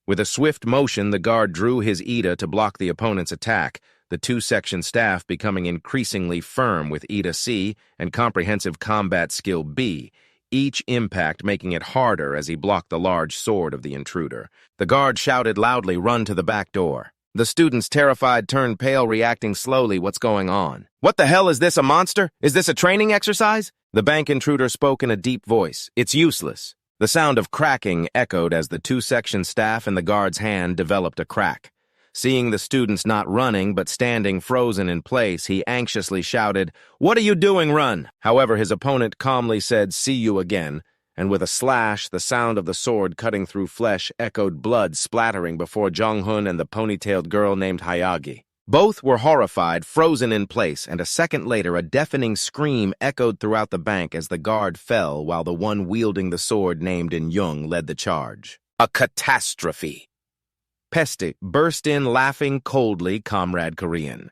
With a swift motion, the guard drew his Ida to block the opponent's attack, the two-section staff becoming increasingly firm with Ida C and comprehensive combat skill B, each impact making it harder as he blocked the large sword of the intruder. The guard shouted loudly, run to the back door. The students, terrified, turned pale, reacting slowly. What's going on? What the hell is this, a monster? Is this a training exercise? The bank intruder spoke in a deep voice. It's useless. The sound of cracking echoed as the two-section staff in the guard's hand developed a crack. Seeing the students not running but standing frozen in place, he anxiously shouted, what are you doing, run? However, his opponent calmly said, see you again, and with a slash, the sound of the sword cutting through flesh echoed, blood splattering before Jong-hun and the ponytailed girl named Hayagi. Both were horrified, frozen in place, and a second later a deafening scream echoed throughout the bank as the guard fell while the one wielding the sword named In-young led the charge. A catastrophe. Peste burst in laughing coldly, Comrade Korean.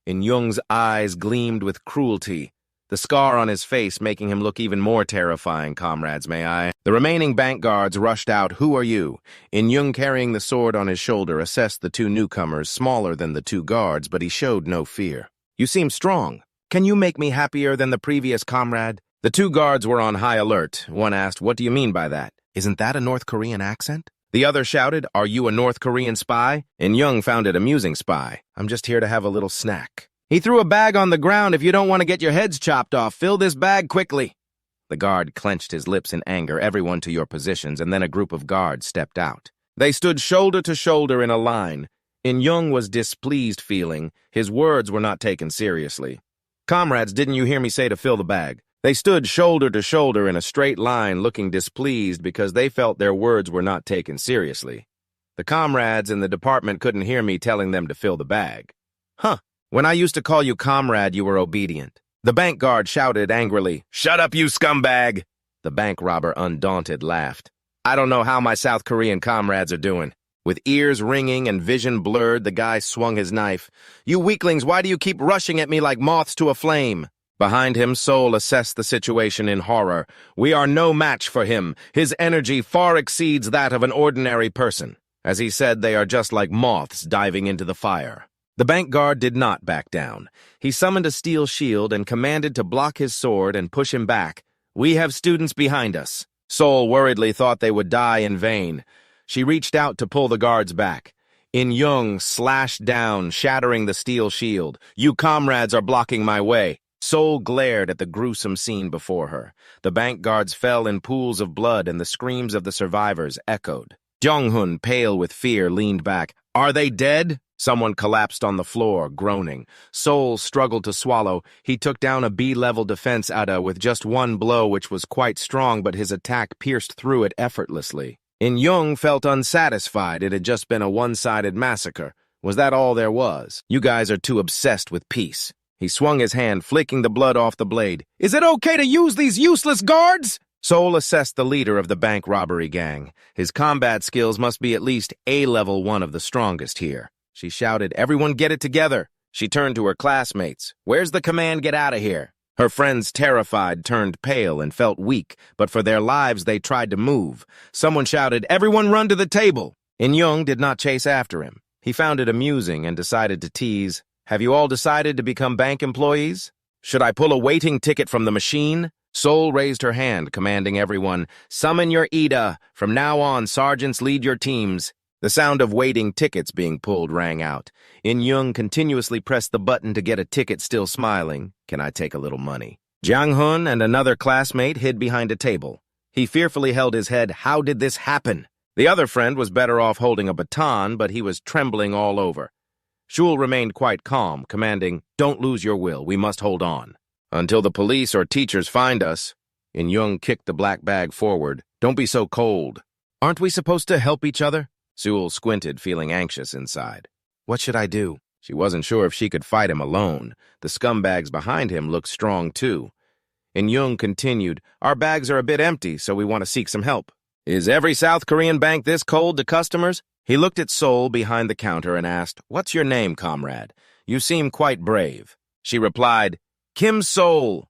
In-young's eyes gleamed with cruelty, the scar on his face making him look even more terrifying, comrades, may I? The remaining bank guards rushed out. Who are you? In-young, carrying the sword on his shoulder, assessed the two newcomers, smaller than the two guards, but he showed no fear. You seem strong. Can you make me happier than the previous comrade? The two guards were on high alert. One asked, what do you mean by that? Isn't that a North Korean accent? The other shouted, are you a North Korean spy? In-young found it amusing. Spy. I'm just here to have a little snack. He threw a bag on the ground. If you don't want to get your heads chopped off, fill this bag quickly. The guard clenched his lips in anger. Everyone to your positions, and then a group of guards stepped out. They stood shoulder to shoulder in a line. In-young was displeased, feeling his words were not taken seriously. Comrades, didn't you hear me say to fill the bag? They stood shoulder to shoulder in a straight line, looking displeased because they felt their words were not taken seriously. The comrades in the department couldn't hear me telling them to fill the bag. Huh. When I used to call you comrade, you were obedient. The bank guard shouted angrily, shut up, you scumbag! The bank robber, undaunted, laughed. I don't know how my South Korean comrades are doing. With ears ringing and vision blurred, the guy swung his knife. You weaklings, why do you keep rushing at me like moths to a flame? Behind him, Seoul assessed the situation in horror. We are no match for him. His energy far exceeds that of an ordinary person. As he said, they are just like moths diving into the fire. The bank guard did not back down. He summoned a steel shield and commanded to block his sword and push him back. We have students behind us. Seoul worriedly thought they would die in vain. She reached out to pull the guards back. In-young slashed down, shattering the steel shield. You comrades are blocking my way. Seoul glared at the gruesome scene before her. The bank guards fell in pools of blood and the screams of the survivors echoed. Jong-hun, pale with fear, leaned back. Are they dead? Someone collapsed on the floor, groaning. Seoul struggled to swallow. He took down a B-level defense Ada with just one blow, which was quite strong, but his attack pierced through it effortlessly. In-young felt unsatisfied. It had just been a one-sided massacre. Was that all there was? You guys are too obsessed with peace. He swung his hand, flicking the blood off the blade. Is it okay to use these useless guards? Seoul assessed the leader of the bank robbery gang. His combat skills must be at least A-level, one of the strongest here. She shouted, everyone get it together. She turned to her classmates. Where's the command, get out of here? Her friends, terrified, turned pale and felt weak, but for their lives they tried to move. Someone shouted, everyone run to the table. In-young did not chase after him. He found it amusing and decided to tease, "Have you all decided to become bank employees? Should I pull a waiting ticket from the machine?" Sol raised her hand, commanding everyone, "Summon your Ida. From now on, sergeants lead your teams." The sound of waiting tickets being pulled rang out. In-young continuously pressed the button to get a ticket, still smiling. "Can I take a little money?" Jang-hun and another classmate hid behind a table. He fearfully held his head. How did this happen? The other friend was better off holding a baton, but he was trembling all over. Shul remained quite calm, commanding, "Don't lose your will. We must hold on. Until the police or teachers find us." In-young kicked the black bag forward. "Don't be so cold. Aren't we supposed to help each other?" Sewell squinted, feeling anxious inside. What should I do? She wasn't sure if she could fight him alone. The scumbags behind him looked strong, too. In-young continued, "Our bags are a bit empty, so we want to seek some help." "Is every South Korean bank this cold to customers?" He looked at Sol behind the counter and asked, "What's your name, comrade? You seem quite brave." She replied, "Kim Sol."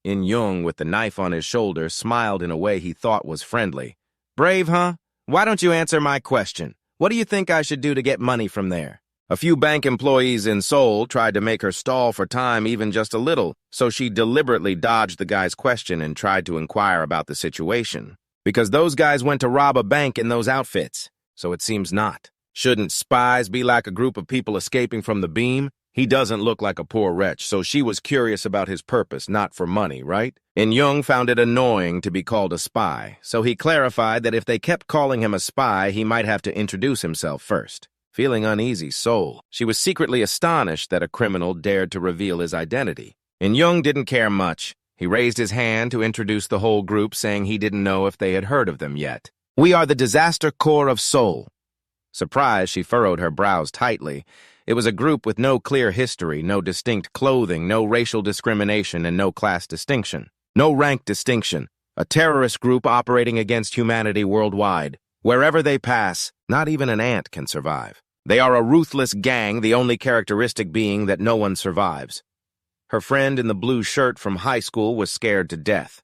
In-young, with the knife on his shoulder, smiled in a way he thought was friendly. "Brave, huh? Why don't you answer my question? What do you think I should do to get money from there?" A few bank employees in Seoul tried to make her stall for time even just a little, so she deliberately dodged the guy's question and tried to inquire about the situation. Because those guys went to rob a bank in those outfits, so it seems not. Shouldn't spies be like a group of people escaping from the beam? He doesn't look like a poor wretch, so she was curious about his purpose, not for money, right? In-young found it annoying to be called a spy, so he clarified that if they kept calling him a spy, he might have to introduce himself first. Feeling uneasy, she was secretly astonished that a criminal dared to reveal his identity. In-young didn't care much. He raised his hand to introduce the whole group, saying he didn't know if they had heard of them yet. "We are the Disaster Corps of Seoul." Surprised, she furrowed her brows tightly. It was a group with no clear history, no distinct clothing, no racial discrimination, and no class distinction. No rank distinction. A terrorist group operating against humanity worldwide. Wherever they pass, not even an ant can survive. They are a ruthless gang, the only characteristic being that no one survives. Her friend in the blue shirt from high school was scared to death.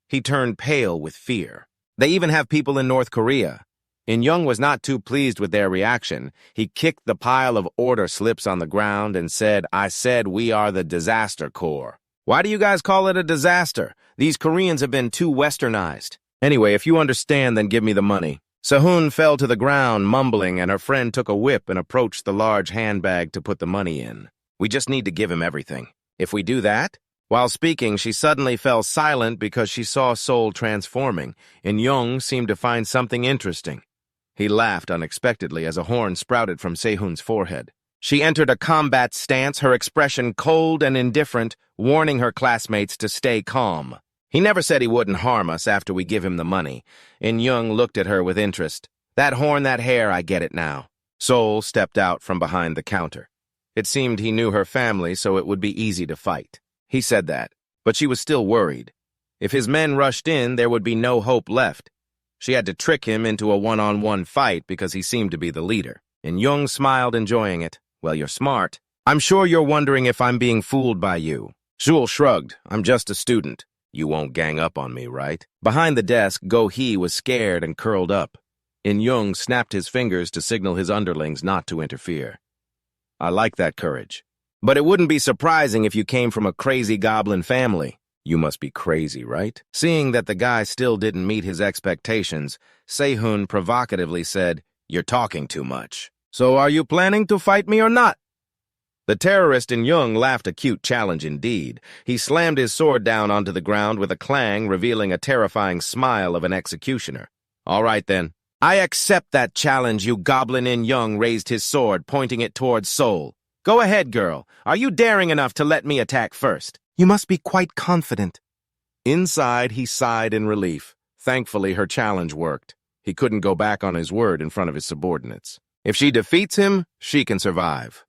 He turned pale with fear. They even have people in North Korea. In-young was not too pleased with their reaction. He kicked the pile of order slips on the ground and said, "I said we are the Disaster Corps. Why do you guys call it a disaster? These Koreans have been too westernized. Anyway, if you understand, then give me the money." Sehun fell to the ground, mumbling, and her friend took a whip and approached the large handbag to put the money in. "We just need to give him everything. If we do that..." While speaking, she suddenly fell silent because she saw Sol transforming. In-young seemed to find something interesting. He laughed unexpectedly as a horn sprouted from Sehun's forehead. She entered a combat stance, her expression cold and indifferent, warning her classmates to stay calm. "He never said he wouldn't harm us after we give him the money." In-young looked at her with interest. "That horn, that hair, I get it now." Sol stepped out from behind the counter. It seemed he knew her family, so it would be easy to fight. He said that, but she was still worried. If his men rushed in, there would be no hope left. She had to trick him into a one-on-one fight because he seemed to be the leader. In-young smiled, enjoying it. "Well, you're smart. I'm sure you're wondering if I'm being fooled by you." Shul shrugged. "I'm just a student. You won't gang up on me, right?" Behind the desk, Go-hee was scared and curled up. In-young snapped his fingers to signal his underlings not to interfere. "I like that courage. But it wouldn't be surprising if you came from a crazy goblin family." "You must be crazy, right?" Seeing that the guy still didn't meet his expectations, Sehun provocatively said, "You're talking too much. So are you planning to fight me or not?" The terrorist In-young laughed a cute challenge indeed. He slammed his sword down onto the ground with a clang, revealing a terrifying smile of an executioner. "All right, then. I accept that challenge." You goblin. In-young raised his sword, pointing it towards Sol. "Go ahead, girl. Are you daring enough to let me attack first?" "You must be quite confident." Inside, he sighed in relief. Thankfully, her challenge worked. He couldn't go back on his word in front of his subordinates. If she defeats him, she can survive.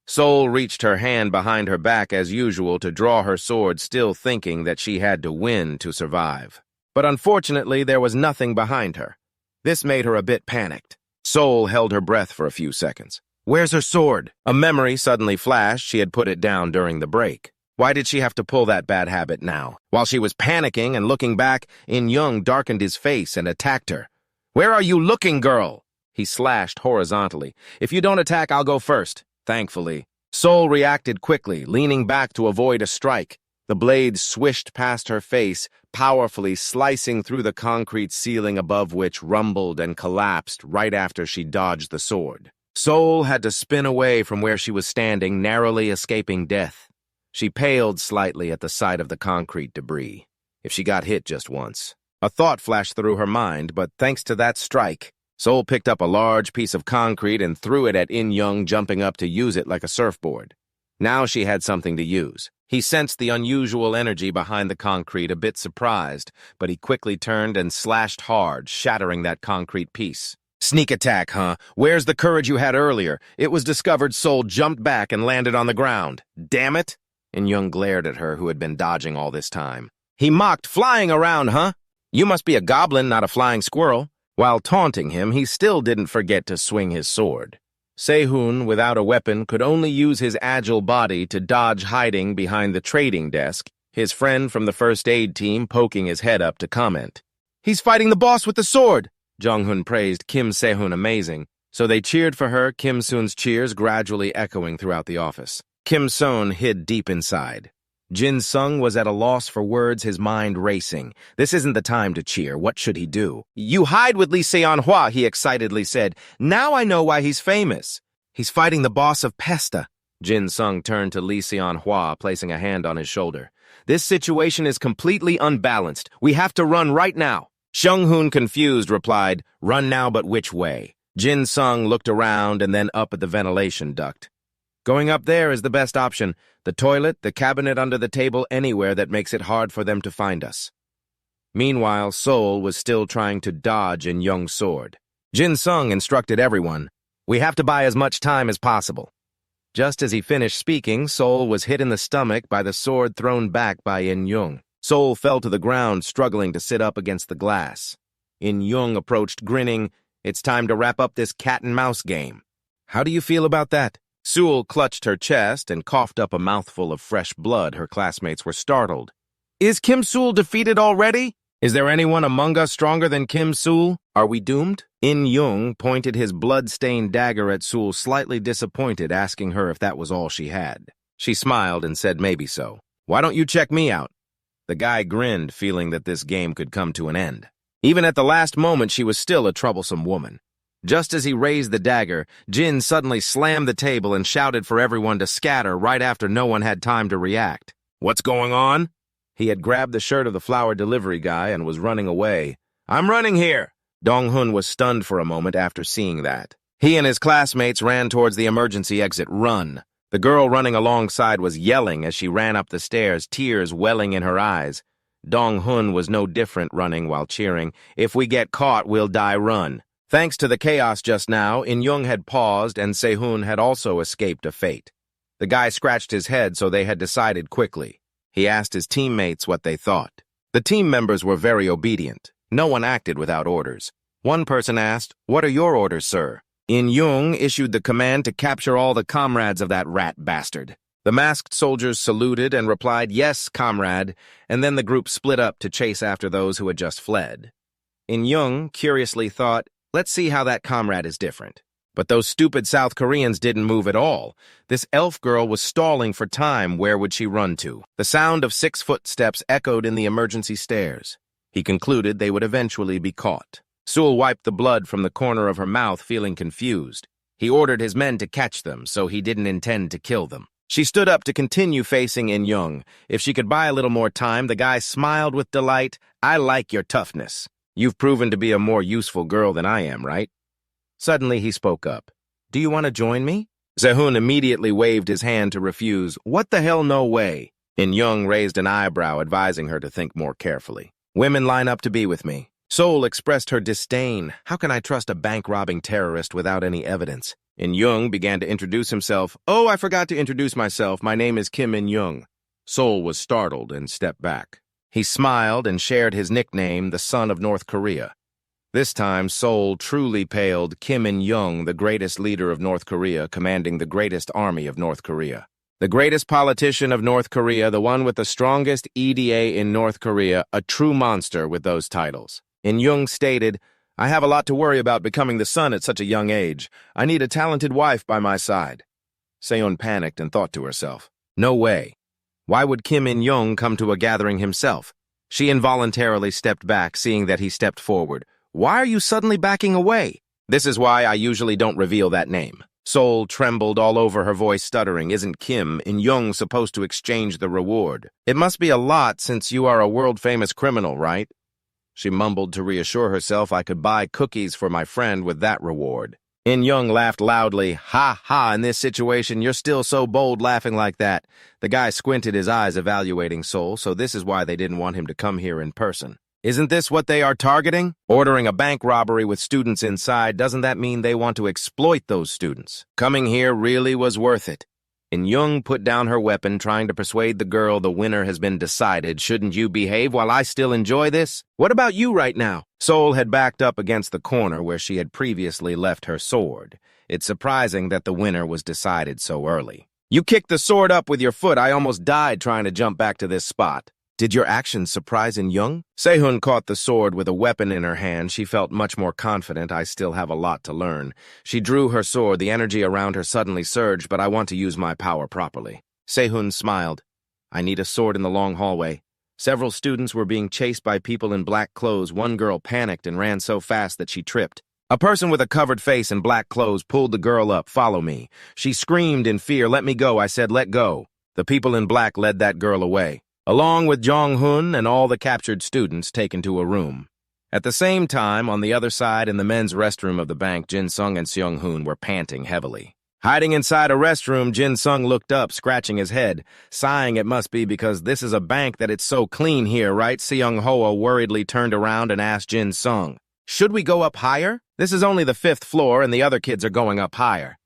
Sol reached her hand behind her back as usual to draw her sword, still thinking that she had to win to survive. But unfortunately, there was nothing behind her. This made her a bit panicked. Sol held her breath for a few seconds. "Where's her sword?" A memory suddenly flashed. She had put it down during the break. Why did she have to pull that bad habit now? While she was panicking and looking back, In-young darkened his face and attacked her. "Where are you looking, girl?" He slashed horizontally. "If you don't attack, I'll go first." Thankfully, Sol reacted quickly, leaning back to avoid a strike. The blade swished past her face, powerfully slicing through the concrete ceiling above which rumbled and collapsed right after she dodged the sword. Sol had to spin away from where she was standing, narrowly escaping death. She paled slightly at the sight of the concrete debris. If she got hit just once. A thought flashed through her mind, but thanks to that strike, Sol picked up a large piece of concrete and threw it at In-young, jumping up to use it like a surfboard. Now she had something to use. He sensed the unusual energy behind the concrete, a bit surprised, but he quickly turned and slashed hard, shattering that concrete piece. "Sneak attack, huh? Where's the courage you had earlier?" It was discovered Sol jumped back and landed on the ground. "Damn it!" In-young glared at her, who had been dodging all this time. He mocked, "Flying around, huh? You must be a goblin, not a flying squirrel." While taunting him, he still didn't forget to swing his sword. Sehun, without a weapon, could only use his agile body to dodge hiding behind the trading desk, his friend from the first aid team poking his head up to comment. "He's fighting the boss with the sword!" Jong-hun praised Kim Sehun amazing, so they cheered for her, Kim Soon's cheers gradually echoing throughout the office. Kim Soon hid deep inside. Jinsung was at a loss for words, his mind racing. This isn't the time to cheer. What should he do? "You hide with Lee Seon-hwa," he excitedly said. "Now I know why he's famous." "He's fighting the boss of Pesta." Jinsung turned to Lee Seon-hwa, placing a hand on his shoulder. "This situation is completely unbalanced. We have to run right now." Seung-hoon, confused, replied, "Run now, but which way?" Jinsung looked around and then up at the ventilation duct. "Going up there is the best option. The toilet, the cabinet under the table, anywhere that makes it hard for them to find us." Meanwhile, Sol was still trying to dodge In-young's sword. Jinsung instructed everyone, "We have to buy as much time as possible." Just as he finished speaking, Sol was hit in the stomach by the sword thrown back by In-young. Sol fell to the ground, struggling to sit up against the glass. In-young approached, grinning. "It's time to wrap up this cat-and-mouse game." "How do you feel about that?" Sewell clutched her chest and coughed up a mouthful of fresh blood. Her classmates were startled. "Is Kim Sewell defeated already? Is there anyone among us stronger than Kim Sewell? Are we doomed?" In-young pointed his blood-stained dagger at Sewell, slightly disappointed, asking her if that was all she had. She smiled and said maybe so. "Why don't you check me out?" The guy grinned, feeling that this game could come to an end. Even at the last moment, she was still a troublesome woman. Just as he raised the dagger, Jin suddenly slammed the table and shouted for everyone to scatter right after no one had time to react. "What's going on?" He had grabbed the shirt of the flower delivery guy and was running away. "I'm running here!" Dong-hun was stunned for a moment after seeing that. He and his classmates ran towards the emergency exit. "Run!" The girl running alongside was yelling as she ran up the stairs, tears welling in her eyes. Dong-hun was no different, running while cheering, "If we get caught, we'll die, run." Thanks to the chaos just now, In-young had paused and Sehun had also escaped a fate. The guy scratched his head, so they had decided quickly. He asked his teammates what they thought. The team members were very obedient. No one acted without orders. One person asked, "What are your orders, sir?" In-young issued the command to capture all the comrades of that rat bastard. The masked soldiers saluted and replied, "Yes, comrade," and then the group split up to chase after those who had just fled. In-young curiously thought, "Let's see how that comrade is different." But those stupid South Koreans didn't move at all. This elf girl was stalling for time. Where would she run to? The sound of 6 footsteps echoed in the emergency stairs. He concluded they would eventually be caught. Sewell wiped the blood from the corner of her mouth, feeling confused. He ordered his men to catch them, so he didn't intend to kill them. She stood up to continue facing In-young. If she could buy a little more time, the guy smiled with delight. "I like your toughness. You've proven to be a more useful girl than I am, right?" Suddenly, he spoke up. "Do you want to join me?" Sehun immediately waved his hand to refuse. "What the hell, no way." In-young raised an eyebrow, advising her to think more carefully. "Women line up to be with me." Sol expressed her disdain. "How can I trust a bank-robbing terrorist without any evidence?" In-young began to introduce himself. "Oh, I forgot to introduce myself. My name is Kim In-young." Sol was startled and stepped back. He smiled and shared his nickname, the Son of North Korea. This time, Sol truly paled. Kim In-young, the greatest leader of North Korea, commanding the greatest army of North Korea. The greatest politician of North Korea, the one with the strongest EDA in North Korea, a true monster with those titles. In-young stated, I have a lot to worry about becoming the son at such a young age. I need a talented wife by my side. Seon panicked and thought to herself, no way. Why would Kim In-young come to a gathering himself? She involuntarily stepped back, seeing that he stepped forward. Why are you suddenly backing away? This is why I usually don't reveal that name. Seol trembled all over, her voice stuttering. Isn't Kim In-young supposed to exchange the reward? It must be a lot since you are a world-famous criminal, right? She mumbled to reassure herself. I could buy cookies for my friend with that reward. In-young laughed loudly. Ha ha, in this situation, you're still so bold laughing like that. The guy squinted his eyes, evaluating Seol, so this is why they didn't want him to come here in person. Isn't this what they are targeting? Ordering a bank robbery with students inside, doesn't that mean they want to exploit those students? Coming here really was worth it. In-young put down her weapon, trying to persuade the girl the winner has been decided. Shouldn't you behave while I still enjoy this? What about you right now? Seol had backed up against the corner where she had previously left her sword. It's surprising that the winner was decided so early. You kicked the sword up with your foot. I almost died trying to jump back to this spot. Did your actions surprise In-young? Sehun caught the sword with a weapon in her hand. She felt much more confident. I still have a lot to learn. She drew her sword. The energy around her suddenly surged, but I want to use my power properly. Sehun smiled. I need a sword in the long hallway. Several students were being chased by people in black clothes. One girl panicked and ran so fast that she tripped. A person with a covered face and black clothes pulled the girl up. Follow me. She screamed in fear. Let me go. I said, let go. The people in black led that girl away, along with Jong-hun and all the captured students taken to a room. At the same time, on the other side in the men's restroom of the bank, Jinsung and Seong-hun were panting heavily. Hiding inside a restroom, Jinsung looked up, scratching his head, sighing. It must be because this is a bank that it's so clean here, right? Seong-hoa worriedly turned around and asked Jinsung, should we go up higher? This is only the 5th floor and the other kids are going up higher.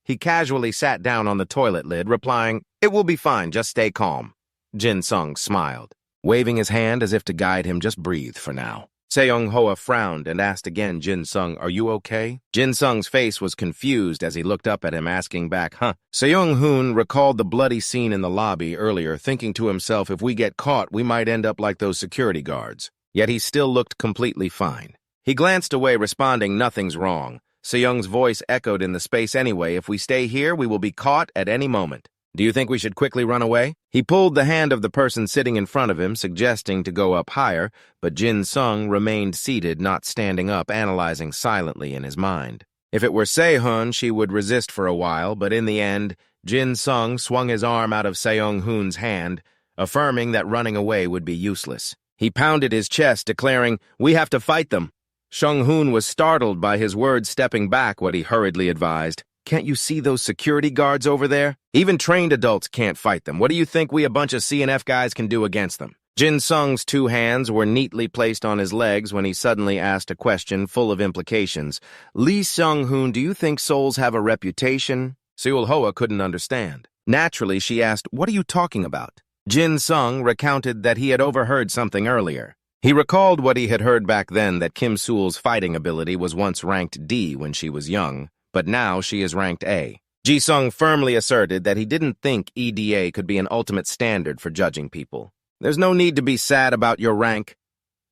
He casually sat down on the toilet lid, replying, it will be fine, just stay calm. Jinsung smiled, waving his hand as if to guide him. Just breathe for now. Seong-hoa frowned and asked again, Jinsung, are you okay? Jinsung's face was confused as he looked up at him, asking back, huh? Seong-hun recalled the bloody scene in the lobby earlier, thinking to himself, if we get caught, we might end up like those security guards. Yet he still looked completely fine. He glanced away, responding, nothing's wrong. Seong's voice echoed in the space. Anyway, if we stay here, we will be caught at any moment. Do you think we should quickly run away? He pulled the hand of the person sitting in front of him, suggesting to go up higher, but Jinsung remained seated, not standing up, analyzing silently in his mind. If it were Sehun, she would resist for a while, but in the end, Jinsung swung his arm out of Seong-hun's hand, affirming that running away would be useless. He pounded his chest, declaring, we have to fight them. Seong-hun was startled by his words, stepping back. What he hurriedly advised, can't you see those security guards over there? Even trained adults can't fight them. What do you think we a bunch of CNF guys can do against them? Jinsung's 2 hands were neatly placed on his legs when he suddenly asked a question full of implications. Lee Seong-hun, do you think souls have a reputation? Seol-hoa couldn't understand. Naturally, she asked, what are you talking about? Jinsung recounted that he had overheard something earlier. He recalled what he had heard back then, that Kim Seul's fighting ability was once ranked D when she was young, but now she is ranked A. Jisung firmly asserted that he didn't think EDA could be an ultimate standard for judging people. There's no need to be sad about your rank.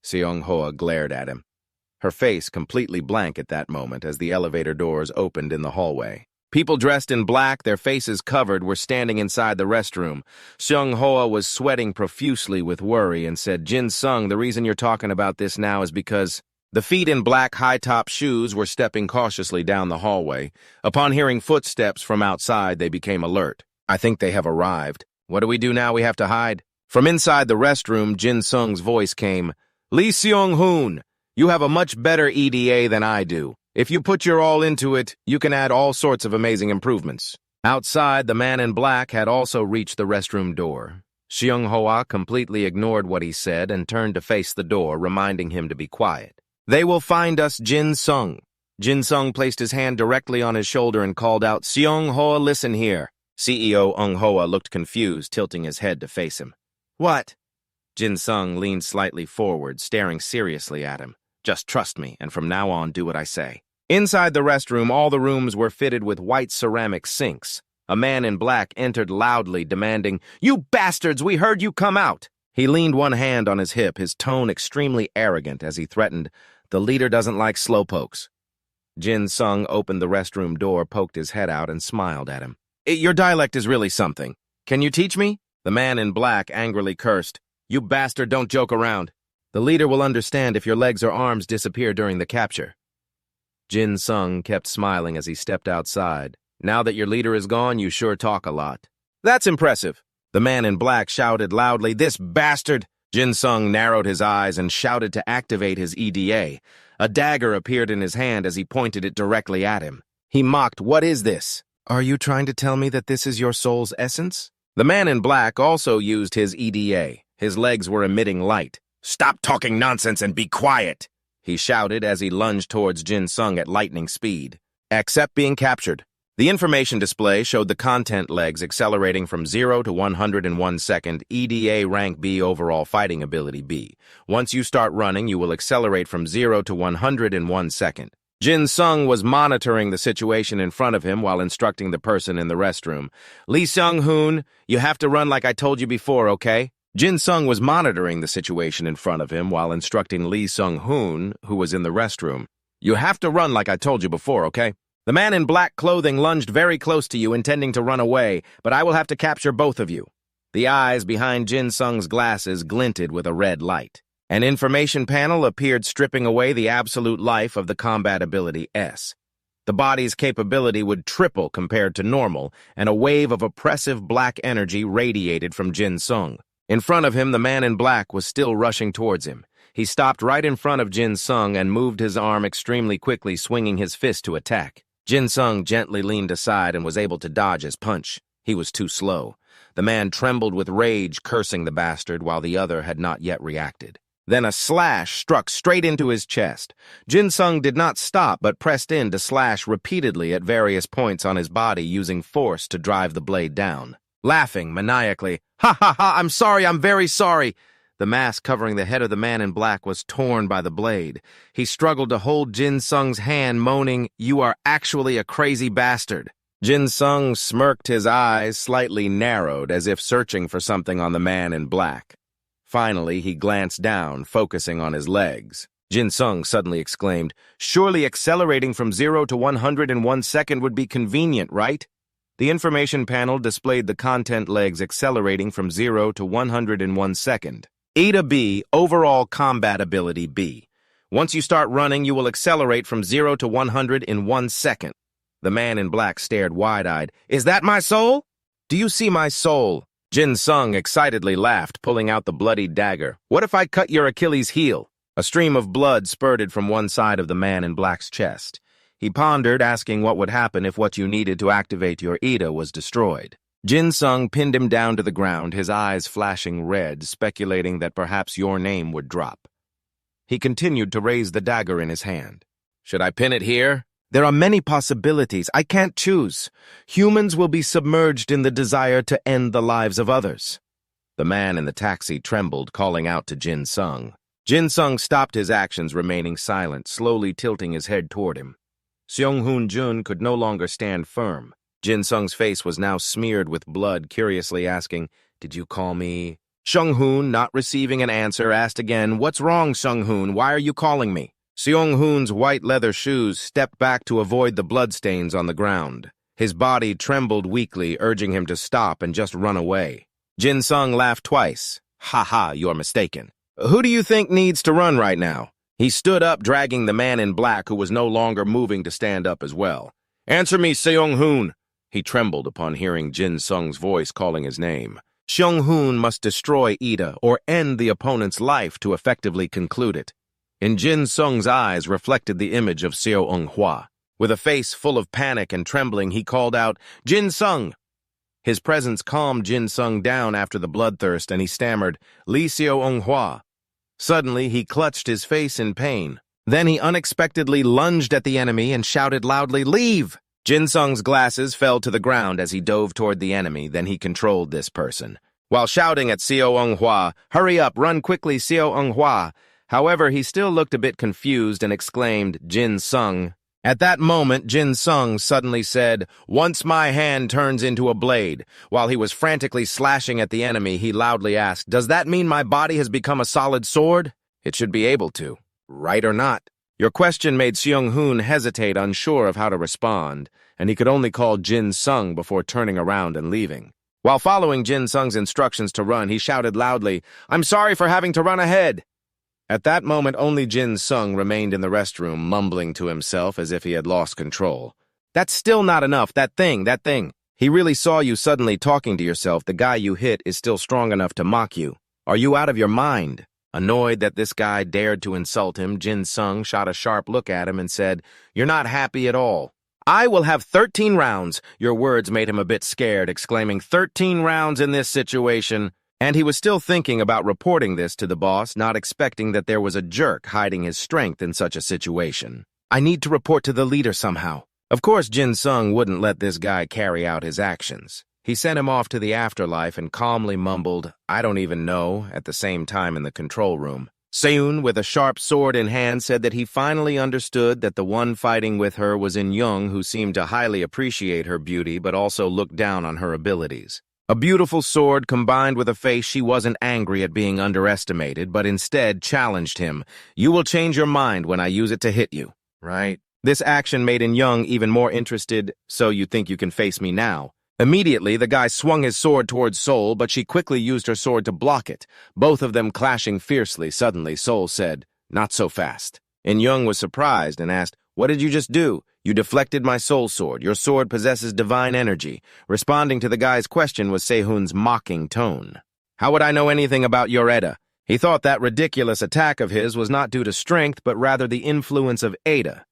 Seong-hoa glared at him, her face completely blank at that moment as the elevator doors opened in the hallway. People dressed in black, their faces covered, were standing inside the restroom. Seong-hoa was sweating profusely with worry and said, Jinsung, the reason you're talking about this now is because the feet in black high-top shoes were stepping cautiously down the hallway. Upon hearing footsteps from outside, they became alert. I think they have arrived. What do we do now? We have to hide. From inside the restroom, Jinsung's voice came, Lee Seong-hun, you have a much better EDA than I do. If you put your all into it, you can add all sorts of amazing improvements. Outside, the man in black had also reached the restroom door. Seong-hoa completely ignored what he said and turned to face the door, reminding him to be quiet. They will find us, Jinsung. Jinsung placed his hand directly on his shoulder and called out, Seong-hoa, listen here. CEO Eung-hoa looked confused, tilting his head to face him. What? Jinsung leaned slightly forward, staring seriously at him. Just trust me, and from now on, do what I say. Inside the restroom, all the rooms were fitted with white ceramic sinks. A man in black entered loudly, demanding, You bastards, we heard you come out! He leaned one hand on his hip, his tone extremely arrogant as he threatened, The leader doesn't like slowpokes. Jinsung opened the restroom door, poked his head out, and smiled at him. Your dialect is really something. Can you teach me? The man in black angrily cursed. You bastard, don't joke around. The leader will understand if your legs or arms disappear during the capture. Jinsung kept smiling as he stepped outside. Now that your leader is gone, you sure talk a lot. That's impressive. The man in black shouted loudly, This bastard! Jinsung narrowed his eyes and shouted to activate his EDA. A dagger appeared in his hand as he pointed it directly at him. He mocked, What is this? Are you trying to tell me that this is your soul's essence? The man in black also used his EDA. His legs were emitting light. Stop talking nonsense and be quiet, he shouted as he lunged towards Jinsung at lightning speed. Accept being captured. The information display showed the content legs accelerating from 0 to 100 in 1 second, EDA rank B, overall fighting ability B. Once you start running, you will accelerate from 0 to 100 in 1 second. Jinsung was monitoring the situation in front of him while instructing the person in the restroom. Lee Seung-hoon, you have to run like I told you before, okay? Jinsung was monitoring the situation in front of him while instructing Lee Seung-hoon, who was in the restroom. You have to run like I told you before, okay? The man in black clothing lunged very close to you, intending to run away, but I will have to capture both of you. The eyes behind Jinsung's glasses glinted with a red light. An information panel appeared, stripping away the absolute life of the combat ability S. The body's capability would triple compared to normal, and a wave of oppressive black energy radiated from Jinsung. In front of him, the man in black was still rushing towards him. He stopped right in front of Jinsung and moved his arm extremely quickly, swinging his fist to attack. Jinsung gently leaned aside and was able to dodge his punch. He was too slow. The man trembled with rage, cursing the bastard, while the other had not yet reacted. Then a slash struck straight into his chest. Jinsung did not stop, but pressed in to slash repeatedly at various points on his body, using force to drive the blade down. Laughing maniacally, "Ha ha ha, I'm sorry, I'm very sorry." The mask covering the head of the man in black was torn by the blade. He struggled to hold Jinsung's hand, moaning, "You are actually a crazy bastard." Jinsung smirked, his eyes slightly narrowed, as if searching for something on the man in black. Finally, he glanced down, focusing on his legs. Jinsung suddenly exclaimed, "Surely accelerating from 0 to 100 in 1 second would be convenient, right?" The information panel displayed the content legs accelerating from 0 to 100 in 1 second. EDA B, overall combat ability B. Once you start running, you will accelerate from 0 to 100 in 1 second. The man in black stared wide-eyed. "Is that my soul? Do you see my soul?" Jinsung excitedly laughed, pulling out the bloodied dagger. "What if I cut your Achilles' heel?" A stream of blood spurted from one side of the man in black's chest. He pondered, asking what would happen if what you needed to activate your EDA was destroyed. Jinsung pinned him down to the ground, his eyes flashing red, speculating that perhaps your name would drop. He continued to raise the dagger in his hand. "Should I pin it here?" "There are many possibilities. I can't choose. Humans will be submerged in the desire to end the lives of others." The man in the taxi trembled, calling out to Jinsung. Jinsung stopped his actions, remaining silent, slowly tilting his head toward him. Seung-hoon Jun could no longer stand firm. Jinsung's face was now smeared with blood, curiously asking, "Did you call me?" Seung-hoon, not receiving an answer, asked again, "What's wrong, Seung-hoon? Why are you calling me?" Seung-hoon's white leather shoes stepped back to avoid the bloodstains on the ground. His body trembled weakly, urging him to stop and just run away. Jinsung laughed twice. "Ha ha, you're mistaken. Who do you think needs to run right now?" He stood up, dragging the man in black, who was no longer moving, to stand up as well. "Answer me, Seung-hoon." He trembled upon hearing Jinsung's voice calling his name. Seung-hoon must destroy EDA or end the opponent's life to effectively conclude it. In Jinsung's eyes reflected the image of Seung-hwa. With a face full of panic and trembling, he called out, "Jinsung!" His presence calmed Jinsung down after the bloodthirst, and he stammered, "Lee Seung-hwa." Suddenly, he clutched his face in pain. Then he unexpectedly lunged at the enemy and shouted loudly, "Leave!" Jinsung's glasses fell to the ground as he dove toward the enemy, then he controlled this person. While shouting at Seung-hwa, "Hurry up, run quickly, Seung-hwa." However, he still looked a bit confused and exclaimed, "Jinsung." At that moment, Jinsung suddenly said, "Once my hand turns into a blade." While he was frantically slashing at the enemy, he loudly asked, "Does that mean my body has become a solid sword?" "It should be able to, right or not." Your question made Seung-hoon hesitate, unsure of how to respond, and he could only call Jinsung before turning around and leaving. While following Jinsung's instructions to run, he shouted loudly, "I'm sorry for having to run ahead!" At that moment, only Jinsung remained in the restroom, mumbling to himself as if he had lost control. "That's still not enough, that thing. He really saw you suddenly talking to yourself. The guy you hit is still strong enough to mock you. Are you out of your mind?" Annoyed that this guy dared to insult him, Jinsung shot a sharp look at him and said, "You're not happy at all." "I will have 13 rounds. Your words made him a bit scared, exclaiming, 13 rounds in this situation. And he was still thinking about reporting this to the boss, not expecting that there was a jerk hiding his strength in such a situation. "I need to report to the leader somehow." Of course, Jinsung wouldn't let this guy carry out his actions. He sent him off to the afterlife and calmly mumbled, "I don't even know," at the same time in the control room. Seun, with a sharp sword in hand, said that he finally understood that the one fighting with her was In-young, who seemed to highly appreciate her beauty but also looked down on her abilities. A beautiful sword combined with a face she wasn't angry at being underestimated, but instead challenged him. "You will change your mind when I use it to hit you, right?" This action made In-young even more interested. "So you think you can face me now?" Immediately, the guy swung his sword towards Seol, but she quickly used her sword to block it, both of them clashing fiercely. Suddenly, Seol said, "Not so fast." In-young was surprised and asked, "What did you just do?" "You deflected my soul sword. Your sword possesses divine energy." Responding to the guy's question was Sehun's mocking tone. "How would I know anything about Yoreda?" He thought that ridiculous attack of his was not due to strength, but rather the influence of Ada.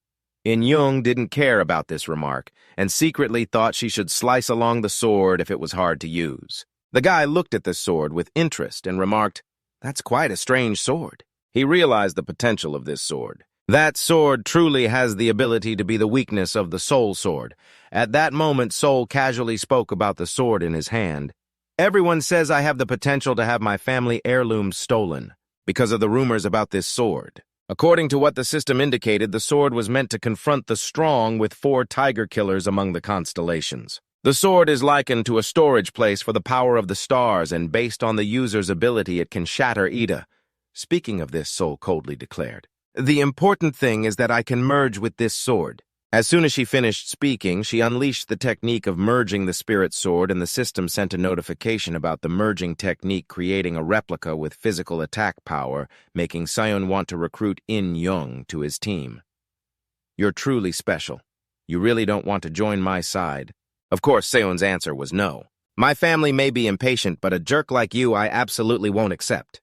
In-young didn't care about this remark, and secretly thought she should slice along the sword if it was hard to use. The guy looked at the sword with interest and remarked, "That's quite a strange sword." He realized the potential of this sword. That sword truly has the ability to be the weakness of the soul sword. At that moment, Seol casually spoke about the sword in his hand. "Everyone says I have the potential to have my family heirlooms stolen because of the rumors about this sword. According to what the system indicated, the sword was meant to confront the strong with 4 tiger killers among the constellations. The sword is likened to a storage place for the power of the stars, and based on the user's ability, it can shatter Ida." Speaking of this, Seol coldly declared, "The important thing is that I can merge with this sword." As soon as she finished speaking, she unleashed the technique of merging the spirit sword, and the system sent a notification about the merging technique, creating a replica with physical attack power, making Seon want to recruit In-young to his team. "You're truly special. You really don't want to join my side?" Of course, Seon's answer was no. "My family may be impatient, but a jerk like you I absolutely won't accept."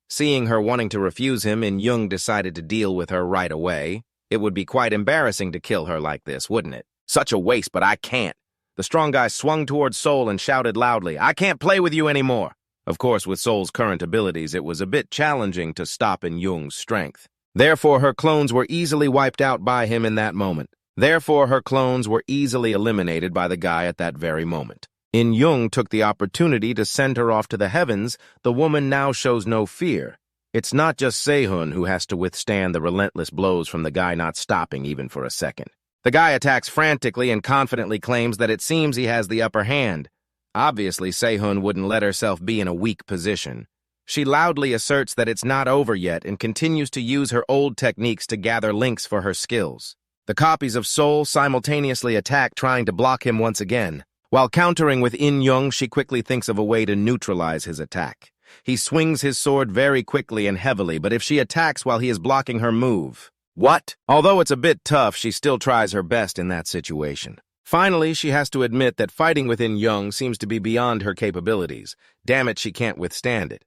Seeing her wanting to refuse him, In-young decided to deal with her right away. It would be quite embarrassing to kill her like this, wouldn't it? "Such a waste, but I can't." The strong guy swung towards Seol and shouted loudly, "I can't play with you anymore." Of course, with Seol's current abilities, it was a bit challenging to stop In-young's strength. Therefore, her clones were easily wiped out by him in that moment. Therefore, her clones were easily eliminated by the guy at that very moment. In-young took the opportunity to send her off to the heavens. The woman now shows no fear. It's not just Sehun who has to withstand the relentless blows from the guy not stopping even for a second. The guy attacks frantically and confidently claims that it seems he has the upper hand. Obviously, Sehun wouldn't let herself be in a weak position. She loudly asserts that it's not over yet and continues to use her old techniques to gather links for her skills. The copies of Seol simultaneously attack, trying to block him once again. While countering with In-young, she quickly thinks of a way to neutralize his attack. He swings his sword very quickly and heavily, but if she attacks while he is blocking her move... What? Although it's a bit tough, she still tries her best in that situation. Finally, she has to admit that fighting with In-young seems to be beyond her capabilities. Damn it, she can't withstand it.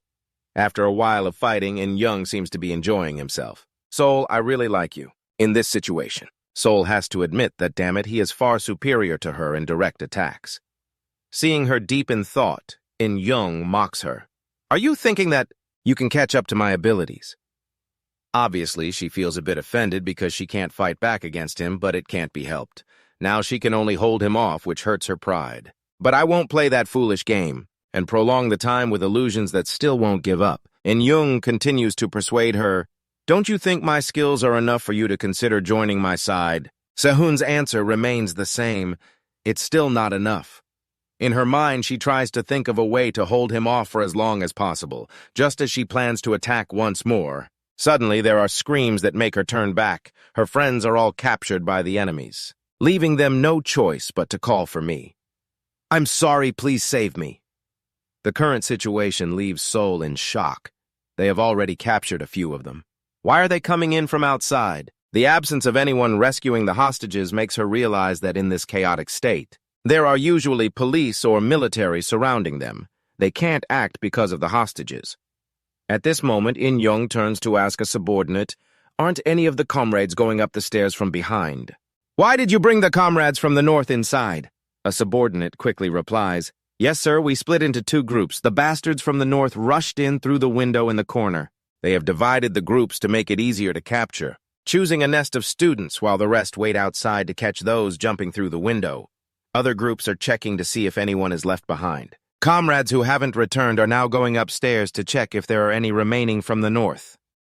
After a while of fighting, In-young seems to be enjoying himself. "Seol, I really like you. In this situation." Seol has to admit that, damn it, he is far superior to her in direct attacks. Seeing her deep in thought, In-young mocks her. "Are you thinking that you can catch up to my abilities?" Obviously, she feels a bit offended because she can't fight back against him, but it can't be helped. Now she can only hold him off, which hurts her pride. "But I won't play that foolish game and prolong the time with illusions that still won't give up." In-young continues to persuade her, "Don't you think my skills are enough for you to consider joining my side?" Sehun's answer remains the same. It's still not enough. In her mind, she tries to think of a way to hold him off for as long as possible, just as she plans to attack once more. Suddenly, there are screams that make her turn back. Her friends are all captured by the enemies, leaving them no choice but to call for me. "I'm sorry, please save me." The current situation leaves Seoul in shock. They have already captured a few of them. Why are they coming in from outside? The absence of anyone rescuing the hostages makes her realize that in this chaotic state, there are usually police or military surrounding them. They can't act because of the hostages. At this moment, In-young turns to ask a subordinate, "Aren't any of the comrades going up the stairs from behind?" "Why did you bring the comrades from the north inside?" A subordinate quickly replies, "Yes, sir, we split into two groups. The bastards from the north rushed in through the window in the corner. They have divided the groups to make it easier to capture, choosing a nest of students while the rest wait outside to catch those jumping through the window. Other groups are checking to see if anyone is left behind. Comrades who haven't returned are now going upstairs to check if there are any remaining from the north."